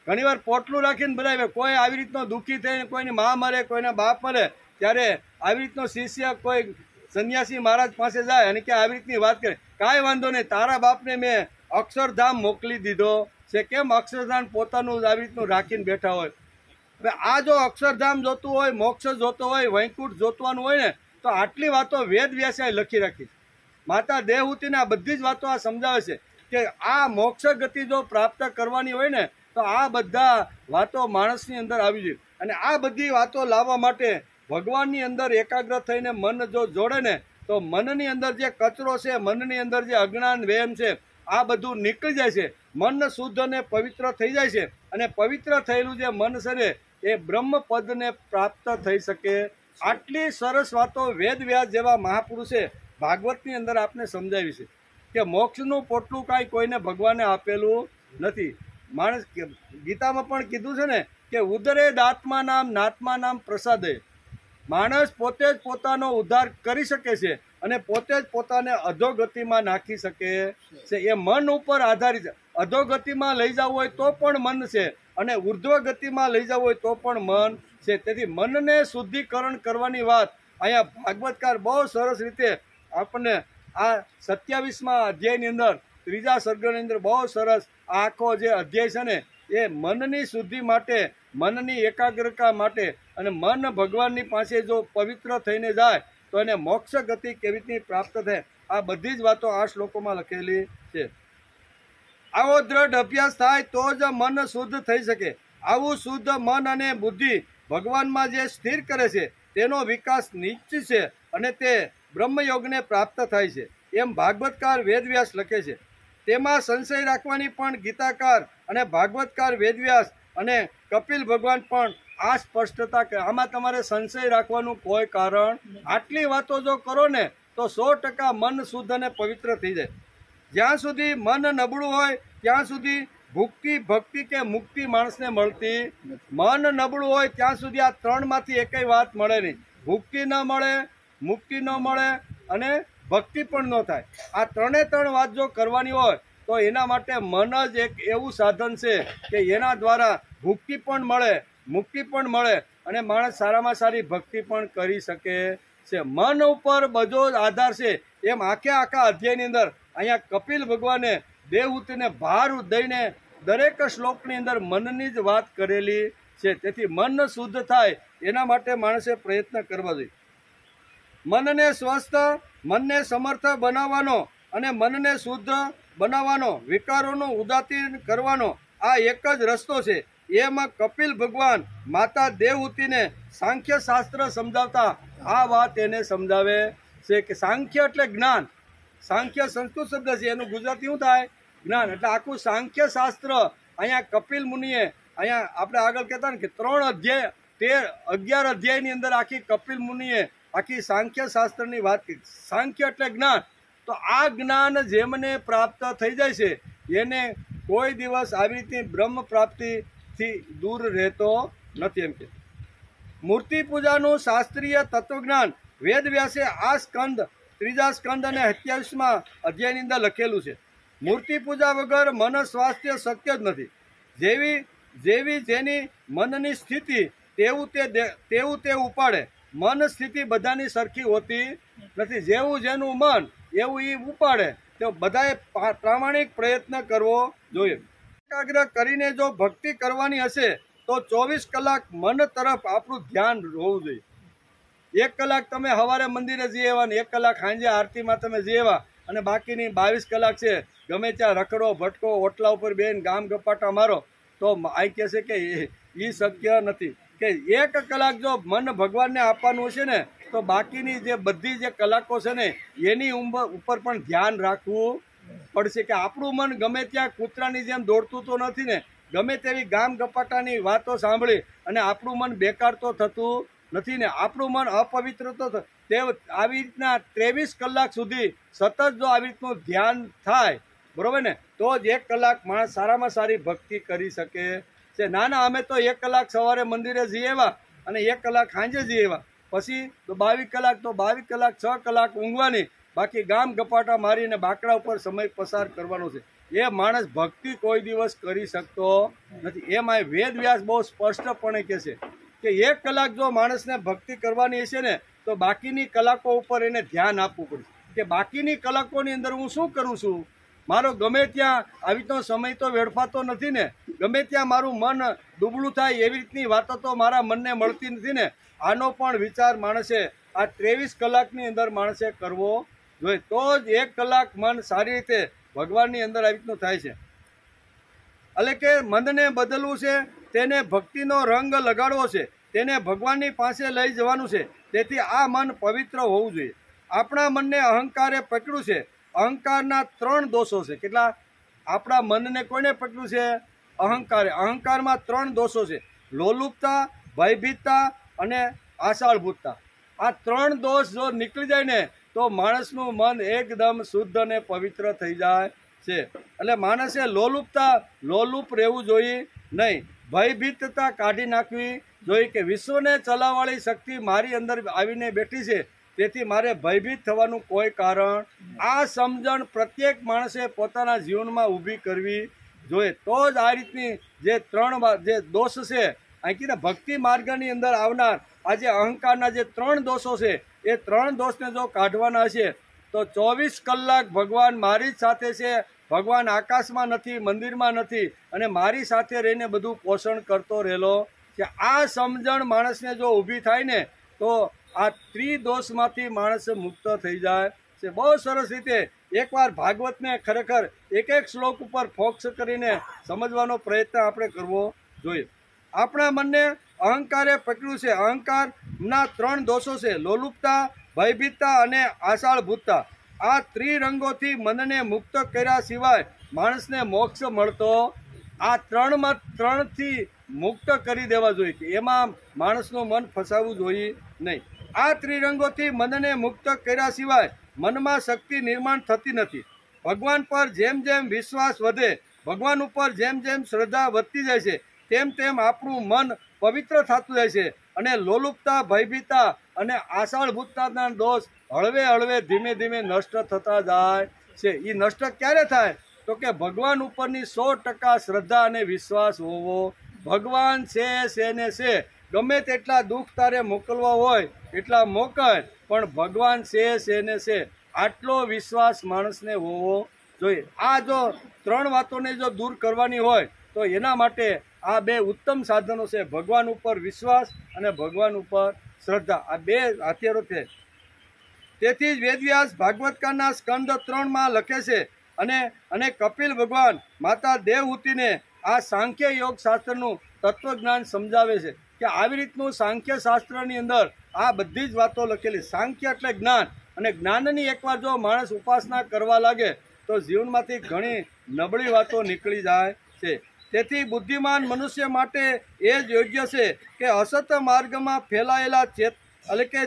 ઘણીવાર પોટલું રાખીને બધા કોઈ આવી રીતનો દુઃખી થઈને કોઈની મા મરે, કોઈના બાપ મરે, ત્યારે આવી રીતનો શિષ્ય કોઈ સંન્યાસી મહારાજ પાસે જાય અને કે આવી રીતની વાત કરે, કાંઈ વાંધો નહીં, તારા બાપને મેં અક્ષરધામ મોકલી દીધો છે. કેમ અક્ષરધામ પોતાનું આવી રીતનું રાખીને બેઠા હોય. હવે આ જો અક્ષરધામ જોતું હોય, મોક્ષ જોતો હોય, વૈકુંઠ જોતવાનું હોય ને, તો આટલી વાતો વેદ વ્યાસે લખી રાખી. માતા દેવહૂતિને આ બધી જ વાતો આ સમજાવે છે કે આ મોક્ષ ગતિ જો પ્રાપ્ત કરવાની હોય ને તો આ બધા વાતો માણસની અંદર આવી જોઈએ. અને આ બધી વાતો લાવવા માટે ભગવાનની અંદર એકાગ્ર થઈને મન જો જોડે ને તો મનની અંદર જે કચરો છે, મનની અંદર જે અજ્ઞાન વહેમ છે, આ બધું નીકળી જાય છે. મન શુદ્ધ અને પવિત્ર થઈ જાય છે અને પવિત્ર થયેલું જે મન છે ને એ બ્રહ્મપદને પ્રાપ્ત થઈ શકે. આટલી સરસ વાતો વેદ વ્યાસ જેવા મહાપુરુષે ભાગવતની અંદર આપને સમજાવી છે કે મોક્ષનું પોટલું કાંઈ કોઈને ભગવાને આપેલું નથી. માણસ ગીતામાં પણ કીધું છે ને કે ઉદરે દાત્મા નામ નાત્મા નામ પ્રસાદે. માણસ પોતે જ પોતાનો ઉદ્ધાર કરી શકે છે અને પોતે જ પોતાને અધોગતિમાં નાખી શકે છે. એ મન ઉપર આધારિત. અધોગતિમાં લઈ જવું હોય તો પણ મન છે અને ઉર્ધ્વ ગતિમાં લઈ જવું હોય તો પણ મન છે. તેથી મનને શુદ્ધિકરણ કરવાની વાત અહીંયા ભાગવતકાર બહુ સરસ રીતે આપણને આ 27મા અધ્યાયની અંદર 3જા સર્ગની અંદર બહુ સરસ આખો જે અધ્યાય છે ને એ મનની શુદ્ધિ માટે, મનની એકાગ્રતા માટે અને મન ભગવાનની પાસે જો પવિત્ર થઈને જાય તો એને મોક્ષ ગતિ કેવી રીતની પ્રાપ્ત થાય, આ બધી જ વાતો આ શ્લોકોમાં લખેલી છે. આવો દ્રઢ અભ્યાસ થાય તો જ મન શુદ્ધ થઈ શકે. આવું શુદ્ધ મન અને બુદ્ધિ ભગવાનમાં જે સ્થિર કરે છે તેનો વિકાસ નિશ્ચિત છે અને તે બ્રહ્મયોગને પ્રાપ્ત થાય છે એમ ભાગવતકાર વેદવ્યાસ લખે છે. તેમાં સંશય રાખવાની પણ ગીતાકાર અને ભાગવતકાર વેદવ્યાસ અને કપિલ ભગવાન પણ આ સ્પષ્ટતા કે આમાં તમારે સંશય રાખવાનું કોઈ કારણ. આટલી વાતો જો કરો ને તો 100% મન શુદ્ધ અને પવિત્ર થઈ જાય. જ્યાં સુધી મન નબળું હોય ત્યાં સુધી ભક્તિ ભક્તિ કે મુક્તિ માણસને મળતી મન નબળું હોય ત્યાં સુધી આ ત્રણમાંથી એકેય વાત મળે નહીં. ભક્તિ ન મળે, મુક્તિ ન મળે અને ભક્તિ પણ ન થાય. આ ત્રણ વાત જો કરવાની હોય તો એના માટે મન જ એક એવું સાધન છે કે એના દ્વારા ભક્તિ પણ મળે, મુક્તિ પણ મળે અને માણસ સારામાં સારી ભક્તિ પણ કરી શકે છે. મન ઉપર બધો જ આધાર છે. એમ આખા અધ્યાયની અંદર અહીંયા કપિલ ભગવાને દેવહૂતિને ભાર દઈને દરેક શ્લોકની અંદર મનની જ વાત કરેલી છે. તેથી મન શુદ્ધ થાય એના માટે માણસે પ્રયત્ન કરવા જોઈએ. મનને સ્વસ્થ, મનને સમર્થ બનાવવાનો અને મનને શુદ્ધ બનાવવાનો, વિકારોનું ઉદાસીન કરવાનો આ એક જ રસ્તો છે. એમાં કપિલ ભગવાન માતા દેવહૂતિને સાંખ્ય શાસ્ત્ર સમજાવતા આ વાત એને સમજાવે છે કે સાંખ્ય એટલે જ્ઞાન. સાંખ્ય સંસ્કૃત શબ્દ છે, એનું ગુજરાતી શું થાય? જ્ઞાન. એટલે આખું સાંખ્ય શાસ્ત્ર અહીંયા કપિલ મુનિએ, અહીંયા આપણે આગળ કહેતા ને કે 11 અધ્યાયની અંદર આખી કપિલ મુનિએ આખી સાંખ્ય શાસ્ત્રની વાત કરી. સાંખ્ય એટલે જ્ઞાન. તો આ જ્ઞાન જેમને પ્રાપ્ત થઈ જાય છે એને કોઈ દિવસ આવી રીતની બ્રહ્મ પ્રાપ્તિથી દૂર રહેતો નથી. એમ કે મૂર્તિ પૂજાનું શાસ્ત્રીય તત્વજ્ઞાન વેદ વ્યાસે આ સ્કંદ, ત્રીજા સ્કંદ અને 27મા અધ્યાયની અંદર લખેલું છે. મૂર્તિ પૂજા વગર મન સ્વાસ્થ્ય શક્ય જ નથી. જેવી જેની મનની સ્થિતિ તેવું તે ઉપાડે. મન સ્થિતિ બધાની સરખી હોતી નથી. જેવું જેનું મન એવું એ ઉપાડે. તો બધાએ પ્રામાણિક પ્રયત્ન કરવો જોઈએ. એકાગ્ર કરીને જો ભક્તિ કરવાની હશે તો 24 કલાક મન તરફ આપણું ધ્યાન હોવું જોઈએ. 1 કલાક તમે સવારે મંદિરે જઈ આવ્યા ને 1 કલાક સાંજે આરતીમાં તમે જઈ આવ્યા અને બાકીની 22 કલાક છે ગમે ત્યાં રખડો ભટકો, ઓટલા ઉપર બેન ગામ ગપાટા મારો, તો આ કહે છે કે એ શક્ય નથી. કે 1 કલાક જો મન ભગવાનને આપવાનું હશે ને તો બાકીની જે બધી જે કલાકો છે ને એની ઉપર પણ ધ્યાન રાખવું પડશે. કે આપણું મન ગમે ત્યાં કૂતરાની જેમ દોડતું તો નથી ને, ગમે તેવી ગામ ગપાટાની વાતો સાંભળી અને આપણું મન બેકાર તો થતું નથી ને, આપણું મન અપવિત્ર તો તે આવી રીતના 23 કલાક સુધી સતત જો આવી રીતનું ધ્યાન થાય, બરોબર ને, તો જ 1 કલાક માણસ સારામાં સારી ભક્તિ કરી શકે છે. ના અમે તો 1 કલાક સવારે મંદિરે જઈ આવ્યા અને 1 કલાક સાંજે જઈ આવ્યા, પછી તો 22 કલાક, તો 22 કલાક 6 કલાક ઊંઘવાની, બાકી ગામ ગપાટા મારીને બાકડા ઉપર સમય પસાર કરવાનો છે. એ માણસ ભક્તિ કોઈ દિવસ કરી શકતો નથી. એમાં વેદ વ્યાસ બહુ સ્પષ્ટપણે કહે છે કે 1 કલાક જો માણસને ભક્તિ કરવાની હશે ને તો બાકીની કલાકો ઉપર એને ધ્યાન આપવું પડશે. કે બાકીની કલાકોની અંદર હું શું કરું છું? મારો ગમે ત્યાં આવી રીતનો સમય તો વેડફાતો નથી ને, ગમે ત્યાં મારું મન દુબળું થાય એવી રીતની વાતો તો મારા મનને મળતી નથી ને. આનો પણ વિચાર માણસે આ 23 કલાકની અંદર માણસે કરવો જોઈએ. તો જ 1 કલાક મન સારી રીતે ભગવાનની અંદર આવી રીતનું થાય છે. એટલે કે મનને બદલવું છે, તેને ભક્તિનો રંગ લગાડવો છે, તેને ભગવાનની પાસે લઈ જવાનું છે. તેથી આ મન પવિત્ર હોવું જોઈએ. આપણા મનને અહંકારે પકડ્યું છે. અહંકારના 3 દોષો છે. કેટલા? આપણા મનને કોને પકડ્યું છે? અહંકારે. અહંકારમાં 3 દોષો છે: લોલુપતા, ભયભીતતા અને આશાળભૂતતા. આ 3 દોષ જો નીકળી જાય ને તો માણસનું મન એકદમ શુદ્ધ અને પવિત્ર થઈ જાય છે. એટલે માણસે લોલુપ રહેવું જોઈએ નહીં. ભયભીતતા કાઢી નાખવી જોઈએ કે વિશ્વને ચલાવવાળી શક્તિ મારી અંદર આવીને બેઠી છે, તેથી મારે ભયભીત થવાનું કોઈ કારણ. આ સમજણ પ્રત્યેક માણસે પોતાના જીવનમાં ઊભી કરવી જોઈએ. તો જ આ રીતની જે 3 જે દોષ છે અહીંથી ભક્તિ માર્ગની અંદર આવનાર આ જે અહંકારના જે 3 દોષો છે એ 3 દોષને જો કાઢવાના હશે તો 24 કલાક ભગવાન મારી જ સાથે છે. ભગવાન આકાશમાં નથી, મંદિરમાં નથી અને મારી સાથે રહીને બધું પોષણ કરતો રહેલો કે આ સમજણ માણસને જો ઊભી થાય ને તો આ ત્રિદોષમાંથી માણસ મુક્ત થઈ જાય છે. બહુ સરસ રીતે એકવાર ભાગવતને ખરેખર એક શ્લોક ઉપર ફોકસ કરીને સમજવાનો પ્રયત્ન આપણે કરવો જોઈએ. આપણા મનને અહંકારે પકડ્યું છે. અહંકારના 3 દોષો છે: લોલુપતા, ભયભીતતા અને આશાળભૂતતા. આ ત્રિરંગોથી મનને મુક્ત કર્યા સિવાય માણસને મોક્ષ મળતો. આ 3થી મુક્ત કરી દેવા જોઈએ કે એમાં માણસનું મન ફસાવવું જોઈએ નહીં. આ ત્રિરંગોથી મનને મુક્ત કર્યા સિવાય મનમાં શક્તિ નિર્માણ થતી નથી. ભગવાન પર જેમ જેમ વિશ્વાસ વધે ભગવાન ઉપર જેમ જેમ શ્રદ્ધા વધતી જાય છે તેમ તેમ આપણું મન પવિત્ર થતું જાય છે અને લોલુપતા, ભયભીતા અને આષાઢભૂતતાના દોષ હળવે હળવે ધીમે ધીમે નષ્ટ થતા જાય છે. એ નષ્ટ ક્યારે થાય? તો કે ભગવાન ઉપરની 100% શ્રદ્ધા અને વિશ્વાસ હોવો. ભગવાન છે ને છે, ગમે તેટલા દુઃખ તારે મોકલવા હોય એટલા મોકલ, પણ ભગવાન છે ને છે, આટલો વિશ્વાસ માણસને હોવો જોઈએ. આ જો 3 વાતોને જો દૂર કરવાની હોય તો એના માટે આ 2 ઉત્તમ સાધનો છે, ભગવાન ઉપર વિશ્વાસ અને ભગવાન ઉપર શ્રદ્ધા. આ 2 હથિયારો છે. તેથી જ વેદવ્યાસ ભાગવતકારના સ્કંદ 3માં લખે છે અને કપિલ ભગવાન માતા દેવહૂતિને આ સાંખ્ય યોગ શાસ્ત્રનું તત્વજ્ઞાન સમજાવે છે કે આવી રીતનું સાંખ્ય શાસ્ત્રની અંદર આ બધી જ વાતો લખેલી. સાંખ્ય એટલે જ્ઞાન, અને જ્ઞાનની એકવાર જો માણસ ઉપાસના કરવા લાગે તો જીવનમાંથી ઘણી નબળી વાતો નીકળી જાય છે. તેથી બુદ્ધિમાન મનુષ્ય માટે એ જ યોગ્ય છે કે અસત માર્ગમાં ફેલાયેલા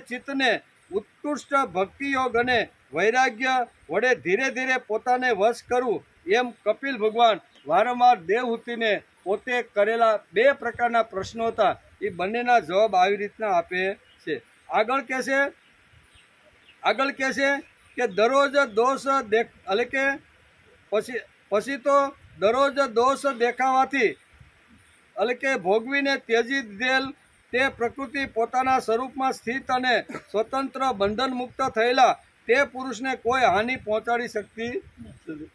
ચિત્તને ઉત્કૃષ્ટ ભક્તિયોગ અને વૈરાગ્ય વડે ધીરે ધીરે પોતાને વશ કરવું. એમ કપિલ ભગવાન વારંવાર દેવહૂતિને પોતે કરેલા 2 પ્રકારના પ્રશ્નો હતા, એ બંનેના જવાબ આવી રીતના આપે છે. આગળ કહે છે કે દરરોજ દોષ પછી તો દરરોજ દોષ દેખાવાથી ભોગવીને ત્યજી દીધેલ તે પ્રકૃતિ પોતાના સ્વરૂપમાં સ્થિત અને સ્વતંત્ર બંધન મુક્ત થયેલા તે પુરુષને કોઈ હાનિ પહોંચાડી શકતી.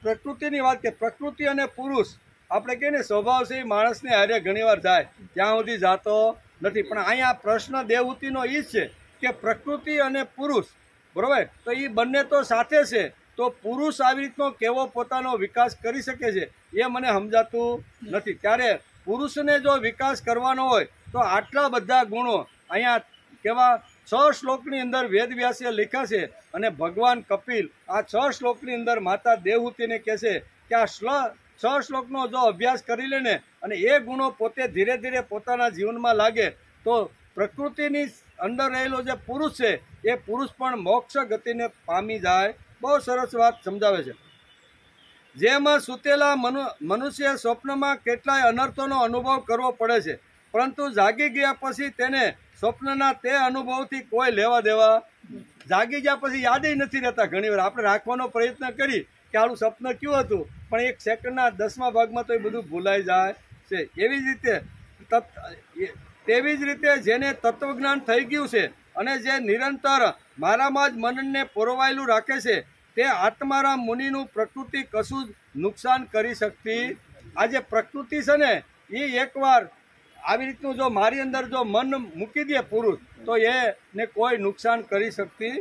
પ્રકૃતિની વાત કે પ્રકૃતિ અને પુરુષ આપણે કહીએ ને સ્વભાવ છે, માણસને હારે ઘણીવાર જાય, ત્યાં સુધી જાતો નથી. પણ અહીંયા પ્રશ્ન દેવહૂતિનો એ જ છે કે પ્રકૃતિ અને પુરુષ, બરોબર, તો એ બંને તો સાથે છે, તો પુરુષ આવી રીતનો કેવો પોતાનો વિકાસ કરી શકે છે એ મને સમજાતું નથી. ત્યારે પુરુષને જો વિકાસ કરવાનો હોય તો આટલા બધા ગુણો અહીંયા કેવા 6 શ્લોકની અંદર વેદવ્યાસે લખ્યા છે, અને ભગવાન કપિલ આ 6 શ્લોકની અંદર માતા દેવહૂતિને કહે છે કે આ 6 શ્લોકનો જો અભ્યાસ કરી લે ને અને એ ગુણો પોતે ધીરે ધીરે પોતાના જીવનમાં લાગે તો પ્રકૃતિની અંદર રહેલો જે પુરુષ છે એ પુરુષ પણ મોક્ષ ગતિને પામી જાય. બહુ સરસ વાત સમજાવે છે. જેમાં સૂતેલા મનુષ્ય સ્વપ્નમાં કેટલાય અનર્થોનો અનુભવ કરવો પડે છે, પરંતુ જાગી ગયા પછી તેને સ્વપ્નના તે અનુભવથી કોઈ લેવા દેવા. જાગી ગયા પછી યાદ નથી રહેતા. ઘણીવાર આપણે રાખવાનો પ્રયત્ન કરી કે આનું સ્વપ્ન કયું હતું, પણ 1 સેકન્ડના 10મા ભાગમાં તો એ બધું ભૂલાઈ જાય છે. તેવી જ રીતે જેને તત્વજ્ઞાન થઈ ગયું છે અને જે નિરંતર મારામાં જ મનને પોરવાયેલું રાખે છે તે આત્મારામ મુનિનું પ્રકૃતિ કશું જ નુકસાન કરી શકતી. આ જે પ્રકૃતિ છે ને એ એકવાર આવી રીતનું જો મારી અંદર જો મન મૂકી દે પુરુષ તો એને કોઈ નુકસાન કરી શકતી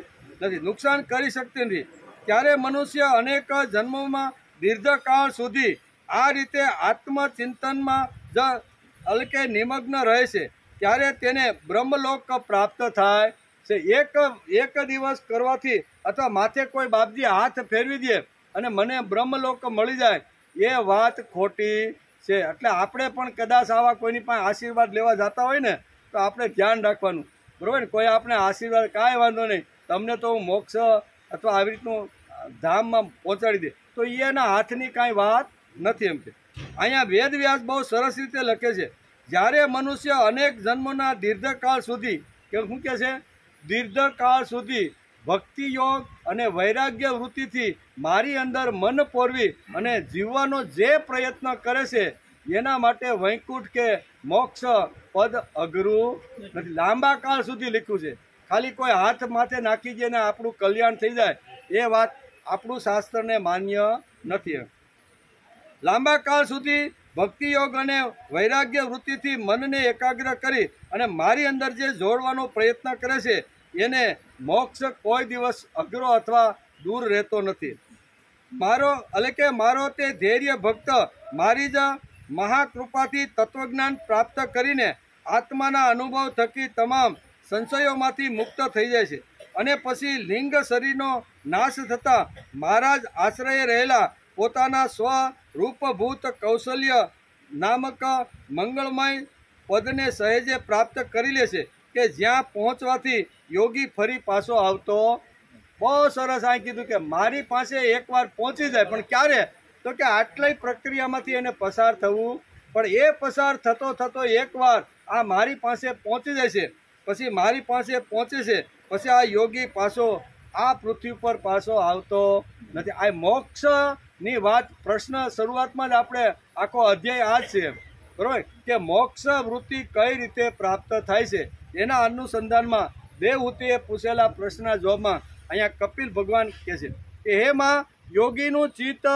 નથી. ત્યારે મનુષ્ય અનેક જન્મોમાં દીર્ઘકાળ સુધી આ રીતે આત્મચિંતનમાં જ નિમગ્ન રહે છે. ત્યારે તેને બ્રહ્મલોક પ્રાપ્ત થાય છે. એક દિવસ કરવાથી અથવા માથે કોઈ બાપજી હાથ ફેરવી દે અને મને બ્રહ્મલોક મળી જાય એ વાત ખોટી છે. એટલે આપણે પણ કદાચ આવા કોઈની પાસે આશીર્વાદ લેવા જતા હોય ને તો આપણે ધ્યાન રાખવાનું, બરોબર ને. કોઈ આપણે આશીર્વાદ કાંઈ વાંધો નહીં, તમને તો હું મોક્ષ અથવા આવી રીતનું ધામમાં પહોંચાડી દે, તો એના હાથની કાંઈ વાત નથી. એમ છે અહીંયા વેદવ્યાસ બહુ સરસ રીતે લખે છે, જ્યારે મનુષ્ય અનેક જન્મોના દીર્ઘકાળ સુધી શું કહે છે, દીર્ઘકાળ સુધી ભક્તિ યોગ અને વૈરાગ્ય વૃત્તિથી મારી અંદર મન પોરવી અને જીવવાનો જે પ્રયત્ન કરે છે એના માટે વૈકુંઠ કે મોક્ષ પદ અઘરું નથી. લાંબા કાળ સુધી લખ્યું છે. ખાલી કોઈ હાથ માથે નાખી દે ને આપણું કલ્યાણ થઈ જાય એ વાત આપણું શાસ્ત્રને માન્ય નથી. લાંબા કાળ સુધી ભક્તિ યોગ અને વૈરાગ્ય વૃત્તિથી મનને એકાગ્ર કરી અને મારી અંદર જે જોડવાનો પ્રયત્ન કરે છે એને મોક્ષ કોઈ દિવસ અઘરો અથવા દૂર રહેતો નથી. મારો તે ધૈર્ય ભક્ત મારી જ મહાકૃપાથી તત્વજ્ઞાન પ્રાપ્ત કરીને આત્માના અનુભવ થકી તમામ સંશયોમાંથી મુક્ત થઈ જાય છે અને પછી લિંગ શરીરનો નાશ થતાં મારા જ આશ્રયે રહેલા પોતાના સ્વરૂપભૂત કૌશલ્ય નામક મંગળમય પદને સહેજે પ્રાપ્ત કરી લે છે કે જ્યાં પહોંચવાથી યોગી ફરી પાછો આવતો. બહુ સરસ આ કીધું કે મારી પાસે એકવાર પહોંચી જાય, પણ ક્યારે? તો કે આટલી પ્રક્રિયામાંથી એને પસાર થવું, પણ એ પસાર થતો થતો એકવાર આ મારી પાસે પહોંચી જાય છે, પછી મારી પાસે પહોંચે છે, પછી આ યોગી પાછો આ પૃથ્વી પર પાછો આવતો નથી. આ મોક્ષની વાત પ્રશ્ન શરૂઆતમાં જ આપણે આખો અધ્યાય આ જ છે, બરાબર, કે મોક્ષ વૃત્તિ કઈ રીતે પ્રાપ્ત થાય છે એના અનુસંધાનમાં દેવહૂતિએ પૂછેલા પ્રશ્નના જવાબમાં અહીંયા કપિલ ભગવાન કહે છે કે હે માં, યોગીનું ચિત્ત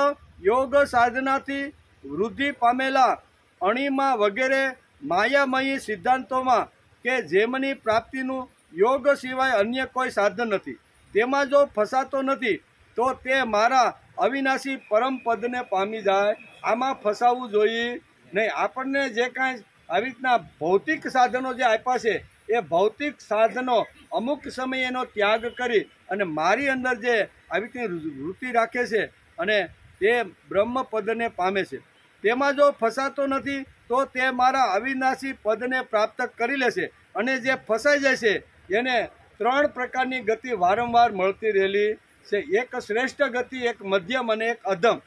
યોગ સાધનાથી વૃદ્ધિ પામેલા અણિમા વગેરે માયામયી સિદ્ધાંતોમાં કે જેમની પ્રાપ્તિનું યોગ સિવાય અન્ય કોઈ સાધન નથી, તેમાં જો ફસાતો નથી તો તે મારા અવિનાશી પરમ પદને પામી જાય. આમાં ફસાવવું જોઈએ નહીં. આપણને જે કાંઈ આવી રીતના ભૌતિક સાધનો જે આપ્યા છે એ ભૌતિક સાધનો અમુક સમય એનો ત્યાગ કરી અને મારી અંદર જે આવી રીતની વૃત્તિ રાખે છે અને તે બ્રહ્મ પદને પામે છે, તેમાં જો ફસાતો નથી તો તે મારા અવિનાશી પદને પ્રાપ્ત કરી લેશે. અને જે ફસાઈ જાય છે એને 3 પ્રકારની ગતિ વારંવાર મળતી રહેલી છે. એક શ્રેષ્ઠ ગતિ, એક મધ્યમ અને એક અધમ,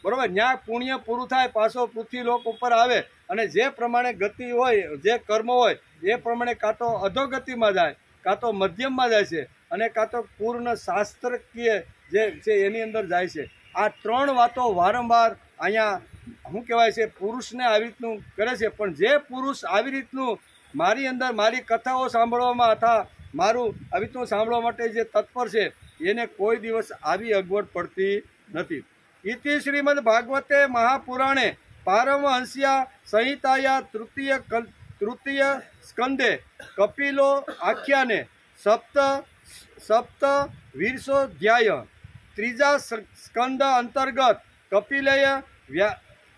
બરાબર. ત્યાં પુણ્ય પૂરું થાય પાછો પૃથ્વી લોક ઉપર આવે અને જે પ્રમાણે ગતિ હોય, જે કર્મ હોય એ પ્રમાણે કાં તો અધોગતિમાં જાય, કાં તો મધ્યમમાં જાય છે અને કાં તો પૂર્ણ શાસ્ત્રકીય જે છે એની અંદર જાય છે. આ 3 વાતો વારંવાર અહીંયા શું કહેવાય છે પુરુષને આવી રીતનું કરે છે. પણ જે પુરુષ આવી રીતનું મારી અંદર મારી કથાઓ સાંભળવામાં અથવા મારું આવી રીતનું સાંભળવા માટે જે તત્પર છે એને કોઈ દિવસ આવી અગવડ પડતી નથી. ઇતિ શ્રીમદ ભાગવતે મહાપુરાણે પારમહંસ્યા સંહિતાયા તૃતીય સ્કંદે કપિલો આખ્યાને સપ્ત વીરસોધ્યાય ત્રીજા સ્કંદ અંતર્ગત કપિલેય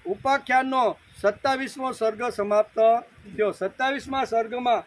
ઉપાખ્યાનનો 27મો સર્ગ સમાપ્ત થયો. 27મા સર્ગમાં